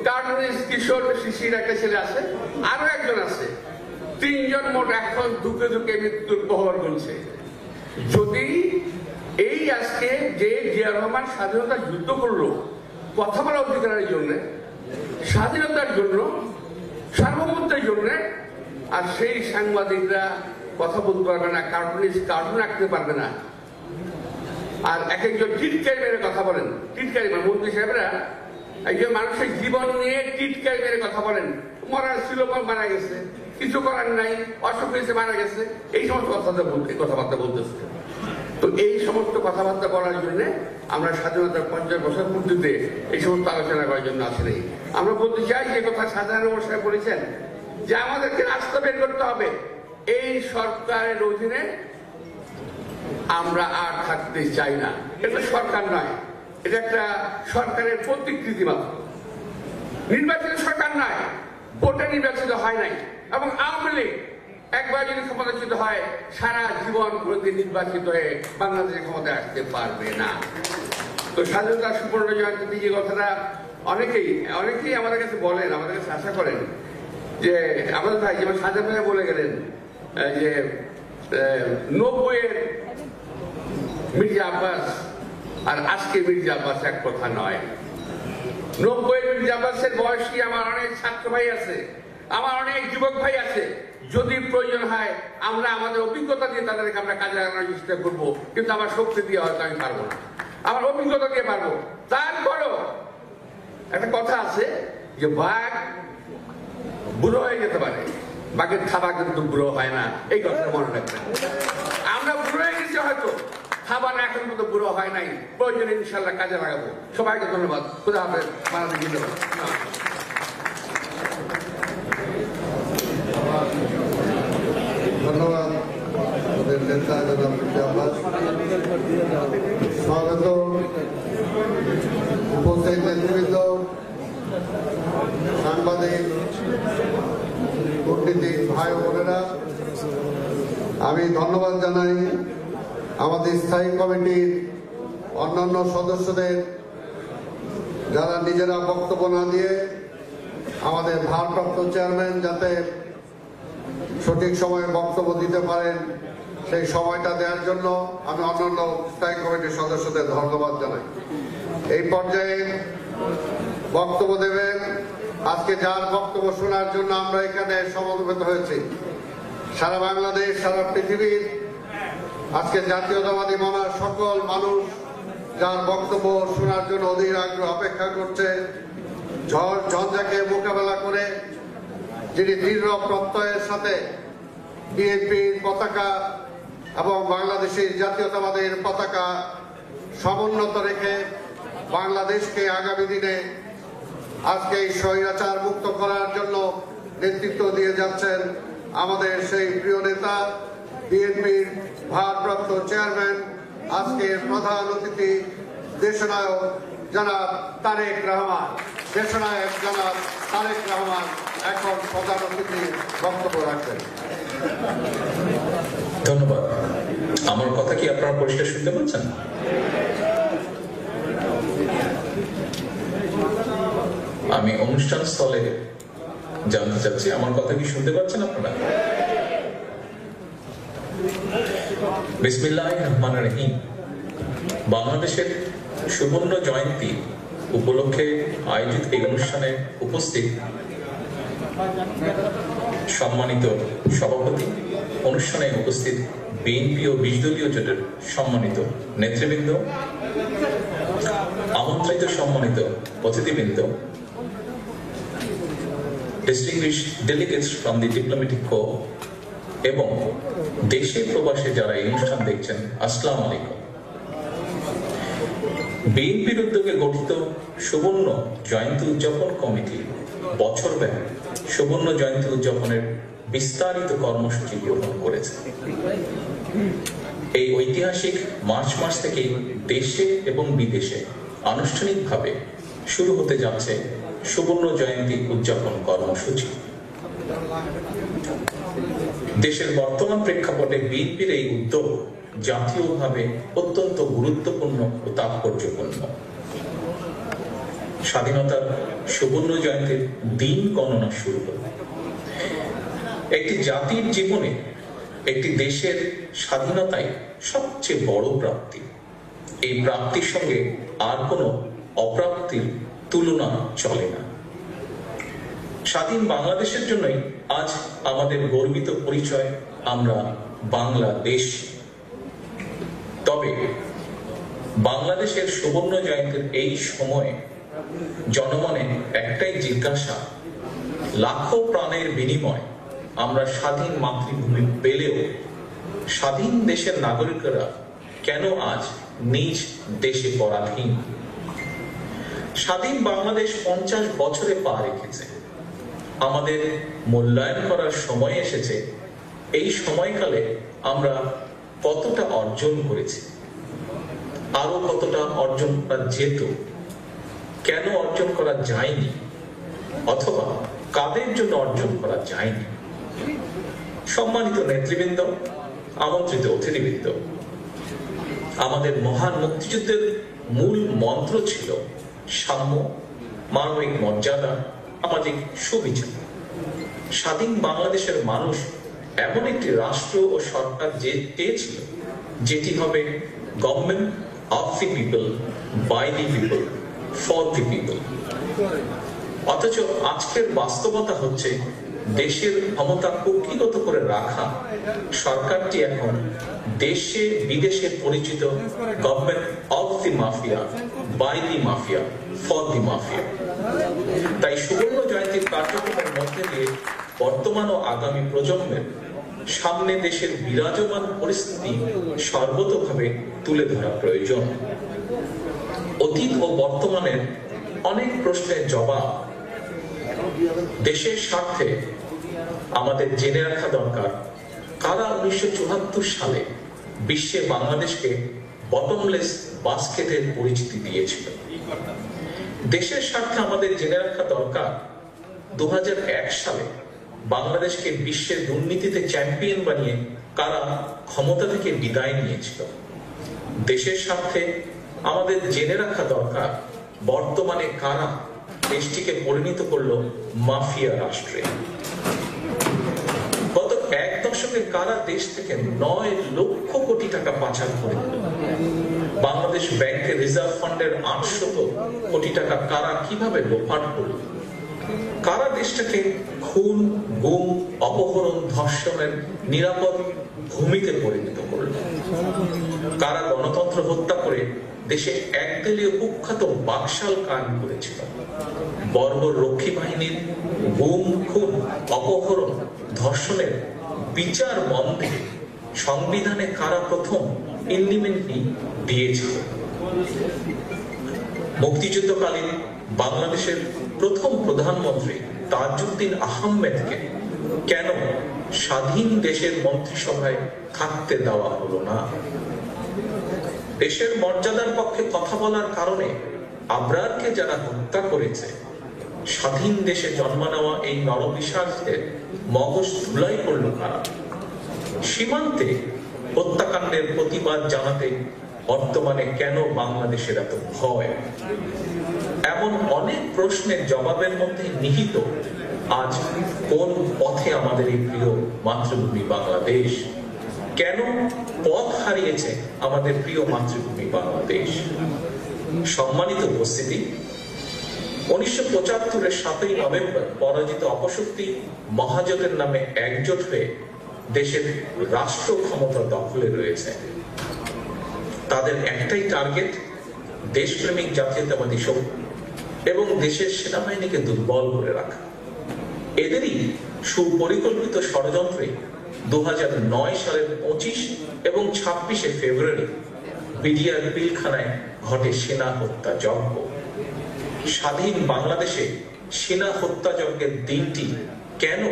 কার্টুনিস্ট কিশোর শিশির একটা ছেলে আছে, আরো একজন আছে, 3 জন মোট এখন দুঃখে দুঃখে মৃত্যুর প্রহর গুনছে। যদি এই আজকে যে জিয়া রহমান স্বাধীনতা যুদ্ধ করলো কথা বলার অধিকারের জন্য, স্বাধীনতার জন্য, সার্বভৌমত্বের জন্য, আর সেই সাংবাদিকরা কথা বলতে পারবে না, কার্টুন আঁকতে পারবে না, আর এক একজন টিটকারি মেরে কথা বলেন, টিটকারি মন্ত্রী সাহেবরা একজন মানুষের জীবন নিয়ে টিটকারি মেরে কথা বলেন, মরার ছিল মারা গেছে, কিছু করার নাই, অসুখ হয়েছে মারা গেছে, এই সমস্ত কথাবার্তা বলতেছে। তো এই সমস্ত কথাবার্তা বলার জন্য আমরা স্বাধীনতার 50 বছর পূর্তিতে এই সমস্ত আলোচনা করার জন্য আসলে আমরা বলতে চাই যে কথা সাধারণ অবস্থায় বলেছেন যে আমাদেরকে রাস্তা বের করতে হবে, এই সরকারের অধীনে আমরা আর থাকতে চাই না। এটা সরকার নয়, এটা একটা সরকারের প্রতিকৃতি মাত্র, নির্বাচিত সরকার নয়, ভোটে নির্বাচিত হয় নাই। এবং আওয়ামী লীগ একবার যদি ক্ষমতাচ্যুত হয় সারা জীবন প্রতি নির্বাচিত হয়ে বাংলাদেশের ক্ষমতায় আসতে পারবে না। তো স্বাধীনতার সুবর্ণ জয়ন্তী যে কথাটা অনেকেই আমাদের কাছে বলেন, আমাদের কাছে আশা করেন যে আমাদের ভাই যেমন সাজা ভাই বলে গেলেন যে 90-এর মির্জা আব্বাস আর আজকে মির্জা আব্বাস এক কথা নয়। 90-এর মির্জা আব্বাসের বয়সী আমার অনেক ছাত্র ভাই আছে, আমার অনেক যুবক ভাই আছে, যদি প্রয়োজন হয় আমরা আমাদের অভিজ্ঞতা দিয়ে তাদেরকে আমরা কাজে লাগানোর চেষ্টা করবো, কিন্তু আমার শক্তি দিয়ে হয়তো আমি পারবো না, আমার অভিজ্ঞতা দিয়ে পারবো। তারপরও একটা কথা আছে যে বাঘ বুড়ো হয়ে যেতে পারে, বাঘের থাবা কিন্তু বুড়ো হয় না, এই কথাটা মনে রাখবেন। আমরা বুড়ো হয়ে গেছি হয়তো, থাবা না এখন মতো বুড়ো হয় নাই, প্রয়োজনে ইনশাল্লাহ কাজে লাগাবো। সবাইকে ধন্যবাদ, খুদা হাফেজ, বাংলাদেশ জিন্দাবাদ। ধন্যবাদ আমাদের নেতা জনাব মির্জা আব্বাস। স্বাগত উপস্থিত নেতৃবৃন্দ, সাংবাদিক, কূটনীতিক ভাই বোনেরা, আমি ধন্যবাদ জানাই আমাদের স্থায়ী কমিটির অন্যান্য সদস্যদের যারা নিজেরা বক্তব্য না দিয়ে আমাদের ভারপ্রাপ্ত চেয়ারম্যান যাতে সঠিক সময়ে বক্তব্য দিতে পারেন সেই সময়টা দেওয়ার জন্য আমি অন্যান্য স্থায়ী কমিটির সদস্যদের ধন্যবাদ জানাই। এই পর্যায়ে বক্তব্য দেবেন, আজকে যার বক্তব্য শোনার জন্য আমরা এখানে সমবেত হয়েছি, সারা বাংলাদেশ, সারা পৃথিবীর আজকে জাতীয়তাবাদী মনার সকল মানুষ যার বক্তব্য শোনার জন্য অধীর আগ্রহ অপেক্ষা করছে, ঝড় ঝঞ্ঝাকে মোকাবেলা করে যিনি দৃঢ় প্রত্যয়ের সাথে বিএনপির পতাকা এবং বাংলাদেশের জাতীয়তাবাদের পতাকা সমুন্নত রেখে বাংলাদেশকে আগামী দিনে আজকে এই স্বৈরাচার মুক্ত করার জন্য নেতৃত্ব দিয়ে যাচ্ছেন আমাদের সেই প্রিয় নেতা বিএনপির ভারপ্রাপ্ত চেয়ারম্যান, আজকের প্রধান অতিথি দেশনায়ক জনাব তারেক রহমান। দেশনায়ক জনাব তারেক রহমান এখন প্রধান অতিথি বক্তব্য রাখবেন। ধন্যবাদ। আমার কথা কি আপনারা পরিষ্কার শুনতে পাচ্ছেন? আমি অনুষ্ঠান স্থলে জানতে চাচ্ছি আমার কথা কি শুনতে পাচ্ছেন আপনারা? বিসমিল্লাহির রহমানির রহিম। বাংলাদেশের সুবর্ণ জয়ন্তী উপলক্ষে আয়োজিত এই অনুষ্ঠানে উপস্থিত সম্মানিত সভাপতি, অনুষ্ঠানে উপস্থিত বিএনপি ও 20 দলীয় জোটের সম্মানিত নেতৃবৃন্দ, আমন্ত্রিত সম্মানিত অতিথিবৃন্দ, distinguished delegates from the diplomatic corps এবং দেশে প্রবাসে যারা এই অনুষ্ঠান দেখছেন, আসসালামু আলাইকুম। বিএনপির উদ্যোগে গঠিত সুবর্ণ জয়ন্তী উদযাপন কমিটি বছরব্যাপী সুবর্ণ জয়ন্তী উদযাপনের বিস্তারিত কর্মসূচি গ্রহণ করেছে। এই ঐতিহাসিক মার্চ মাস থেকে দেশে এবং বিদেশে আনুষ্ঠানিকভাবে শুরু হতে যাচ্ছে সুবর্ণ জয়ন্তী উদযাপন কর্মসূচি। দেশের বর্তমান প্রেক্ষাপটে বিএনপির এই উদ্যোগ জাতীয়ভাবে অত্যন্ত গুরুত্বপূর্ণ ও তাৎপর্যপূর্ণ। স্বাধীনতার সুবর্ণ জয়ন্তীর দিন গণনা শুরু হল। একটি জাতির জীবনে একটি দেশের স্বাধীনতাই সবচেয়ে বড় প্রাপ্তি। এই প্রাপ্তির সঙ্গে আর কোনো অপ্রাপ্তির তুলনা চলে না। স্বাধীন বাংলাদেশের জন্যই আজ আমাদের গর্বিত পরিচয়, আমরা বাংলাদেশ। তবে বাংলাদেশের সুবর্ণ জয়ন্তীর এই সময়ে জনমনে একটাই জিজ্ঞাসা, লাখো প্রাণের বিনিময় আমরা স্বাধীন মাতৃভূমি পেলেও স্বাধীন দেশের নাগরিকরা কেন আজ নিজ দেশে পরাধীন? স্বাধীন বাংলাদেশ 50 বছরে পা রেখেছে। আমাদের মূল্যায়ন করার সময় এসেছে। এই সময়কালে আমরা কতটা অর্জন করেছি, আরো কতটা অর্জন করা যেত, কেন অর্জন করা যায়নি, অথবা কাদের জন্য অর্জন করা যায়নি। সম্মানিত নেতৃবৃন্দ, আমন্ত্রিত অতিথিবৃন্দ, আমাদের মহান মুক্তিযুদ্ধের মূল মন্ত্র ছিল সাম্য, মানবিক মর্যাদা, সামাজিক সুবিচার। স্বাধীন বাংলাদেশের মানুষ এমন একটি রাষ্ট্র ও সরকার চেয়েছিল যেটি হবে government of the people, by the people, for the people. অথচ আজকের বাস্তবতা হচ্ছে দেশের ক্ষমতা কুক্ষিগত করে রাখা সরকারটি এখন দেশে বিদেশে পরিচিত government of the mafia, by the mafia, for the mafia. তাই সুবর্ণ জয়ন্তীর কার্যক্রমের মধ্যে দিয়ে বর্তমান ও আগামী প্রজন্মের সামনে দেশের বিরাজমান পরিস্থিতি সর্বতোভাবে তুলে ধরা প্রয়োজন। অতীত ও বর্তমানের অনেক প্রশ্নের জবাব দেশের স্বার্থে আমাদের জেনে রাখা দরকার, কারা 1974 সালে বিশ্বে বাংলাদেশকে বটমলেস বাস্কেটের পরিচিতি দিয়েছিল। দেশের স্বার্থে আমাদের জেনে রাখা দরকার 2001 সালে বাংলাদেশকে বিশ্বের দুর্নীতিতে চ্যাম্পিয়ন বানিয়ে কারা ক্ষমতা থেকে বিদায় নিয়েছিল। দেশের স্বার্থে আমাদের জেনে রাখা দরকার বর্তমানে কারা দেশটিকে পরিণত করলো মাফিয়া রাষ্ট্রে। গত 1 দশকে কারা দেশ থেকে 9 লক্ষ কোটি টাকা পাচার করে দিল। বাংলাদেশ ব্যাংকের রিজার্ভ ফান্ডের 800 কোটি টাকা কারা কিভাবে লোপাট করল? কারা দেশটাকে খুন, গুম, অপহরণ, ধর্ষণের নিরাপদ ভূমিতে পরিণত করল? কারা গণতন্ত্র হত্যা করে দেশে একদলীয় কুখ্যাত বাকশাল কায়েম করেছিল? বর্বর রক্ষী বাহিনীর গুম, খুন, অপহরণ, ধর্ষণের বিচার বন্ধে সংবিধানে কারা প্রথম ইন্ডিমেন্টলি দিয়েছিল? মুক্তিযুদ্ধকালীন বাংলাদেশের প্রথম প্রধানমন্ত্রী তাজউদ্দিন আহমেদকে কেন স্বাধীন দেশের মন্ত্রিসভায় থাকতে দেওয়া হলো না? দেশের মর্যাদার পক্ষে কথা বলার কারণে আবরারকে যারা হত্যা করেছে, স্বাধীন দেশে জন্ম নেওয়া এই নরবিশ্বাসের মগজ ধুলাই করল কারা? সীমান্তে হত্যাকাণ্ডের প্রতিবাদ জানাতে বর্তমানে কেন বাংলাদেশের এত ভয়? এমন অনেক প্রশ্নের জবাবের মধ্যে নিহিত আজ কোন পথে আমাদের এই প্রিয় মাতৃভূমি বাংলাদেশ? কেন পথ হারিয়েছে আমাদের প্রিয় মাতৃভূমি বাংলাদেশ? সম্মানিত উপস্থিতি, 1975-এর 7ই নভেম্বর পরাজিত অপশক্তি মহাজোটের নামে একজোট হয়ে দেশের রাষ্ট্র ক্ষমতা দখলে রয়েছে। তাদের একটাই টার্গেট, দেশপ্রেমিক জাতীয়তাবাদী শক্তি এবং দেশের সেনাবাহিনীকে দুর্বল করে রাখা। এদেরই সুপরিকল্পিত ষড়যন্ত্রে 2009 সালের 25 এবং 26 ফেব্রুয়ারি বিডিআর পিলখানায় ঘটে সেনা হত্যাযজ্ঞ। স্বাধীন বাংলাদেশে সেনা হত্যাযজ্ঞের দিনটি কেন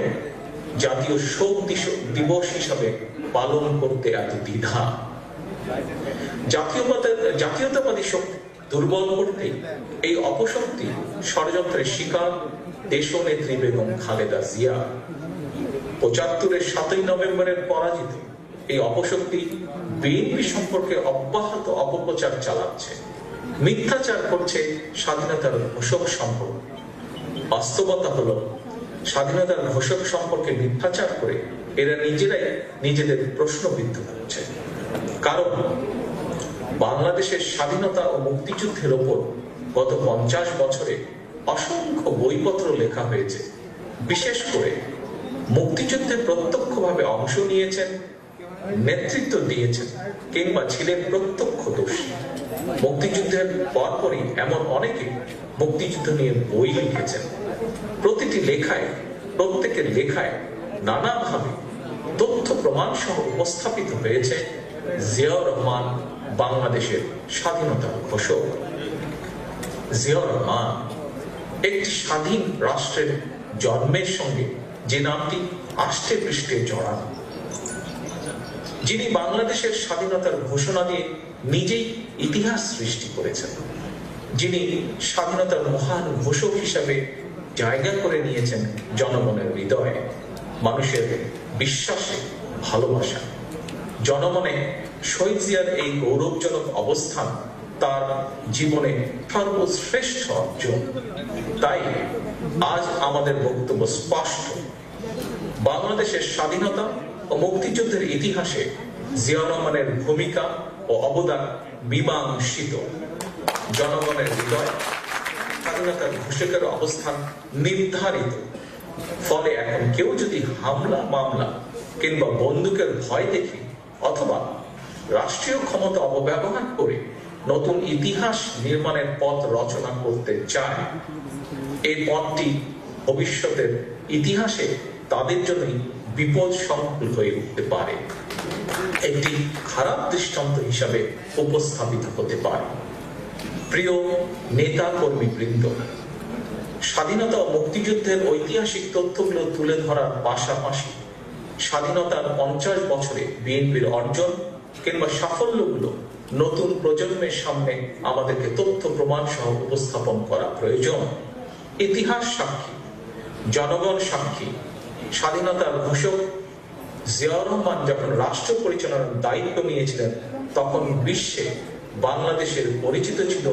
জাতীয় শোক দিবস হিসাবে পালন করতে এত দ্বিধা? জাতীয়তাবাদী শক্তি দুর্বল করতে এই অপশক্তি ষড়যন্ত্রের শিকার দেশনেত্রী বেগম খালেদা জিয়া। 75-এর 7ই নভেম্বরের পরাজিত এই অপশক্তি বিএনপি সম্পর্কে অব্যাহত অপপ্রচার চালাচ্ছে, মিথ্যাচার করছে স্বাধীনতার ঘোষক সম্পর্কে। বাস্তবতা হলো স্বাধীনতার ঘোষক সম্পর্কে মিথ্যাচার করে এরা নিজেরাই নিজেদের প্রশ্নবিদ্ধ করছে। কারণ বাংলাদেশের স্বাধীনতা ও মুক্তিযুদ্ধের ওপর গত 50 বছরে অসংখ্য বইপত্র লেখা হয়েছে। বিশেষ করে মুক্তিযুদ্ধে প্রত্যক্ষভাবে অংশ নিয়েছেন, নেতৃত্ব দিয়েছেন কিংবা ছিলেন প্রত্যক্ষদর্শী। মুক্তিযুদ্ধের পরপরই এমন অনেকে মুক্তিযুদ্ধ নিয়ে বই লিখেছেন। প্রত্যেকের লেখায় নানাভাবে তথ্য প্রমাণ সহ উপস্থাপিত হয়েছে জিয়াউর রহমান বাংলাদেশের স্বাধীনতার ঘোষক। জিয়াউর রহমান একটি স্বাধীন রাষ্ট্রের জন্মের সঙ্গে যে নামটি আষ্টে পৃষ্ঠে জড়ানো, যিনি বাংলাদেশের স্বাধীনতার ঘোষণা দিয়ে নিজেই ইতিহাস সৃষ্টি করেছেন, যিনি স্বাধীনতার মহান ঘোষক হিসাবে জায়গা করে নিয়েছেন জনগণের হৃদয়ে, মানুষের বিশ্বাসে, ভালোবাসা। জনমনে শহীদ জিয়ার এই গৌরবজনক অবস্থান তার জীবনে সর্বশ্রেষ্ঠ অর্জন। তাই আজ আমাদের বক্তব্য স্পষ্ট, বাংলাদেশের স্বাধীনতা ও মুক্তিযুদ্ধের ইতিহাসে জিয়াউর রহমানের ভূমিকা ও অবদান মীমাংসিত। জনগণের হৃদয় স্বাধীনতার ঘোষকের অবস্থান নির্ধারিত। ফলে এখন কেউ যদি হামলা, মামলা কিংবা বন্দুকের ভয় দেখে অথবা রাষ্ট্রীয় ক্ষমতা অপব্যবহার করে নতুন ইতিহাস নির্মাণের পথ রচনা করতে চায়, এই পথটি ভবিষ্যতের ইতিহাসে তাদের জন্যই বিপদ সংকুল হয়ে উঠতে পারে, একটি খারাপ দৃষ্টান্ত হিসাবে উপস্থাপিত হতে পারে। প্রিয় নেতা কর্মী বৃন্দ, স্বাধীনতা ও মুক্তিযুদ্ধের ঐতিহাসিক তথ্যগুলো তুলে ধরার পাশাপাশি স্বাধীনতার 50 বছরে বিএনপির অর্জন কিংবা সাফল্যগুলো নতুন প্রজন্মের সামনে আমাদেরকে তথ্য প্রমাণ সহ উপস্থাপন করা প্রয়োজন। ইতিহাস সাক্ষী, জনগণ সাক্ষী, স্বাধীনতার ঘোষক জিয়াউর রহমান যখন রাষ্ট্র পরিচালনার দায়িত্ব নিয়েছিলেন তখন বিশ্বে বাংলাদেশের পরিচিত ছিল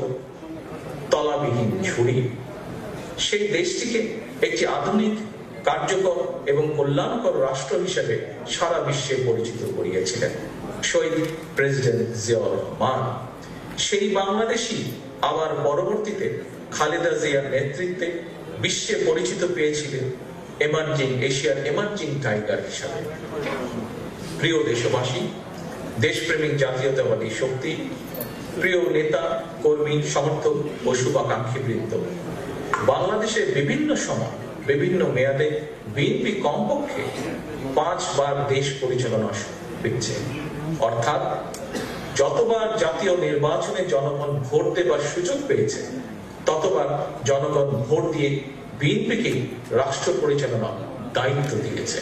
তলাবিহীন ঝুড়ি। সেই দেশটিকে একটি আধুনিক, কার্যকর এবং কল্যাণকর রাষ্ট্র হিসেবে সারা বিশ্বে পরিচিত করিয়েছিলেন শহীদ প্রেসিডেন্ট জিয়াউর রহমান। সেই বাংলাদেশই আবার পরবর্তীতে খালেদা জিয়ার নেতৃত্বে বিশ্বে পরিচিত পেয়েছিলেন এশিয়ার এমার্জিং টাইগার হিসাবে। প্রিয় দেশবাসী, দেশপ্রেমিক জাতীয়তাবাদী শক্তি, প্রিয় নেতা কর্মী, সমর্থক ও শুভাকাঙ্ক্ষী বৃন্দ, বাংলাদেশের বিভিন্ন সময় বিভিন্ন মেয়াদে বিএনপি কমপক্ষে 5 বার দেশ পরিচালনা করছে। অর্থাৎ যতবার জাতীয় নির্বাচনে জনগণ ভোট দেবার সুযোগ পেয়েছে ততবার জনগণ ভোট দিয়ে বিএনপিকে রাষ্ট্র পরিচালনার দায়িত্ব দিয়েছে।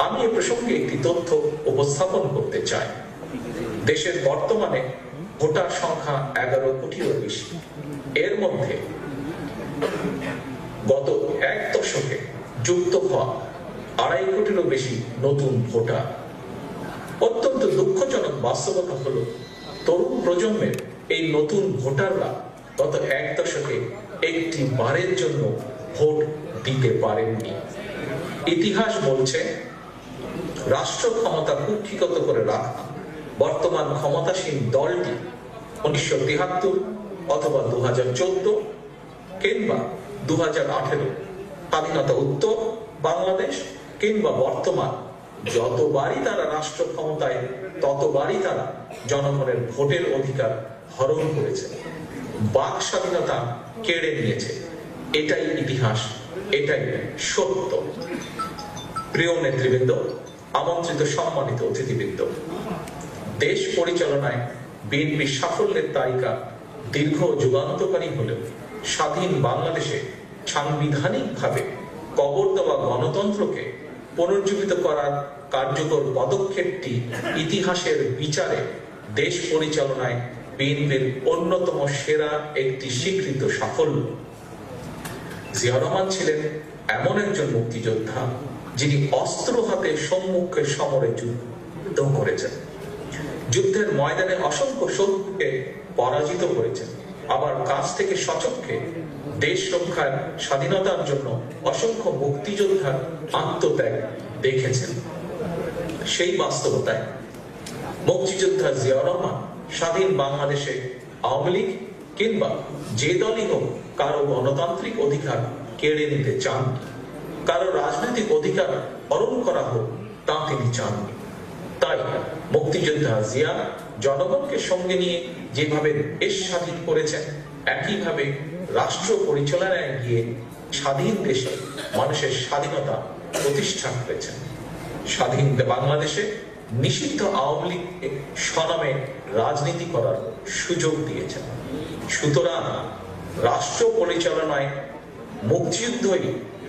আমি এ প্রসঙ্গে একটি তথ্য উপস্থাপন করতে চাই। দেশের বর্তমানে ভোটার সংখ্যা 11 কোটিরও বেশি। এর মধ্যে গত 1 দশকে যুক্ত হওয়া 2.5 কোটিরও বেশি নতুন ভোটার। অত্যন্ত দুঃখজনক বাস্তবতা হলো তরুণ প্রজন্মের এই নতুন ভোটাররা গত 1 দশকে একটি বারের জন্য ভোট দিতে পারেননি। ইতিহাস বলছে রাষ্ট্র ক্ষমতা কুক্ষিগত করে রাখা বর্তমান ক্ষমতাসীন দলটি 1973 অথবা 2014 কিংবা 2018 স্বাধীনতা উত্তর বাংলাদেশ কিংবা বর্তমান যতবারই তারা রাষ্ট্র ক্ষমতায় ততবারই তারা জনগণের ভোটের অধিকার হরণ করেছে, বাক স্বাধীনতা কেড়ে নিয়েছে। এটাই ইতিহাস এটাই সত্য। প্রিয় নেতৃবৃন্দ, আমন্ত্রিত সম্মানিত অতিথিবৃন্দ, দেশ পরিচালনায় বিএনপির সাফল্যের তালিকা দীর্ঘ যুগান্তকারী হলেও স্বাধীন বাংলাদেশে সাংবিধানিকভাবে কবর দেওয়া গণতন্ত্রকে পুনর্জীবিত করার কার্যকর পদক্ষেপটি ইতিহাসের বিচারে দেশ পরিচালনায় বিএনপির অন্যতম সেরা একটি স্বীকৃত সাফল্য। জিয়া রহমান ছিলেন এমন একজন মুক্তিযোদ্ধা যিনি অস্ত্র হাতে সম্মুখের সমরে যুদ্ধ করেছেন, যুদ্ধের ময়দানে অসংখ্য শত্রুকে পরাজিত করেছেন, আবার কাছ থেকে সচক্ষে দেশ রক্ষার স্বাধীনতার জন্য অসংখ্য মুক্তিযোদ্ধার আত্মত্যাগ দেখেছেন। সেই বাস্তবতায় মুক্তিযোদ্ধা জিয়া রহমান স্বাধীন বাংলাদেশে আওয়ামী লীগ কিংবা যে দলই হোক কারো গণতান্ত্রিক অধিকার কেড়ে নিতে চান, কারো রাজনৈতিক অধিকার হরণ করা হোক তা তিনি চাননি। তাই মুক্তিযোদ্ধা জিয়া জনগণকে সঙ্গে নিয়ে যেভাবে দেশ স্বাধীন করেছেন, একইভাবে রাষ্ট্র পরিচালনায় গিয়ে স্বাধীন দেশে মানুষের স্বাধীনতা প্রতিষ্ঠা করেছেন। স্বাধীন বাংলাদেশে নিষিদ্ধ আওয়ামী লীগকে স্বনামে রাজনীতি করার সুযোগ দিয়েছেন। সুতরাং রাষ্ট্র পরিচালনায় মুক্তিযুদ্ধই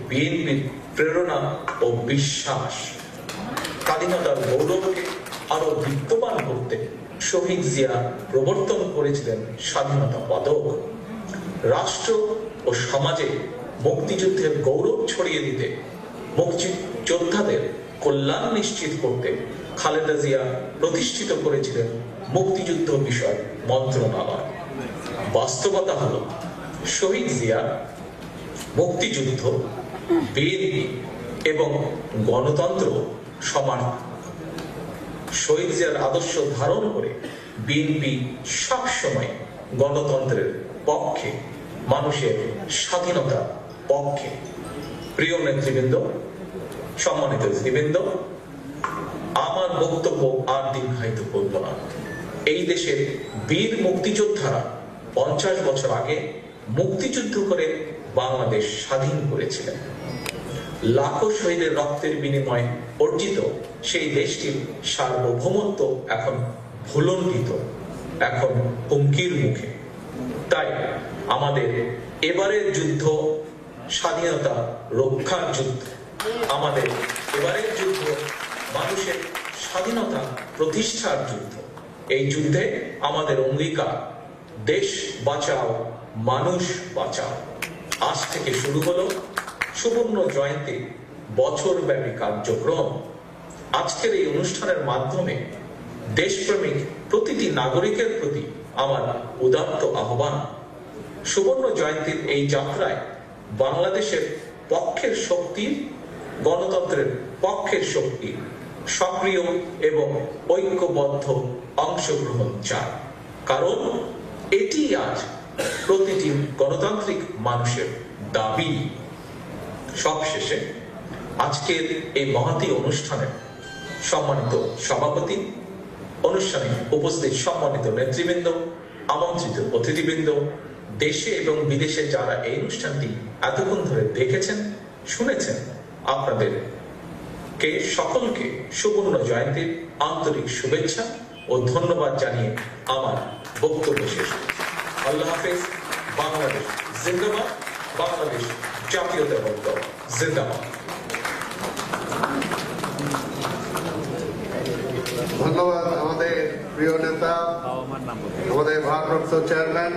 বিএনপির প্রেরণা ও বিশ্বাস। স্বাধীনতার গৌরবকে আরো বিদ্যমান করতে শহীদ জিয়া প্রবর্তন করেছিলেন স্বাধীনতা পদক। রাষ্ট্র ও সমাজে মুক্তিযুদ্ধের গৌরব ছড়িয়ে দিতে, মুক্তিযোদ্ধাদের কল্যাণ নিশ্চিত করতে খালেদা জিয়া প্রতিষ্ঠিত করেছিলেন মুক্তিযুদ্ধ বিষয়ক মন্ত্রণালয়। বাস্তবতা হলো শহীদ জিয়া মুক্তিযুদ্ধ, বিএনপি এবং গণতন্ত্র সমান। শহীদ জিয়ার আদর্শ ধারণ করে বিএনপি সবসময় গণতন্ত্রের পক্ষে, মানুষের স্বাধীনতার পক্ষে। প্রিয় নেতৃবৃন্দ, সম্মানিত নেতৃবৃন্দ, আমার বক্তব্য আর দীর্ঘায়িত করব না। এই দেশের বীর মুক্তিযোদ্ধারা 50 বছর আগে মুক্তিযুদ্ধ করে বাংলাদেশ স্বাধীন করেছিলেন। লাখো শহীদের রক্তের বিনিময়ে অর্জিত সেই দেশটির সার্বভৌমত্ব এখন ভুলণ্ঠিত, এখন হুমকির মুখে। তাই আমাদের এবারের যুদ্ধ স্বাধীনতা রক্ষার যুদ্ধ। আমাদের এবারের যুদ্ধ মানুষের স্বাধীনতা প্রতিষ্ঠার যুদ্ধ। এই যুদ্ধে আমাদের অঙ্গীকার, দেশ বাঁচাও, মানুষ বাঁচাও। আজ থেকে শুরু হলো সুবর্ণ জয়ন্তী বছরব্যাপী কার্যক্রম। আজকের এই অনুষ্ঠানের মাধ্যমে দেশপ্রেমিক প্রতিটি নাগরিকের প্রতি আমার উদাত্ত আহ্বান, সুবর্ণ জয়ন্তীর এই যাত্রায় বাংলাদেশের পক্ষের শক্তির, গণতন্ত্রের পক্ষের শক্তির সক্রিয় এবং ঐক্যবদ্ধ অংশগ্রহণ চাই। কারণ এটি আজ প্রতিটি গণতান্ত্রিক মানুষের দাবি। সবশেষে আজকের এই মহতী অনুষ্ঠানে সম্মানিত সভাপতি, অনুষ্ঠানে উপস্থিত সম্মানিত নেতৃবৃন্দ, আমন্ত্রিত অতিথিবৃন্দ, দেশে এবং বিদেশে যারা এই অনুষ্ঠানটি এতক্ষণ ধরে দেখেছেন, শুনেছেন, আপনাদের সকলকে সুবর্ণ জয়ন্তীর আন্তরিক শুভেচ্ছা ও ধন্যবাদ জানিয়ে আমার বক্তব্য শেষ করছি। আল্লাহ হাফেজ। বাংলাদেশ জিন্দাবাদ। বাংলাদেশ জাতীয়তাবাদী দল জিন্দাবাদ। ধন্যবাদ আমাদের প্রিয় নেতা, আমাদের ভারপ্রাপ্ত চেয়ারম্যান।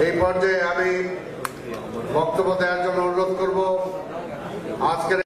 এই পর্যায়ে আমি বক্তব্য দেওয়ার জন্য অনুরোধ করব আজকের